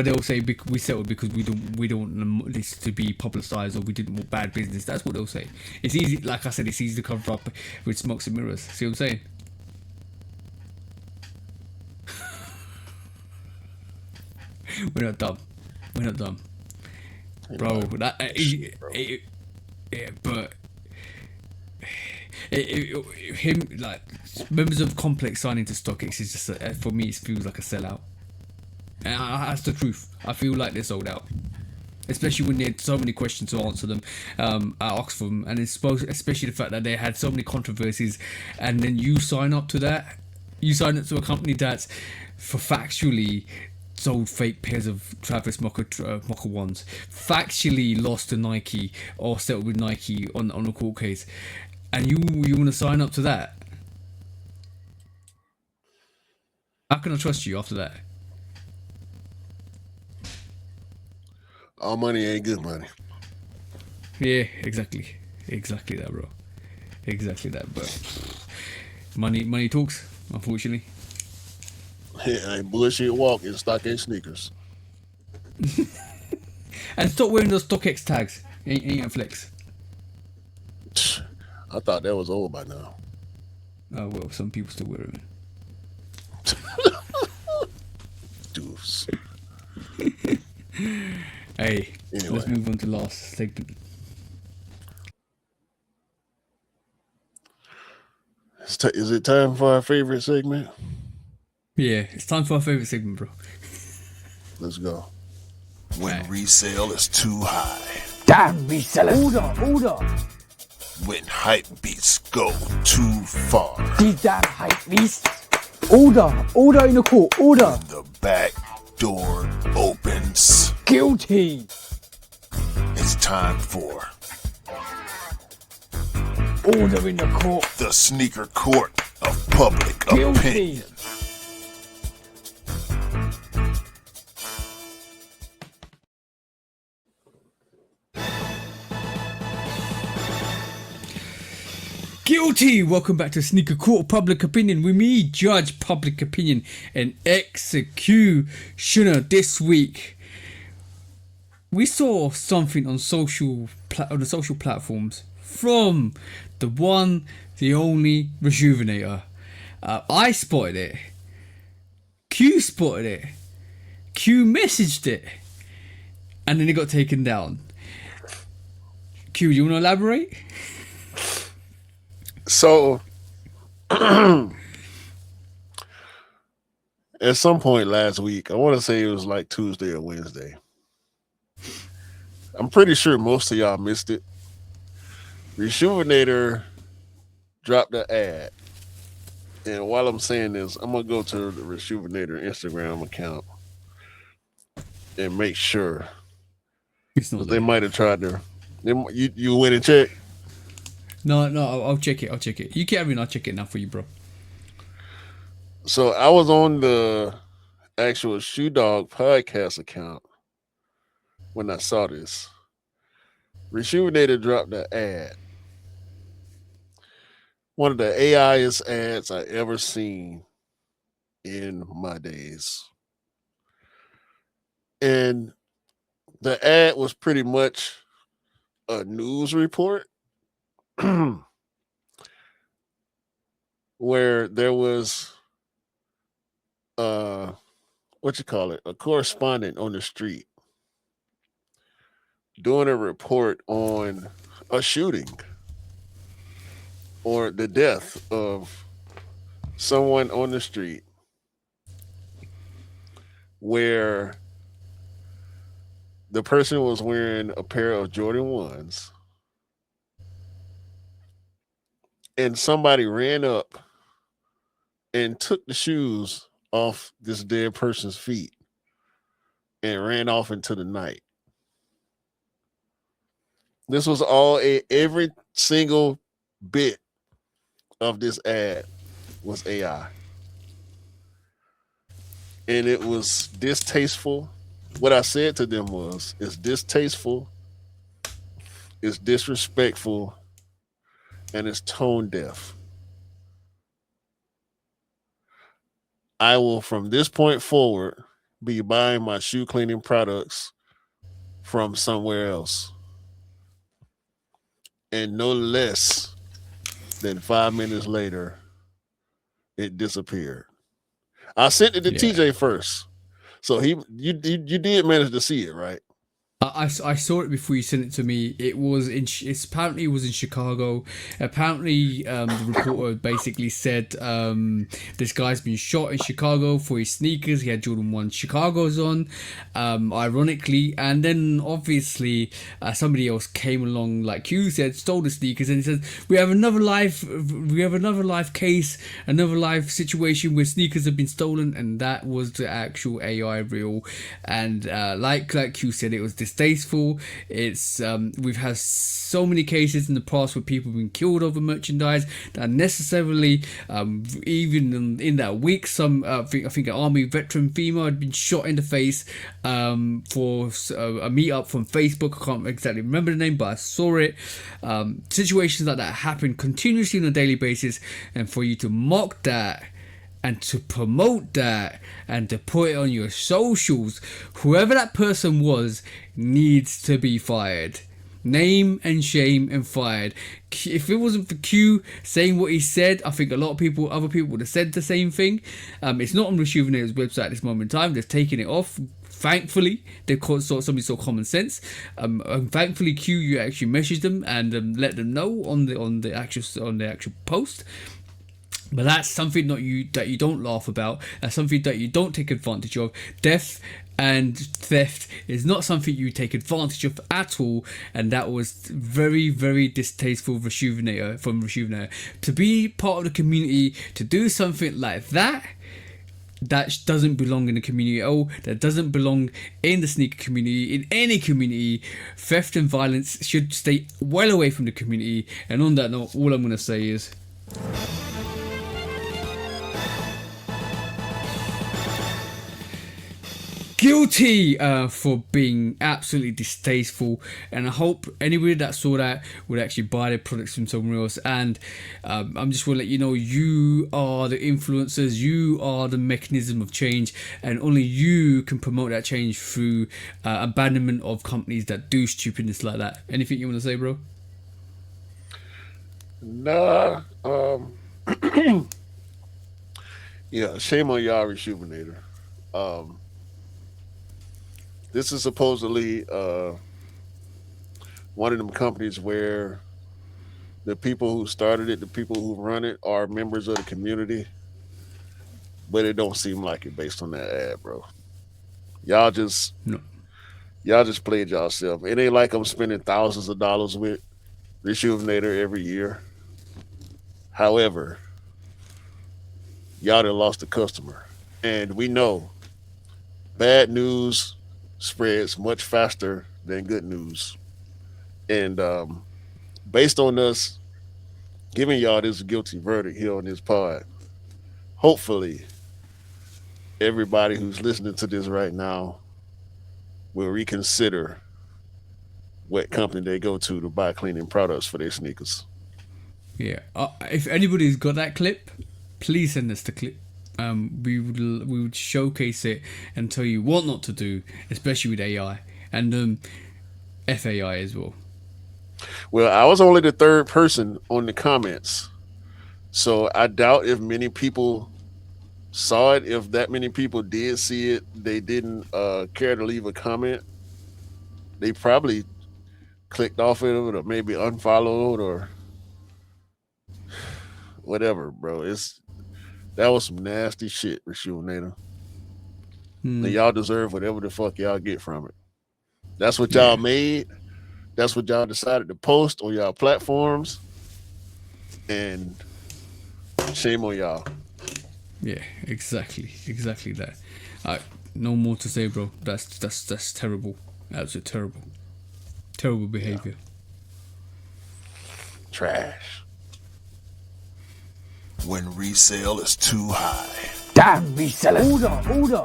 they'll say we settled because we don't want this to be publicized, or we didn't want bad business. That's what they'll say. It's easy, like I said, it's easy to cover up with smokes and mirrors. See what I'm saying? We're not dumb. We're not dumb, bro. But him, like, members of Complex signing to StockX is just for me, it feels like a sellout. And that's the truth. I feel like they're sold out, especially when they had so many questions to answer them at Oxfam, and especially the fact that they had so many controversies, and then you sign up to that. You sign up to a company that's for factually sold fake pairs of Travis Mocha ones, factually lost to Nike or settled with Nike on a court case, and you want to sign up to that? How can I trust you after that? All money ain't good money. Yeah, exactly that, bro. Exactly that, but money talks, unfortunately. Yeah, ain't bullshit walk in StockX sneakers. And stop wearing those StockX tags. Ain't a flex. I thought that was old by now. Oh well, some people still wear them. Deuce. Hey, anyway. Let's move on to the last segment. Is it time for our favorite segment? Yeah, it's time for our favorite segment, bro. Let's go. When resale is too high. Damn resellers. Order. When hype beats go too far. These damn hype beasts. Order in the court. Order. When the back door opens. Guilty. It's time for Order in the court. the sneaker court of public Guilty. opinion. Guilty! Welcome back to Sneaker Court of Public Opinion with me, Judge Public Opinion and Executioner. This week, we saw something on the social platforms from the one, the only Rejuvenator. I spotted it. Q spotted it. Q messaged it. And then it got taken down. Q, you want to elaborate? So, at some point last week, I want to say it was like Tuesday or Wednesday. I'm pretty sure most of y'all missed it. Rejuvenator dropped an ad. And while I'm saying this, I'm going to go to the Rejuvenator Instagram account and make sure. They might have tried to. You went and checked? No, I'll check it. You can't even, I'll check it now for you, bro. So I was on the actual Shoe Dog podcast account when I saw this. Rejuvenator dropped an ad. One of the AIest ads I ever seen in my days. And the ad was pretty much a news report where there was what you call it, a correspondent on the street doing a report on a shooting or the death of someone on the street where the person was wearing a pair of Jordan 1s and somebody ran up and took the shoes off this dead person's feet and ran off into the night. This was every single bit of this ad was AI. And it was distasteful. What I said to them was, it's distasteful, it's disrespectful, and it's tone deaf. I will, from this point forward, be buying my shoe cleaning products from somewhere else. And no less than 5 minutes later, it disappeared. I sent it to TJ first. So you did manage to see it, right? I saw it before you sent it to me. It's apparently it was in Chicago. Apparently, the reporter basically said this guy's been shot in Chicago for his sneakers. He had Jordan 1 Chicago's on, ironically, and then obviously somebody else came along, like you said, stole the sneakers, and he says we have another live case, another live situation where sneakers have been stolen, and that was the actual AI reel. And like you said, it was distasteful. It's we've had so many cases in the past where people have been killed over merchandise that necessarily even in that week some I think an army veteran female had been shot in the face for a meetup from Facebook. I can't exactly remember the name, but I saw it. Situations like that happen continuously on a daily basis, and for you to mock that and to promote that and to put it on your socials, whoever that person was needs to be fired. Name and shame and fired. If it wasn't for Q saying what he said, I think other people would have said the same thing. It's not on Rejuvenator's website at this moment in time. They've taken it off. Thankfully, they've caught somebody saw common sense. Thankfully, Q, you actually messaged them and let them know on the actual post. But that's something that you don't laugh about. That's something that you don't take advantage of. Death and theft is not something you take advantage of at all. And that was very, very distasteful from Rejuvenator. To be part of the community, to do something like that doesn't belong in the community at all. That doesn't belong in the sneaker community, in any community. Theft and violence should stay well away from the community. And on that note, all I'm going to say is... guilty for being absolutely distasteful, and I hope anybody that saw that would actually buy their products from somewhere else. And I'm just want to let you know, you are the influencers, you are the mechanism of change, and only you can promote that change through abandonment of companies that do stupidness like that. Anything you want to say, bro? Nah. Yeah, shame on y'all, Rejuvenator. This is supposedly one of them companies where the people who started it, the people who run it, are members of the community, but it don't seem like it based on that ad, bro. Y'all just played yourself. It ain't like I'm spending thousands of dollars with Rejuvenator every year. However, y'all done lost a customer, and we know bad news spreads much faster than good news. And based on us giving y'all this guilty verdict here on this pod, hopefully everybody who's listening to this right now will reconsider what company they go to buy cleaning products for their sneakers. Yeah. If anybody's got that clip, please send us the clip. We would showcase it and tell you what not to do, especially with AI and FAI as well. Well, I was only the third person on the comments, so I doubt if many people saw it. If that many people did see it, they didn't care to leave a comment. They probably clicked off of it or maybe unfollowed or whatever, bro. That was some nasty shit, Rashul. And y'all deserve whatever the fuck y'all get from it. That's what y'all made. That's what y'all decided to post on y'all platforms. And shame on y'all. Yeah, exactly that. No more to say, bro. That's terrible. Absolutely terrible behavior. Trash. When resale is too high. Damn resellers. Order.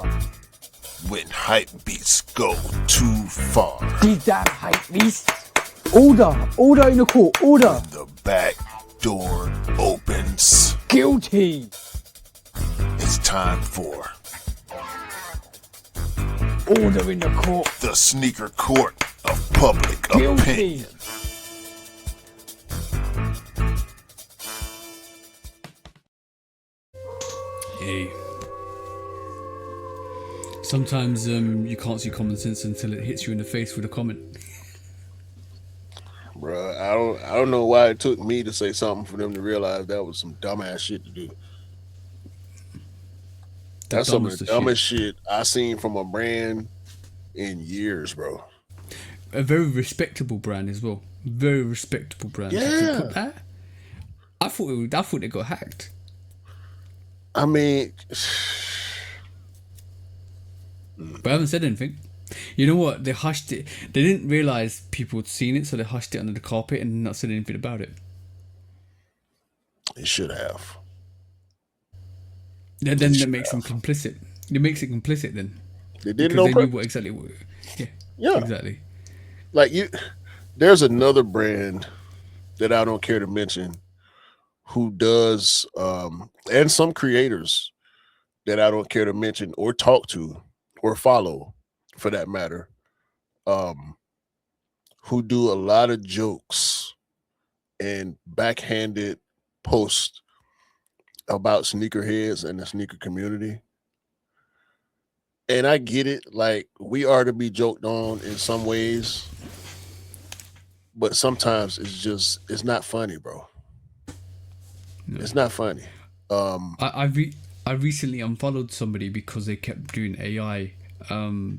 When hype beats go too far. These damn hype beasts. Order in the court. Order. The back door opens. Guilty. It's time for Order in the court. the sneaker court of public Guilty. opinion. Hey. Sometimes you can't see common sense until it hits you in the face with a comment. Bruh, I don't know why it took me to say something for them to realize that was some dumbass shit to do. That's some of the dumbest shit I seen from a brand in years, bro. A very respectable brand as well. Very respectable brand. Yeah. Put that? I thought they got hacked. I mean, But I haven't said anything. You know what? They hushed it. They didn't realize people had seen it, so they hushed it under the carpet and not said anything about it. it should have. Then that makes them complicit. It makes it complicit then. They didn't Because know they knew what exactly. Yeah. Exactly. Like there's another brand that I don't care to mention who does and some creators that I don't care to mention or talk to or follow for that matter, who do a lot of jokes and backhanded posts about sneakerheads and the sneaker community. And I get it, like we are to be joked on in some ways, but sometimes it's not funny, bro. No. It's not funny. I recently unfollowed somebody because they kept doing AI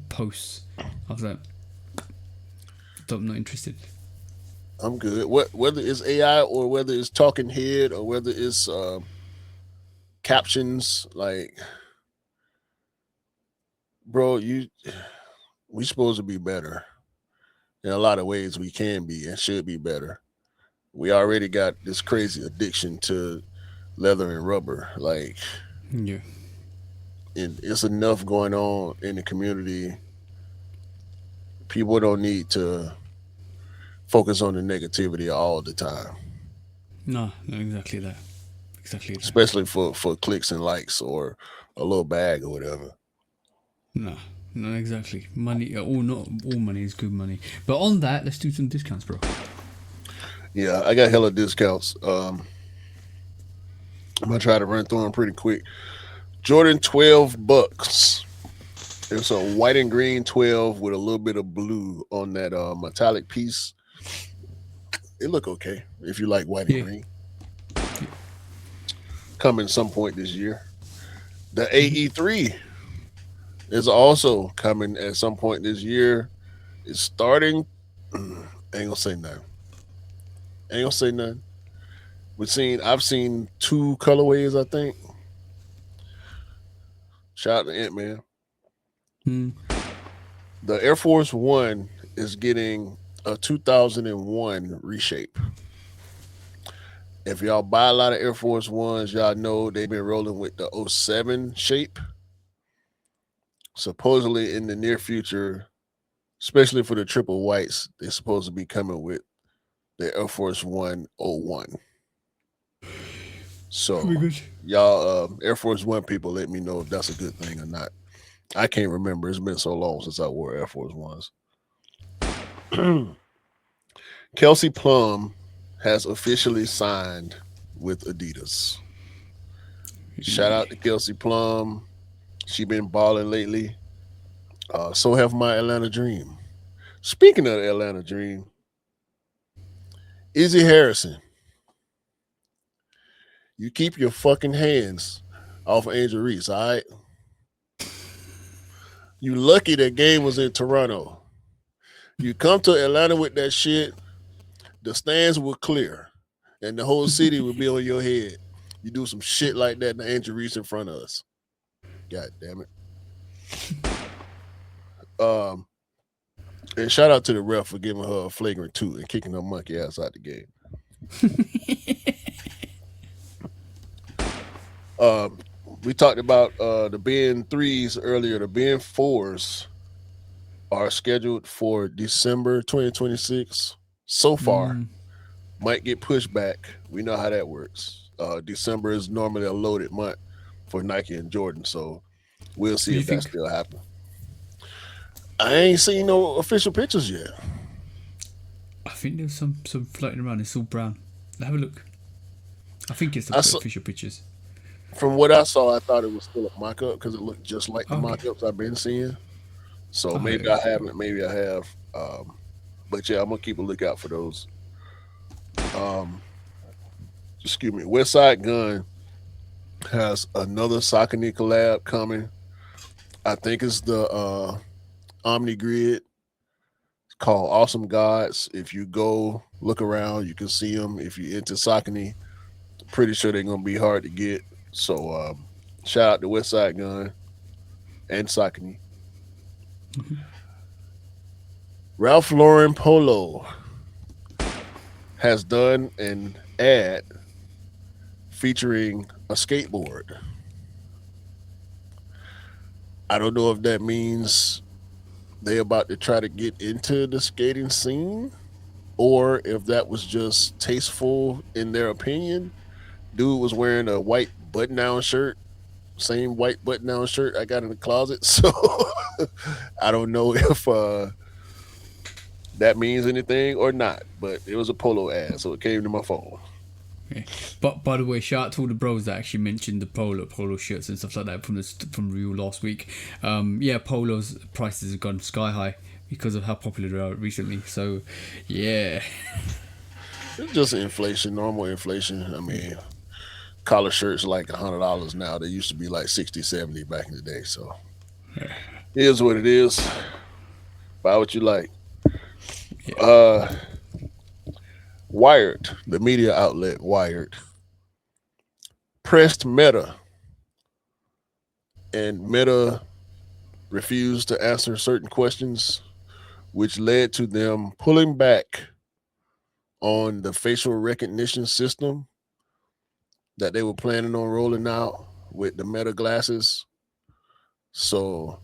posts. I was like, I'm not interested. I'm good. Whether it's AI or whether it's talking head or whether it's captions, like, bro, we supposed to be better. In a lot of ways, we can be and should be better. We already got this crazy addiction to leather and rubber, like, yeah. And it's enough going on in the community. People don't need to focus on the negativity all the time. No, exactly that. Especially for clicks and likes or a little bag or whatever. No, exactly. Money, not all money is good money. But on that, let's do some discounts, bro. Yeah, I got hella discounts. I'm gonna try to run through them pretty quick. Jordan $12. It's a white and green 12 with a little bit of blue on that metallic piece. It look okay if you like white and green. Coming some point this year. The AE3 is also coming at some point this year. It's starting. Ain't gonna say nothing. I've seen 2 colorways, I think. Shout out to Ant-Man. The Air Force One is getting a 2001 reshape. If y'all buy a lot of Air Force Ones, y'all know they've been rolling with the 07 shape. supposedly in the near future, especially for the triple whites, they're supposed to be coming with the Air Force 101. So y'all, Air Force One people, let me know if that's a good thing or not. I can't remember. It's been so long since I wore Air Force Ones. Kelsey Plum has officially signed with Adidas. Shout out to Kelsey Plum. She been balling lately. So have my Atlanta Dream. Speaking of the Atlanta Dream, Izzy Harrison, you keep your fucking hands off Angel Reese, all right? You lucky that game was in Toronto. You come to Atlanta with that shit, the stands were clear, and the whole city would be on your head. You do some shit like that, and Angel Reese in front of us. God damn it. And shout out to the ref for giving her a flagrant 2 and kicking her monkey ass out the game. We talked about the Ben 3s earlier. The Ben 4s are scheduled for December 2026. So far, might get pushed back. We know how that works. December is normally a loaded month for Nike and Jordan, so we'll see if that still happens. I ain't seen no official pictures yet. I think there's some floating around. It's all brown. Have a look. I think it's the official pictures. From what I saw, I thought it was still a mock-up because it looked just like the mock-ups I've been seeing. So maybe I haven't, maybe I have. But yeah, I'm gonna keep a lookout for those. Excuse me. Westside Gun has another Saucony collab coming. I think it's the Omni Grid. It's called Awesome Gods. If you go look around, you can see them. If you're into Saucony, pretty sure they're gonna be hard to get. So shout out to Westside Gun and Saucony. Ralph Lauren Polo has done an ad featuring a skateboard. I don't know if that means they're about to try to get into the skating scene or if that was just tasteful in their opinion. Dude was wearing a white button-down shirt, same white button-down shirt I got in the closet. So I don't know if that means anything or not, but it was a Polo ad, so it came to my phone. Okay. But by the way, shout out to all the bros that actually mentioned the polo shirts and stuff like that from Real last week. Polo's prices have gone sky high because of how popular they are recently. So yeah, it's just inflation, normal inflation. I mean, collar shirts like $100 now. They used to be like 60, 70 back in the day. So it is what it is. Buy what you like. Yeah. Wired, the media outlet Wired, pressed Meta, and Meta refused to answer certain questions, which led to them pulling back on the facial recognition system that they were planning on rolling out with the Meta glasses. So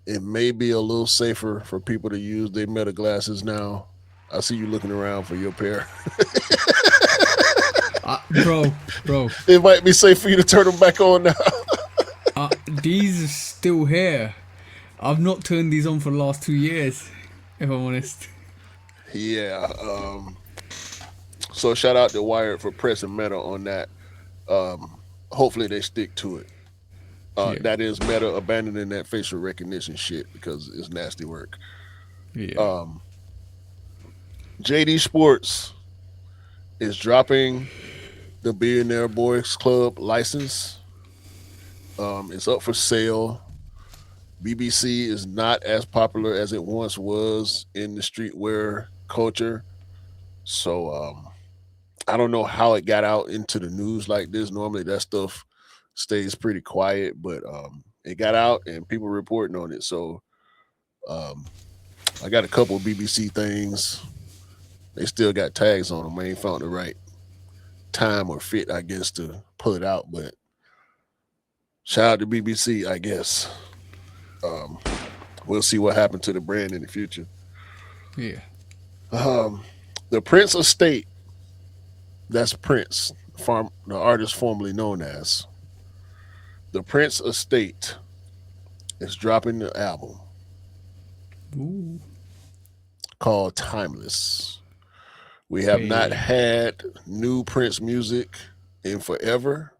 it may be a little safer for people to use their Meta glasses now. I see you looking around for your pair. Bro. It might be safe for you to turn them back on now. These are still here. I've not turned these on for the last 2 years, if I'm honest. Yeah. So shout out to Wired for pressing Meta on that. Hopefully they stick to it. That is Meta abandoning that facial recognition shit because it's nasty work. Yeah. JD Sports is dropping the Billionaire Boys Club license. It's up for sale. BBC is not as popular as it once was in the streetwear culture. So I don't know how it got out into the news like this. Normally that stuff stays pretty quiet, but it got out and people reporting on it. So I got a couple of BBC things. They still got tags on them. I ain't found the right time or fit, I guess, to pull it out. But shout out to BBC, I guess. we'll see what happened to the brand in the future. Yeah. The Prince estate, that's Prince, the artist formerly known as. The Prince estate is dropping the album Ooh. called Timeless. We have not Hey. had new Prince music in forever.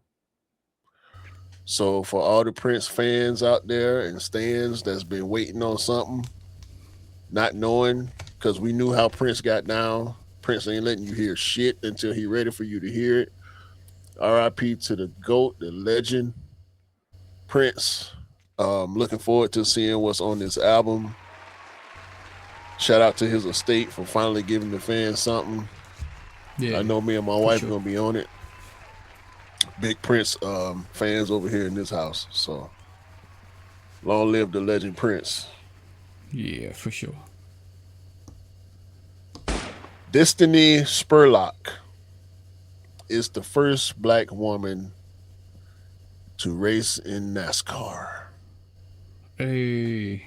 So for all the Prince fans out there and stands that's been waiting on something, not knowing, because we knew how Prince got down. Prince ain't letting you hear shit until he ready for you to hear it. R.I.P. to the GOAT, the legend, Prince. Looking forward to seeing what's on this album. Shout out to his estate for finally giving the fans something. Yeah. I know me and my for wife sure. gonna be on it. Big Prince fans over here in this house. So long live the legend Prince. Yeah, for sure. Destiny Spurlock is the first black woman to race in NASCAR. Hey.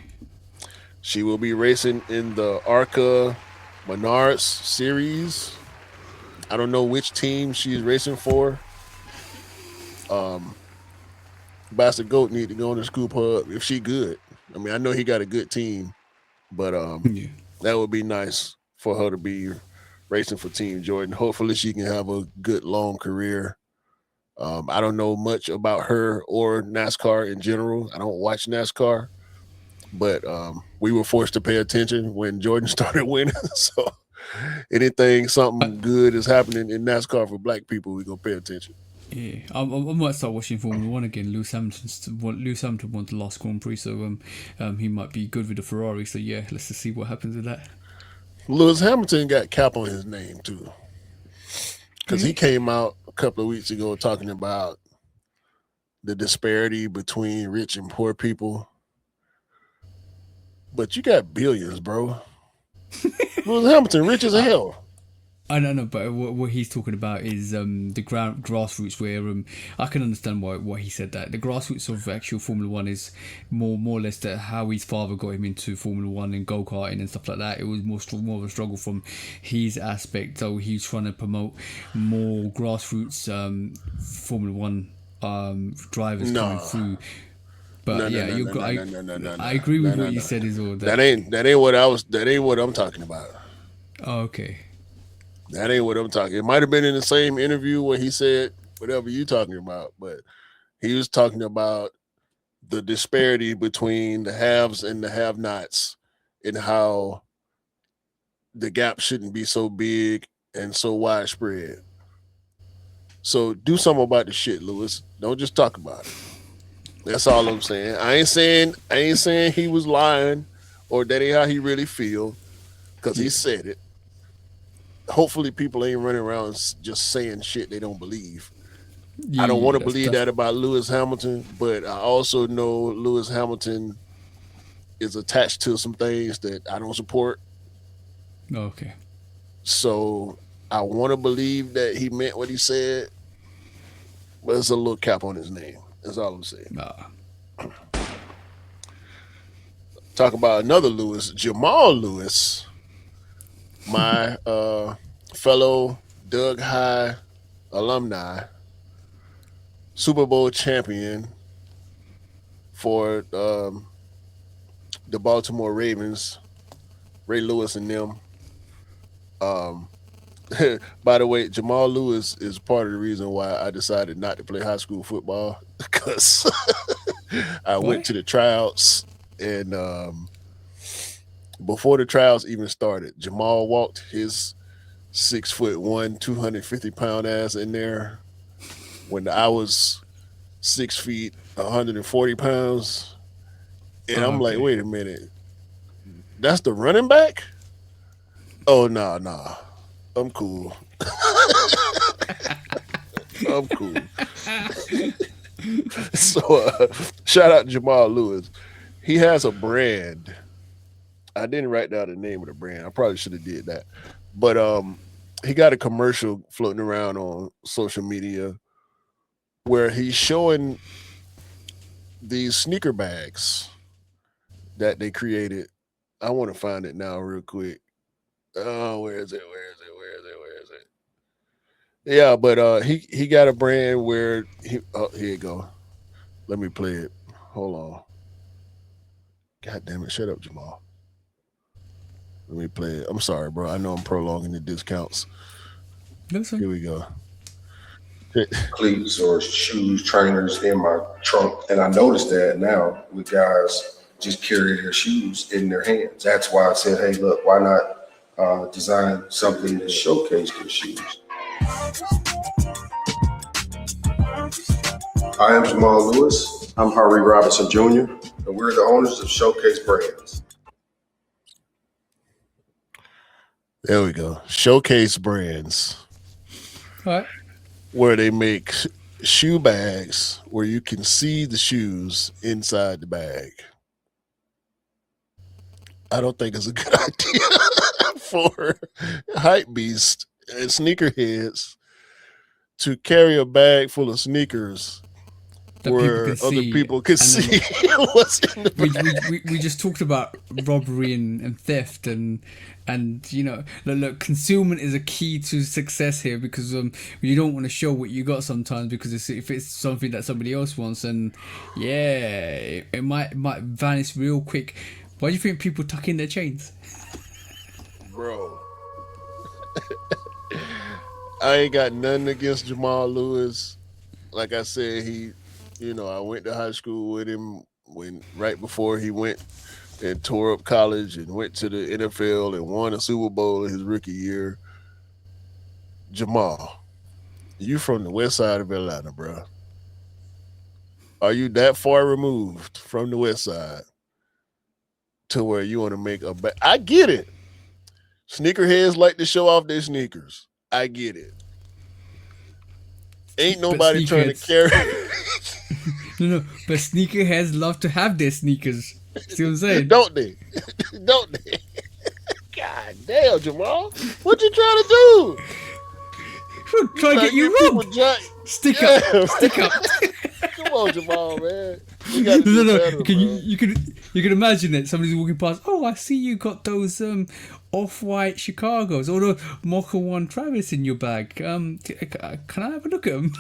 She will be racing in the ARCA Menards series. I don't know which team she's racing for. Bastard Goat need to go on and scoop her up if she good. I mean, I know he got a good team, but Yeah. that would be nice for her to be racing for Team Jordan. Hopefully, she can have a good long career. I don't know much about her or NASCAR in general. I don't watch NASCAR, but we were forced to pay attention when Jordan started winning. So anything, something good is happening in NASCAR for black people, we're going to pay attention. Yeah, I might start watching Formula One again. Lewis Hamilton won the last Grand Prix, so he might be good with the Ferrari. So yeah, let's just see what happens with that. Lewis Hamilton got cap on his name too, because he came out a couple of weeks ago talking about the disparity between rich and poor people. But you got billions, bro. Lewis Hamilton, rich as hell. I don't know, but what he's talking about is the grassroots, where I can understand why he said that. The grassroots of actual Formula One is more or less that how his father got him into Formula One and go karting and stuff like that. It was more of a struggle from his aspect. So he's trying to promote more grassroots Formula One drivers coming through. But I agree with what you said is all that. That ain't what I'm talking about. Oh, okay. That ain't what I'm talking. It might have been in the same interview where he said whatever you talking about, but he was talking about the disparity between the haves and the have-nots and how the gap shouldn't be so big and so widespread. So do something about the shit, Lewis. Don't just talk about it. That's all I'm saying. I ain't saying he was lying or that ain't how he really feel, because he said it. Hopefully people ain't running around just saying shit they don't believe. I don't want to believe that about Lewis Hamilton, but I also know Lewis Hamilton is attached to some things that I don't support. Okay. So I want to believe that he meant what he said, but there's a little cap on his name. That's all I'm saying. Talk about another Lewis, Jamal Lewis, my fellow Doug High alumni, Super Bowl champion for the Baltimore Ravens, Ray Lewis and them. By the way, Jamal Lewis is part of the reason why I decided not to play high school football, because I went to the tryouts, and before the trials even started, Jamal walked his 6'1", 250-pound ass in there when I was 6 feet, 140 pounds. And I'm like, wait a minute. That's the running back? Oh, nah. I'm cool. I'm cool. So shout out to Jamal Lewis. He has a brand. I didn't write down the name of the brand. I probably should have did that. But he got a commercial floating around on social media where he's showing these sneaker bags that they created. I want to find it now real quick. Oh, where is it? Where is it? Where is it? Where is it? Yeah, but he got a brand where he here you go. Let me play it. Hold on. God damn it. Shut up, Jamal. Let me play it. I'm sorry, bro. I know I'm prolonging the discounts. Listen. Here we go. Cleats or shoes, trainers in my trunk. And I noticed that now with guys just carry their shoes in their hands. That's why I said, hey, look, why not design something to showcase their shoes? I am Jamal Lewis. I'm Harvey Robinson Jr., and we're the owners of Showcase Brands. There we go. Showcase Brands. All right. Where they make shoe bags where you can see the shoes inside the bag. I don't think it's a good idea for hype beasts and sneakerheads to carry a bag full of sneakers That where other people can see what's in the bag. We just talked about robbery and theft and you know, look, concealment is a key to success here, because you don't want to show what you got sometimes, because if it's something that somebody else wants, and yeah, it might vanish real quick. Why do you think people tuck in their chains? Bro. I ain't got nothing against Jamal Lewis. Like I said, I went to high school with him right before he went and tore up college and went to the NFL and won a Super Bowl in his rookie year. Jamal, you from the west side of Atlanta, bro. Are you that far removed from the west side to where you want to make a bet? I get it. Sneakerheads like to show off their sneakers. I get it. Ain't nobody trying to carry. No, but sneakerheads love to have their sneakers. See what I'm saying? Don't they? Don't they? God damn, Jamal. What you trying to do? Try to get you robbed. Stick up. Come on, Jamal, man. No. You can imagine it. Somebody's walking past. Oh, I see you got those off-white Chicago's or the Mocha One Travis in your bag. Can I have a look at them?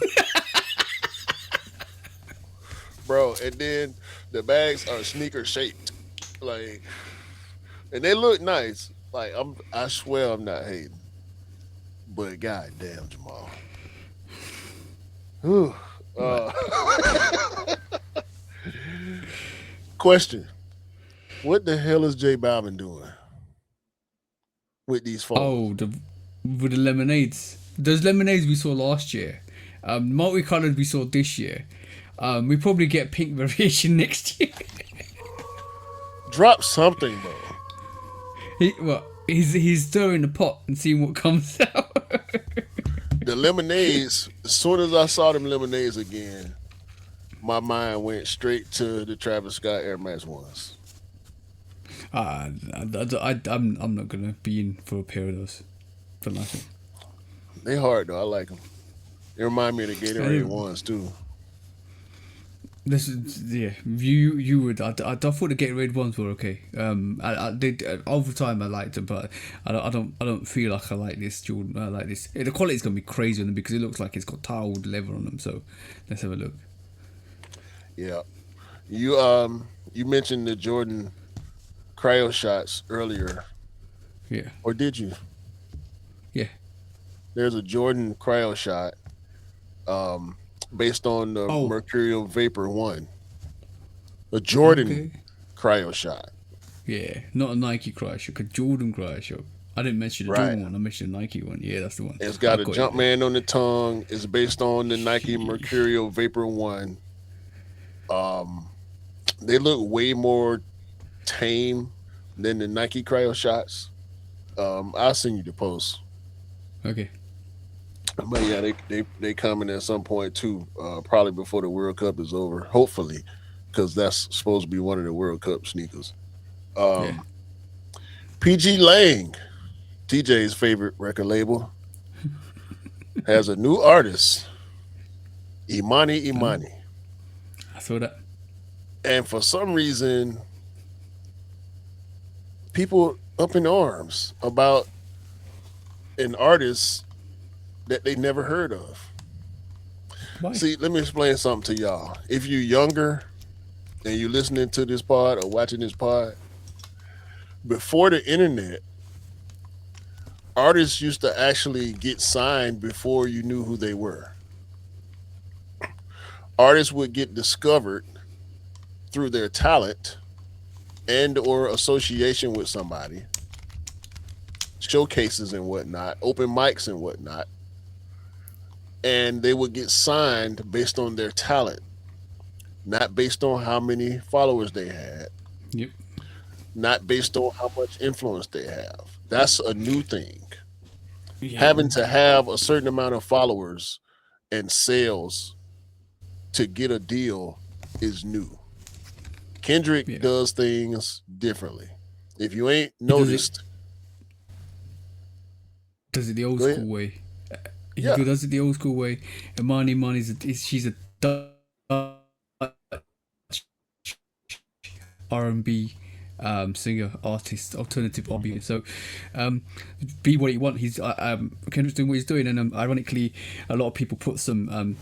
Bro, and then the bags are sneaker shaped, like, and they look nice. Like, I swear I'm not hating, but goddamn, Jamal. Whew. Question: what the hell is J Balvin doing with these phones? Oh, with the lemonades. Those lemonades we saw last year. Multicolored we saw this year. We probably get pink variation next year. Drop something, bro. He's stirring the pot and seeing what comes out. The lemonades, as soon as I saw them lemonades again, my mind went straight to the Travis Scott Air Max ones. I'm not gonna be in for a pair of those for nothing. They hard though. I like them. They remind me of the Gatorade ones too. This is, yeah. You would. I thought the Gatorade ones were okay. I did over time. I liked them, but I don't feel like I like this Jordan. I like this. The quality's gonna be crazy on them because it looks like it's got tiled leather on them. So let's have a look. Yeah, you mentioned the Jordan cryo shots earlier. Yeah. Or did you? Yeah. There's a Jordan cryo shot. Based on the Mercurial Vapor 1. A Jordan cryo shot. Yeah, not a Nike cryo shot, a Jordan cryo shot. I didn't mention the Jordan one, I mentioned the Nike one. Yeah, that's the one. It's got a Jumpman on the tongue. It's based on the Nike Mercurial Vapor 1. They look way more tame than the Nike cryo shots. I'll send you the post. Okay. But yeah, they coming at some point too, probably before the World Cup is over. Hopefully, because that's supposed to be one of the World Cup sneakers. PG Lang, TJ's favorite record label, has a new artist, Imani. I saw that. And for some reason, people up in arms about an artist that they never heard of. Why? See, let me explain something to y'all. If you're younger and you're listening to this pod or watching this pod, before the internet, artists used to actually get signed before you knew who they were. Artists would get discovered through their talent and or association with somebody, showcases and whatnot, open mics and whatnot, and they would get signed based on their talent, not based on how many followers they had, Yep. not based on how much influence they have. That's a new thing. Yeah. Having to have a certain amount of followers and sales to get a deal is new. Kendrick Yeah. does things differently. If you ain't does it- noticed, Does it the old Go ahead. school way? He Yeah. does it the old school way. And she's a R&B singer, artist, alternative obvious. So be what you want. He's Kendrick's doing what he's doing, and ironically, a lot of people put some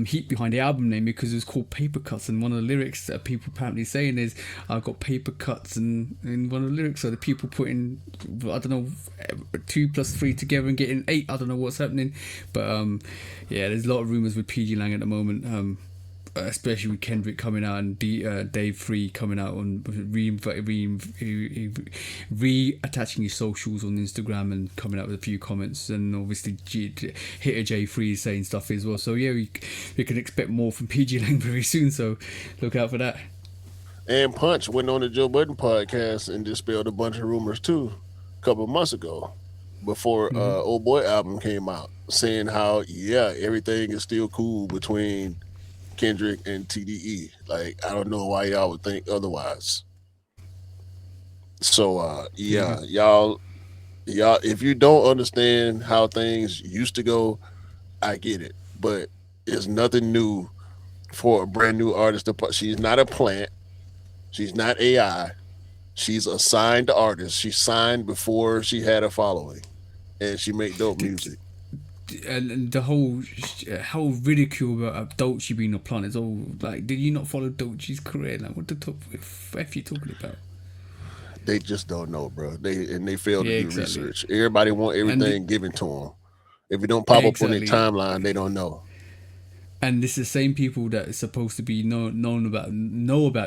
heat behind the album name because it was called Paper Cuts, and one of the lyrics that people apparently saying is I've got paper cuts, and in one of the lyrics, so the people putting, I don't know, 2 + 3 together and getting 8. I don't know what's happening, but yeah, there's a lot of rumors with PG Lang at the moment. Especially with Kendrick coming out and Dave Free coming out on reattaching his socials on Instagram and coming out with a few comments, and obviously Hitter J Free saying stuff as well. So yeah, we can expect more from PG Lang very soon. So look out for that. and Punch went on the Joe Budden podcast and dispelled a bunch of rumors too, a couple of months ago, before Old Boy album came out, saying how everything is still cool between Kendrick and TDE. Like, I don't know why y'all would think otherwise. So y'all, if you don't understand how things used to go, I get it. But it's nothing new for a brand new artist to put. She's not a plant. She's not AI. She's a signed artist. She signed before she had a following, and she make dope music. And the whole ridicule about Dolce being a plant is all like, did you not follow Dolce's career? Like, what the f you talking about? They just don't know, bro. They fail to Yeah, do exactly. research. Everybody want everything given to them. If it don't pop up on their Exactly. timeline, they don't know. And it's the same people that are supposed to be know about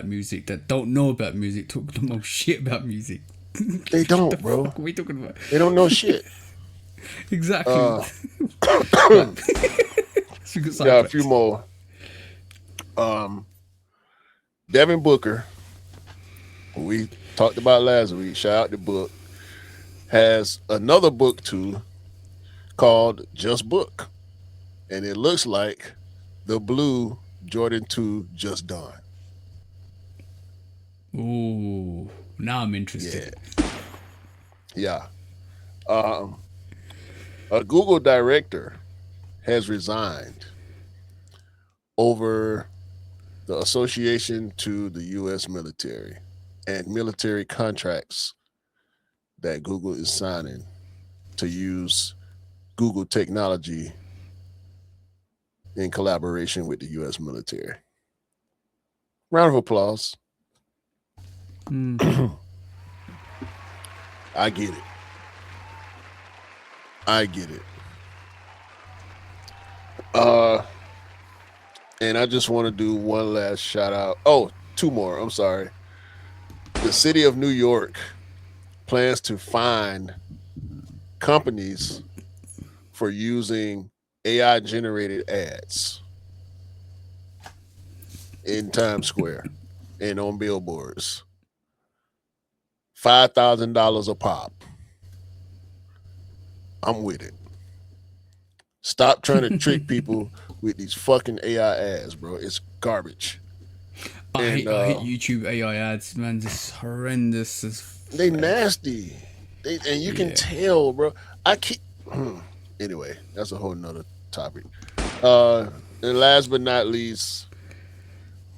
music that don't know about music, talk the most shit about music. They don't, The bro. fuck are we talking about? They don't know shit. Exactly. It's a good Yeah, a sidetrack. few more. Devin Booker, who we talked about last week, shout out the book, has another book too called Just Book. And it looks like the blue Jordan 2 Just Done. Ooh, now I'm interested. Yeah. A Google director has resigned over the association to the U.S. military and military contracts that Google is signing to use Google technology in collaboration with the U.S. military. Round of applause. I get it. And I just want to do one last shout out. Oh, 2 more. I'm sorry. The city of New York plans to fine companies for using AI generated ads in Times Square and on billboards. $5,000 a pop. I'm with it. Stop trying to trick people with these fucking AI ads, bro. It's garbage. I And, hate YouTube AI ads, man. Just horrendous. They nasty. And you can tell, bro. I keep anyway, that's a whole nother topic. And last but not least,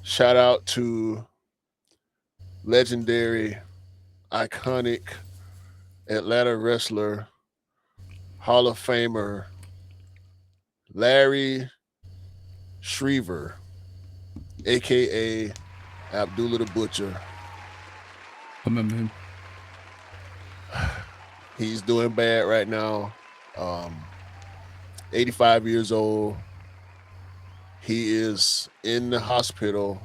shout out to legendary iconic Atlanta wrestler, Hall of Famer Larry Shriver, aka Abdullah the Butcher. I remember him. He's doing bad right now. 85 years old. He is in the hospital.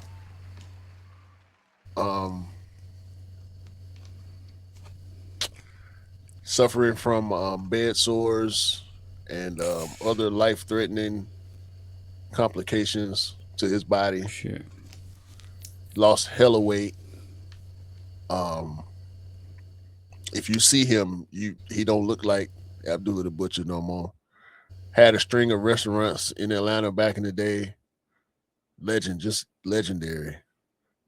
Suffering from bed sores and other life-threatening complications to his body. Shit. Lost hella weight. If you see him, he don't look like Abdullah the Butcher no more. Had a string of restaurants in Atlanta back in the day. Legend, just legendary.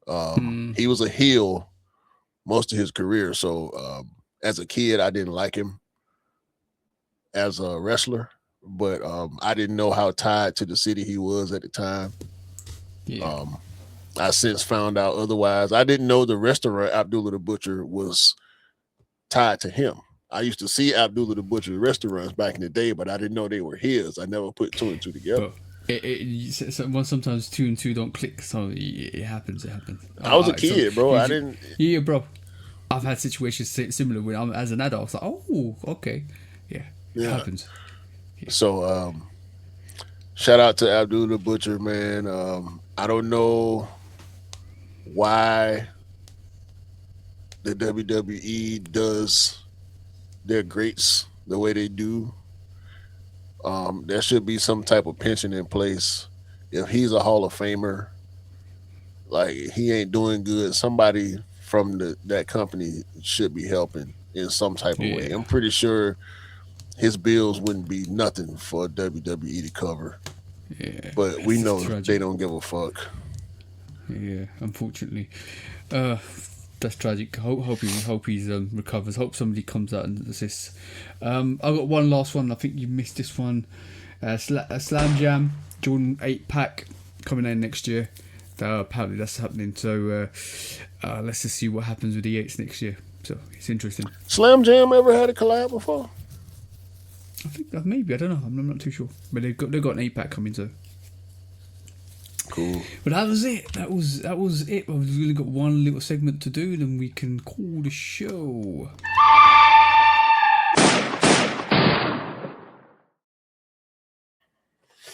He was a heel most of his career. So as a kid, I didn't like him as a wrestler, but I didn't know how tied to the city he was at the time. Yeah. I since found out otherwise. I didn't know the restaurant Abdullah the Butcher was tied to him. I used to see Abdullah the Butcher restaurants back in the day, but I didn't know they were his. I never put two and two together. Sometimes 2 and 2 don't click, so it happens. It happens. I was a kid, bro. I didn't. Yeah, bro. I've had situations similar when I'm as an adult. I was like, oh, okay, yeah, it happens. Yeah. So, shout out to Abdullah the Butcher, man. I don't know why the WWE does their greats the way they do. There should be some type of pension in place. If he's a Hall of Famer, like he ain't doing good, somebody from that company should be helping in some type of way. I'm pretty sure his bills wouldn't be nothing for WWE to cover. Yeah, but we know they don't give a fuck. Yeah, unfortunately, that's tragic. Hope he recovers. Hope somebody comes out and assists. I got one last one. I think you missed this one. Slam Jam Jordan 8 pack coming in next year. Apparently that's happening. So let's just see what happens with the 8s next year. So it's interesting. Slam Jam ever had a collab before? I think maybe, I don't know. I'm not too sure. But they've got an 8 pack coming. So cool. But that was it. That was it. I've really got one little segment to do, then we can call the show.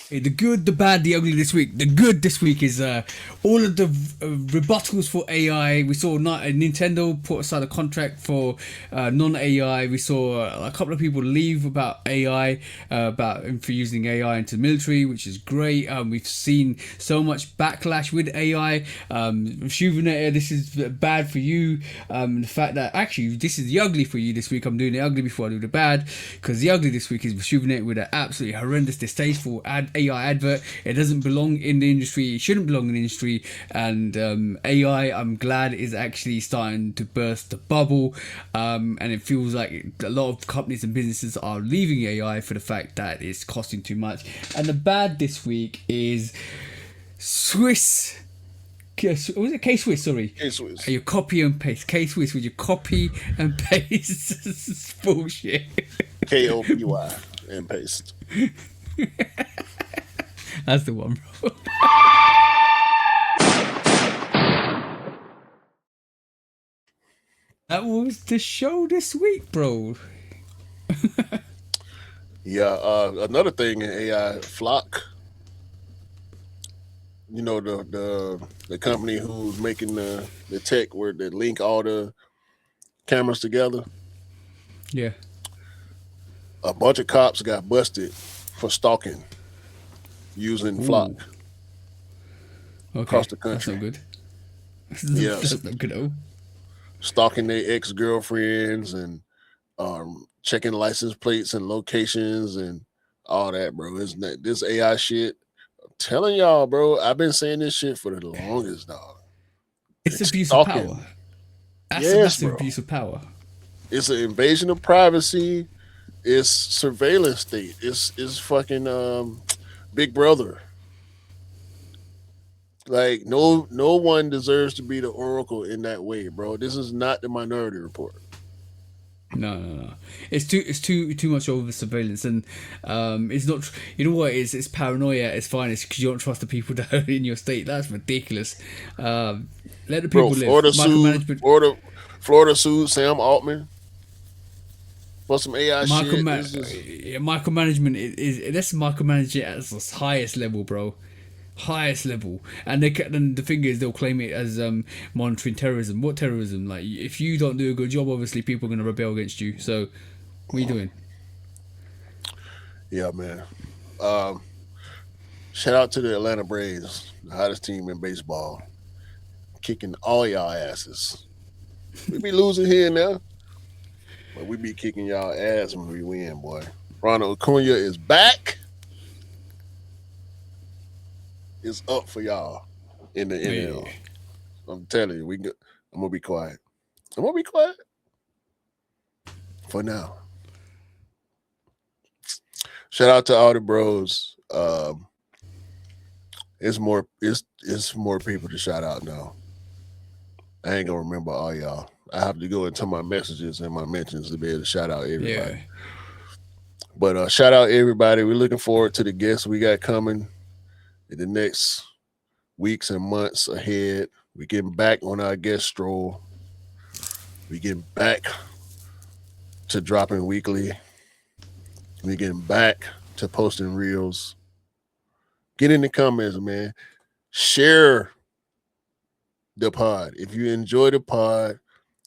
The good, the bad, the ugly this week. The good this week is all of the rebuttals for AI. We saw Nintendo put aside a contract for non-AI. We saw a couple of people leave about AI, for using AI into the military, which is great. We've seen so much backlash with AI. Shuvinator, this is bad for you. The fact that actually this is the ugly for you this week. I'm doing the ugly before I do the bad, because the ugly this week is Shuvinator with an absolutely horrendous, distasteful AI advert. It doesn't belong in the industry. It shouldn't belong in the industry. And AI, I'm glad, is actually starting to burst the bubble. And it feels like a lot of companies and businesses are leaving AI for the fact that it's costing too much. And the bad this week is Swiss. Was it K-Swiss? Sorry. K-Swiss. You copy and paste. K-Swiss with your copy and paste. Bullshit. KOPY and paste. That's the one, bro. That was the show this week, bro. Another thing in AI, Flock. You know, the company who's making the tech where they link all the cameras together. Yeah. A bunch of cops got busted for stalking using Flock across the country. That's not good. Yeah, that's not good at all. Stalking their ex-girlfriends and checking license plates and locations and all that, bro. Isn't that this AI shit? I'm telling y'all, bro. I've been saying this shit for the longest, dog. It's abuse of power. That's a massive abuse of power. It's an invasion of privacy. It's surveillance state. It's fucking Big Brother. Like no one deserves to be the oracle in that way, bro. This is not the Minority Report. No. It's too much over surveillance, and it's not. You know what it is? It's paranoia at its finest because you don't trust the people that are in your state. That's ridiculous. Let the people live. Florida sued Sam Altman for some AI shit. Micromanagement is that's micromanaging at its highest level, bro. Highest level, and then the thing is they'll claim it as monitoring terrorism. What terrorism? Like if you don't do a good job, obviously people are going to rebel against you. So what are you doing? Yeah, man. Shout out to the Atlanta Braves, the hottest team in baseball, kicking all y'all asses. We be losing here and there, but we be kicking y'all ass when we win, boy. Ronald Acuna is back. It's up for y'all in the NL. I'm telling you, I'm gonna be quiet. For now. Shout out to all the bros. It's more people to shout out now. I ain't gonna remember all y'all. I have to go into my messages and my mentions to be able to shout out everybody. Yeah. But shout out everybody. We're looking forward to the guests we got coming in the next weeks and months ahead. We're getting back on our guest stroll. We're getting back to dropping weekly. We're getting back to posting reels. Get in the comments, man. Share the pod. If you enjoy the pod,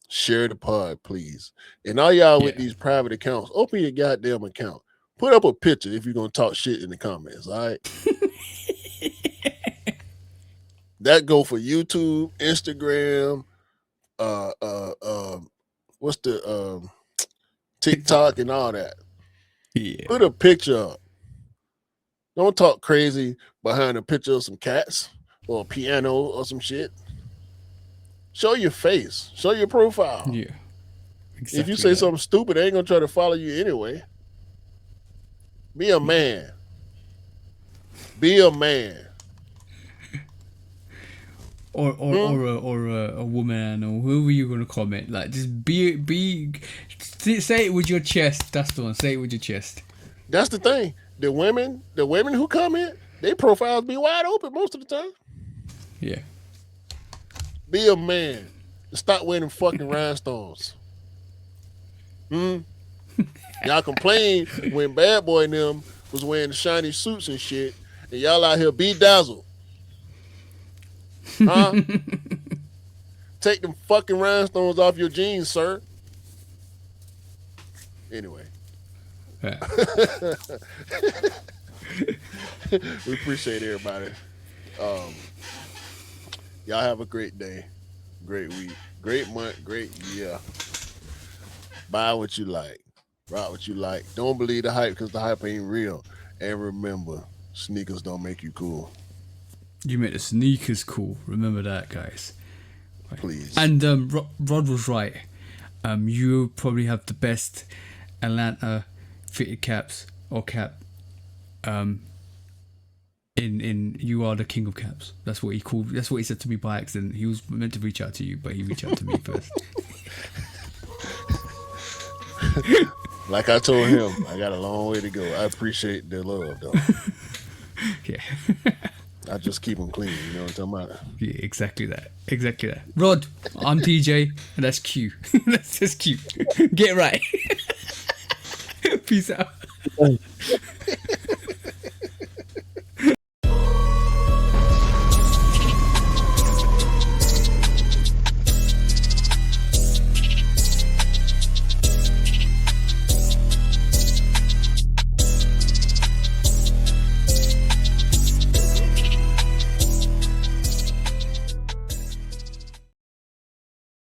share the pod, please. And all y'all with these private accounts, open your goddamn account. Put up a picture if you're going to talk shit in the comments, all right? That go for YouTube, Instagram, what's the TikTok and all that. Yeah. Put a picture up. Don't talk crazy behind a picture of some cats or a piano or some shit. Show your face. Show your profile. Yeah. Exactly. If you say something stupid, they ain't gonna try to follow you anyway. Be a man. Be a man. Or a woman or whoever you're gonna comment. Like just say it with your chest. That's the one. Say it with your chest. That's the thing. The women who comment, their profiles be wide open most of the time. Yeah. Be a man. Stop wearing fucking rhinestones. Y'all complain when Bad Boy and them was wearing the shiny suits and shit, and y'all out here bedazzled. Huh? Take them fucking rhinestones off your jeans, sir. Anyway. Yeah. We appreciate everybody. Y'all have a great day, great week, great month, great year. Buy what you like, rock what you like. Don't believe the hype because the hype ain't real. And remember, sneakers don't make you cool. You make the sneakers cool. Remember that, guys. Please. And Rod was right. You probably have the best Atlanta fitted caps or cap. In you are the king of caps. That's what he called. That's what he said to me by accident. He was meant to reach out to you, but he reached out to me first. Like I told him, I got a long way to go. I appreciate the love, though. Yeah. I just keep them clean. You know what I'm talking about? Yeah, exactly that. Rod, I'm TJ, and that's Q. That's just Q. Get right. Peace out.